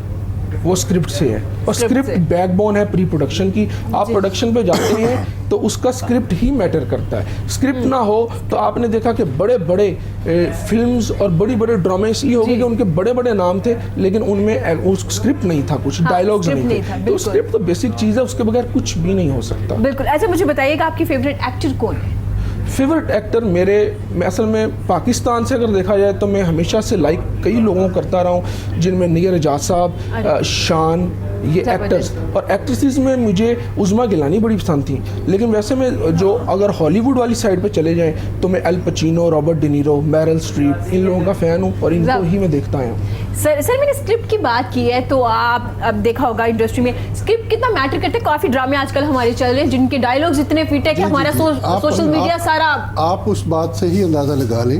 वो स्क्रिप्ट से है और स्क्रिप्ट बैकबोन है प्री प्रोडक्शन की। आप प्रोडक्शन पे जाते हैं तो उसका स्क्रिप्ट ही मैटर करता है। स्क्रिप्ट ना हो तो आपने देखा कि बड़े बड़े फिल्म्स और बड़ी बड़े ड्रामे इसलिए हो गए कि उनके बड़े बड़े नाम थे लेकिन उनमें स्क्रिप्ट नहीं था, कुछ डायलॉग्स नहीं थे। तो स्क्रिप्ट तो बेसिक चीज़ है, उसके बगैर कुछ भी नहीं हो सकता। बिल्कुल। अच्छा, मुझे बताइएगा, आपकी फेवरेट एक्टर कौन है? फेवरेट एक्टर मैं असल में पाकिस्तान से अगर देखा जाए तो मैं हमेशा से लाइक कई लोगों को करता रहा हूँ, जिनमें निगर एजाज साहब, शान, ये एक्टर्स। और एक्ट्रेसेस में मुझे उज़मा गिलानी बड़ी पसंद थी। लेकिन वैसे में जो अगर हॉलीवुड वाली साइड पे चले जाएं तो मैं Al Pacino, Robert De Niro, Meryl Streep, इन लोगों का फ़ैन हूँ और इनको ही मैं देखता हूँ। सर मैंने स्क्रिप्ट की बात की है, तो आप अब देखा होगा इंडस्ट्री में स्क्रिप्ट कितना मैटर करता है। काफ़ी ड्रामे आजकल हमारे चल रहे हैं जिनके डायलॉग्स इतने फिट है कि हमारा सोशल मीडिया सारा। आप उस बात से ही अंदाज़ा लगा लें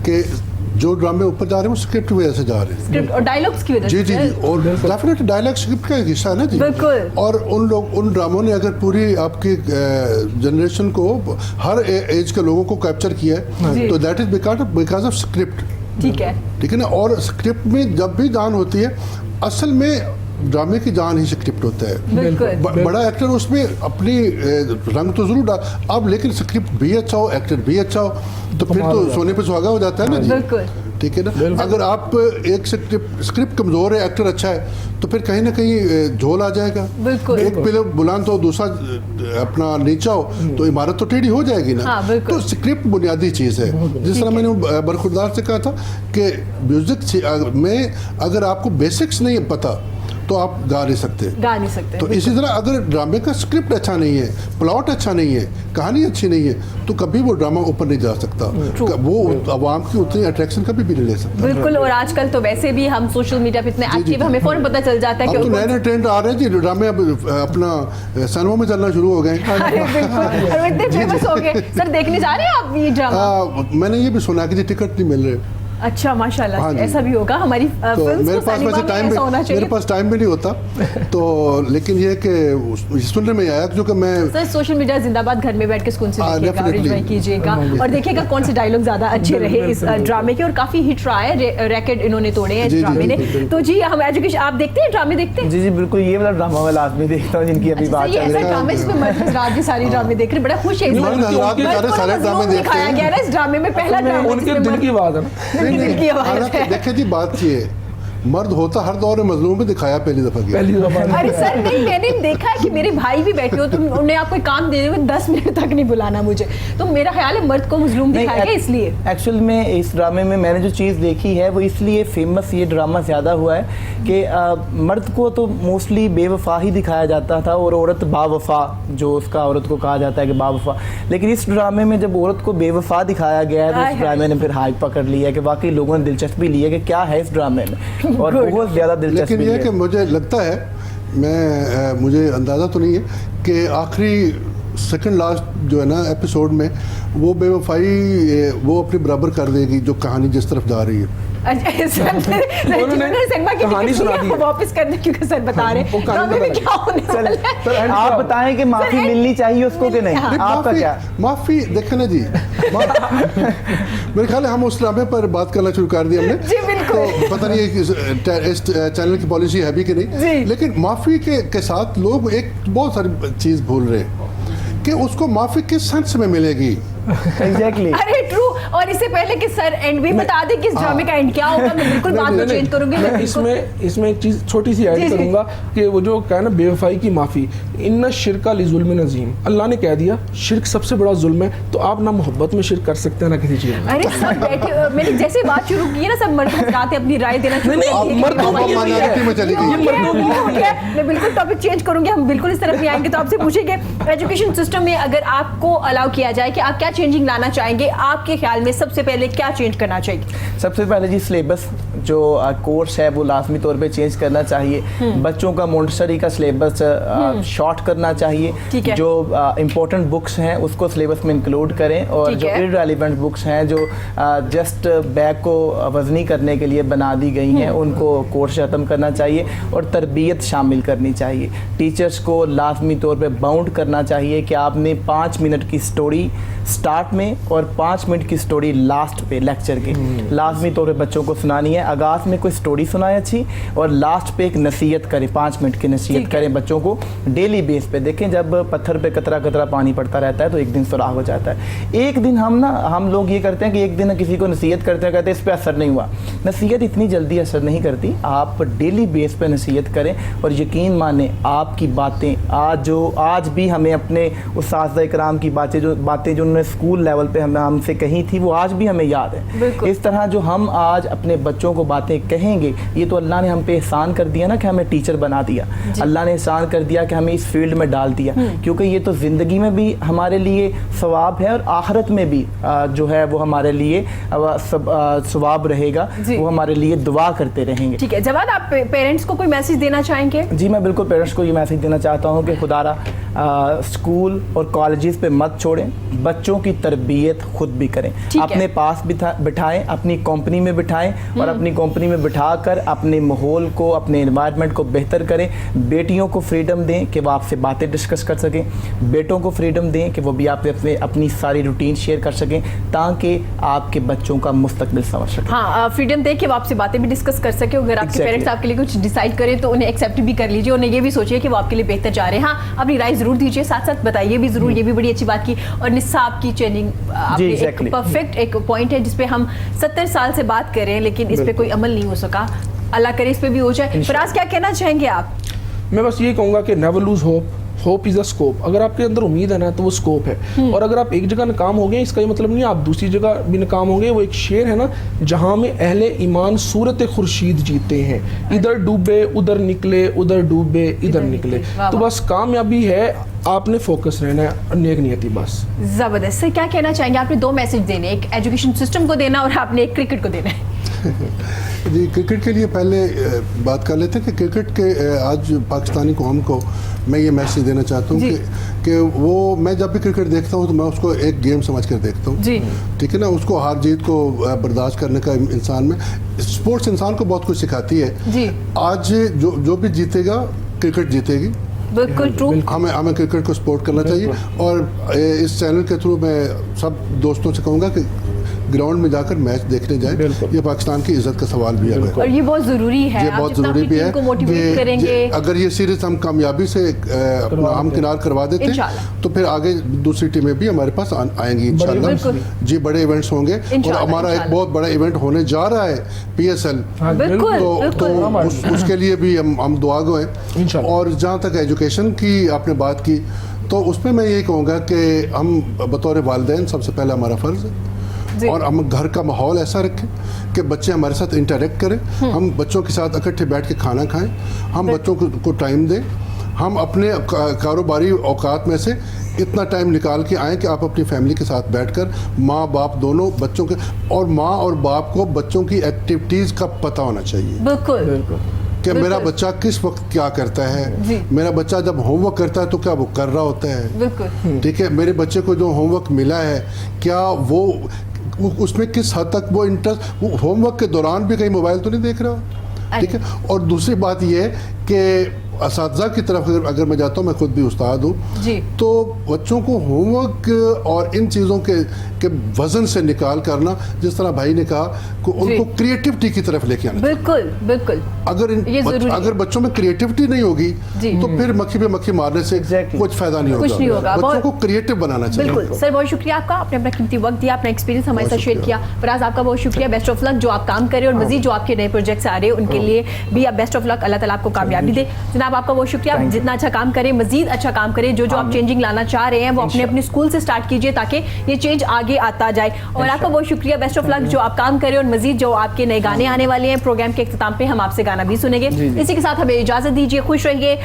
कि जो ड्रामे ऊपर जा रहे हैं वो स्क्रिप्ट की वजह से जा रहे हैं, स्क्रिप्ट और डायलॉग्स की वजह से। जी, और डेफिनेटली डायलॉग स्क्रिप्ट का एक हिस्सा है ना जी। बिल्कुल। और उन ड्रामों ने अगर पूरी आपकी जनरेशन को, हर एज के लोगों को कैप्चर किया है, तो that is because of script. ठीक है ना। और स्क्रिप्ट में जब भी जान होती है, असल में ड्रामे की जान ही स्क्रिप्ट होता है। बड़ा एक्टर उसमें अपनी रंग तो जरूर डाल अब, लेकिन स्क्रिप्ट भी अच्छा हो, एक्टर भी अच्छा हो, तो फिर तो सोने पे सुहागा हो जाता है ना जी। बिल्कुल। ठीक है ना। अगर आप एक स्क्रिप्ट कमजोर है, एक्टर अच्छा है, तो फिर कहीं ना कहीं झोल आ जाएगा। बिल्कुल। एक पिलर बुलंद हो, दूसरा अपना नीचा हो, तो इमारत तो टेढ़ी हो जाएगी ना। हाँ, तो स्क्रिप्ट बुनियादी चीज़ है। जिस तरह मैंने बरखुरदार से कहा था कि म्यूजिक में अगर आपको बेसिक्स नहीं पता तो आप गा नहीं सकते। तो इसी तरह अगर ड्रामे का स्क्रिप्ट अच्छा नहीं है, प्लॉट अच्छा नहीं है, कहानी अच्छी नहीं है, तो कभी वो ड्रामा ऊपर नहीं जा सकता, वो आवाम की उतनी अट्रैक्शन कभी भी नहीं ले सकता। बिल्कुल। और आजकल तो वैसे भी हम सोशल मीडिया पे इतने एक्टिव, हमें फौरन पता चल जाता है कि अब तो नए ट्रेंड आ रहे हैं जी, ड्रामे अब अपना सिनेमा में चलना शुरू हो गए। अरे बिल्कुल, और इतने फेमस हो गए। सर देखने जा रहे हैं आप ये ड्रामा? मैंने ये भी सुना कि जी टिकट नहीं मिल रहे। अच्छा, माशाल्लाह, हाँ जी। ऐसा भी होगा। हमारी तो मेरे पास वैसे टाइम मेरे पास टाइम भी नहीं होता, तो लेकिन ये कि सुनने में आया क्योंकि मैं सर सोशल मीडिया जिंदाबाद, घर में बैठ के सुकून से देखिएगा और एंजॉय कीजिएगा और देखिएगा कौन से डायलॉग ज्यादा अच्छे रहे इस ड्रामे के। और काफी हिट रहा है, रैकेट इन्होंने तोड़े हैं इस ड्रामे ने। तो जी हम एजुकेशन, आप देखते हैं ड्रामे? देखते हैं जी बिल्कुल, ये वाला ड्रामा वाला आदमी देखता हूँ जिनकी अभी बात चल रही है। ड्रामे जिसमें मर्द हज़रात की सारी ड्रामे देख रहे, बड़ा खुश है दिखाया गया है इस ड्रामे में। पहला ड्रामा उनके दिल की आवाज़ है, दिल की आवाज़। देखे जी, बात ये मर्द होता हर दौर में मजलूम में दिखाया पहली दफा। अरे सर नहीं, मैंने देखा है कि मेरे भाई भी बैठे हो तो उन्हें आप कोई काम दे देंगे 10 मिनट तक नहीं बुलाना मुझे, तो मेरा ख्याल है मर्द को मजलूम दिखाया गया इसलिए। एक्चुअल में इस ड्रामे में मैंने जो चीज़ देखी है वो इसलिए फेमस ये ड्रामा ज़्यादा हुआ है कि मर्द को तो मोस्टली बेवफा ही दिखाया जाता था और औरत बावफा, जो उसका औरत को कहा जाता है कि बावफा। लेकिन इस ड्रामे में जब औरत को बेवफा दिखाया गया है तो इस ड्रामे ने फिर हाइप पकड़ लिया कि वाकई लोगों ने दिलचस्पी ली है कि क्या है इस ड्रामे में, और बहुत ज़्यादा दिलचस्पी। लेकिन ये कि मुझे लगता है, मुझे अंदाज़ा तो नहीं है कि आखिरी सेकंड लास्ट जो है ना एपिसोड में वो बेवफाई वो अपनी बराबर कर देगी जो कहानी जिस तरफ जा रही है। कहानी सुना दी वापस करने, क्योंकि सर बता रहे हैं आप बताएं कि माफी मिलनी चाहिए उसको कि नहीं, आपका क्या? माफी देखें ना जी, मेरे ख्याल है हम उस ड्रामे पर बात करना शुरू कर दी हमने जी, बिल्कुल। तो पता नहीं इस चैनल की पॉलिसी है भी कि नहीं, लेकिन माफी के साथ लोग एक बहुत सारी चीज भूल रहे हैं कि उसको माफी किस सेंस में मिलेगी। Exactly. अरे ट्रू। और इससे पहले कि सर एंड भी बता दें कि इस ड्रामे का एंड क्या होगा, मैं बिल्कुल बात को चेंज करूंगी। मैं इसमें एक चीज छोटी सी ऐड करूंगा कि वो जो कहा ना बेवफाई की माफी, इन्ना शिरका लिजुल्म नज़ीम, अल्लाह ने कह दिया शिरक सबसे बड़ा जुल्म है, तो आप ना मोहब्बत में शिरक कर सकते हैं ना किसी चीज में। अरे सब बैठे, मैंने जैसे बात शुरू की है ना, सब मर्द हज़रात अपनी राय देना शुरू कर दिए। मैं बिल्कुल टॉपिक चेंज करूंगी, हम बिल्कुल इस तरफ नहीं आएंगे। तो आपसे पूछेंगे एजुकेशन सिस्टम में अगर आपको अलाउ किया जाए कि आप क्या चेंजिंग लाना चाहेंगे, आपके ख्याल में सबसे पहले क्या चेंज करना चाहिए? सबसे पहले जी सिलेबस जो कोर्स है वो लाजमी तौर पे चेंज करना चाहिए। बच्चों का मोंटेसरी का सिलेबस शॉर्ट करना चाहिए। जो इम्पोर्टेंट बुक्स हैं उसको सिलेबस में इंक्लूड करें, और जो इररेलेवेंट बुक्स हैं जो जस्ट बैग को वजनी करने के लिए बना दी गई हैं उनको कोर्स ख़त्म करना चाहिए, और तरबियत शामिल करनी चाहिए। टीचर्स को लाजमी तौर पे बाउंड करना चाहिए कि आपने 5 मिनट की स्टोरी स्टार्ट में और 5 मिनट की स्टोरी लास्ट पे लेक्चर के लाजमी तौर पे बच्चों को सुनानी है। आगाज़ में कोई स्टोरी सुनाए अच्छी, और लास्ट पे एक नसीहत करें, 5 मिनट की नसीहत करें बच्चों को डेली बेस पे। देखें जब पत्थर पे कतरा कतरा पानी पड़ता रहता है तो एक दिन सुराख हो जाता है। एक दिन हम लोग ये करते हैं कि एक दिन किसी को नसीहत करते हैं, कहते हैं इस पर असर नहीं हुआ। नसीहत इतनी जल्दी असर नहीं करती, आप डेली बेस पे नसीहत करें, और यकीन माने आपकी बातें आज भी हमें अपने उस्ताद इकराम की बातें जो उन्होंने स्कूल लेवल पे हमसे कही थी वो आज भी हमें याद है। इस तरह जो हम आज अपने बच्चों को बातें कहेंगे, ये तो अल्लाह ने हम पे एहसान कर दिया ना कि हमें टीचर बना दिया, अल्लाह ने एहसान कर दिया कि हमें इस फील्ड में डाल दिया, क्योंकि ये तो ज़िंदगी में भी हमारे लिए सवाब है और आखिरत में भी जो है वो हमारे लिए सवाब रहेगा, वो हमारे लिए दुआ करते रहेंगे। ठीक है जवाद, आप पेरेंट्स को कोई मैसेज देना चाहेंगे? जी मैं बिल्कुल पेरेंट्स को ये मैसेज देना चाहता हूँ कि खुदारा स्कूल और कॉलेजेस पे मत छोड़ें, बच्चों की तरबियत खुद भी करें, अपने पास बिठाएं, अपनी कंपनी में बिठाएं, और अपनी कंपनी में बिठाकर अपने माहौल को, अपने एनवायरनमेंट को बेहतर करें। बेटियों को फ्रीडम दें कि वो आपसे बातें डिस्कस कर सकें, बेटों को फ्रीडम दें कि वो भी आपसे अपनी सारी रूटीन शेयर कर सकें, ताकि आपके बच्चों का मुस्तकबिल समझ सकें। हाँ, फ्रीडम दें कि वो आपसे बातें भी डिस्कस कर सके। अगर आपके पेरेंट्स आपके लिए कुछ डिसाइड करें तो उन्हें एक्सेप्ट भी कर लीजिए, उन्हें ये भी सोचिए कि वो आपके लिए बेहतर जा रहे हैं। हाँ, अपनी राय जरूर दीजिए, साथ साथ बताइए भी जरूर, ये भी बड़ी अच्छी बात की। और निसाब की ट्रेनिंग एक परफेक्ट एक पॉइंट है जिसपे हम 70 साल से बात कर रहे हैं, लेकिन इस पे कोई अमल नहीं हो सका। अल्लाह करे इस पे भी हो जाए। फराज क्या कहना चाहेंगे आप? मैं बस ये कहूँगा कि never lose hope, hope is a scope. अगर आपके अंदर उम्मीद है ना तो वो स्कोप है। और अगर आप एक जगह नाकाम हो गए इसका ये मतलब नहीं है आप दूसरी जगह भी नाकाम होंगे। वो एक शेर है ना, जहाँ में अहले ईमान सूरत खुर्शीद जीते हैं, इधर डूबे उधर निकले, उधर डूबे इधर निकले। तो बस कामयाबी है, आपने फोकस रहना है, नेक नियति बस। जबरदस्त। सर क्या कहना चाहेंगे? आपने 2 मैसेज देने, एक एजुकेशन सिस्टम को देना और आपने एक क्रिकेट को देना है। जी, क्रिकेट के लिए पहले बात कर लेते हैं कि क्रिकेट के आज पाकिस्तानी कौम को मैं ये मैसेज देना चाहता हूँ कि वो, मैं जब भी क्रिकेट देखता हूँ तो मैं उसको एक गेम समझ कर देखता हूँ। ठीक है ना, उसको हार जीत को बर्दाश्त करने का इंसान में, स्पोर्ट्स इंसान को बहुत कुछ सिखाती है जी। आज जो भी जीतेगा क्रिकेट जीतेगी। बिल्कुल ट्रू। हमें क्रिकेट को सपोर्ट करना चाहिए। और इस चैनल के थ्रू मैं सब दोस्तों से कहूँगा कि ग्राउंड में जाकर मैच देखने जाए। ये पाकिस्तान की इज्जत का सवाल भी है और ये बहुत ज़रूरी है। ये बहुत ज़रूरी भी है को मोटिवेट करेंगे। अगर ये सीरीज हम कामयाबी से हम किनार करवा देते हैं तो फिर आगे दूसरी टीमें भी हमारे पास आएंगी इंशाल्लाह जी। बड़े इवेंट्स होंगे और हमारा एक बहुत बड़ा इवेंट होने जा रहा है PSL, तो उसके लिए भी हम दुआ गो हैं। और जहाँ तक एजुकेशन की आपने बात की तो उसमें मैं यही कहूँगा कि हम बतौर वालिदैन सबसे पहले हमारा फ़र्ज़ है और हम घर का माहौल ऐसा रखें कि बच्चे हमारे साथ इंटरेक्ट करें। हम बच्चों के साथ इकट्ठे बैठ के खाना खाएं, हम बच्चों को टाइम दें, हम अपने कारोबारी औकात में से इतना टाइम निकाल के आएँ कि आप अपनी फैमिली के साथ बैठकर माँ बाप दोनों बच्चों के, और माँ और बाप को बच्चों की एक्टिविटीज़ का पता होना चाहिए। बिल्कुल कि मेरा बच्चा किस वक्त क्या करता है, मेरा बच्चा जब होमवर्क करता है तो क्या वो कर रहा होता है। बिल्कुल ठीक है, मेरे बच्चे को जो होमवर्क मिला है क्या वो उसमें किस हद तक वो इंटरेस्ट, वो होमवर्क के दौरान भी कहीं मोबाइल तो नहीं देख रहा। ठीक है। और दूसरी बात ये है कि असातिज़ा की तरफ अगर मैं जाता हूँ, मैं खुद भी उस्ताद हूँ, तो बच्चों को होमवर्क और इन चीज़ों के वजन से निकाल करना, जिस तरह भाई ने कहा, उनको क्रिएटिविटी की तरफ लेके आना। बिल्कुल बिल्कुल। अगर बच्चों में क्रिएटिविटी नहीं होगी तो फिर मक्खी पे मक्खी मारने से कुछ फायदा नहीं होगा। बच्चों को क्रिएटिव बनाना चाहिए। बिल्कुल सर, बहुत शुक्रिया आपका, आपने अपना कीमती वक्त दिया, अपना एक्सपीरियंस हमारे साथ शेयर किया। फराज आपका बहुत शुक्रिया, बेस्ट ऑफ लक जो आप काम कर रहे हैं और मजीद जो आपके नए प्रोजेक्ट्स आ रहे हैं उनके लिए भी आप बेस्ट ऑफ लक, अल्लाह ताला आपको कामयाबी दे। जनाब आपका बहुत शुक्रिया, आप जितना अच्छा काम करें मजीद अच्छा काम करें, जो आप चेंजिंग लाना चाह रहे हैं वो अपने स्कूल से स्टार्ट कीजिए ताकि ये चेंज आगे आता जाए। और आपका बहुत शुक्रिया, बेस्ट ऑफ लक जो आप काम करें और मजीद जो आपके नए गाने आने वाले हैं। प्रोग्राम के इख्तिताम पे हम आपसे गाना भी सुनेंगे। इसी के साथ हमें इजाजत दीजिए, खुश रहिए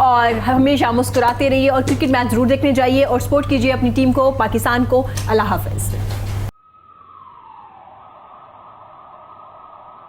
और हमेशा मुस्कुराते रहिए और क्रिकेट मैच जरूर देखने जाइए और सपोर्ट कीजिए अपनी टीम को, पाकिस्तान को। अल्लाह हाफिज।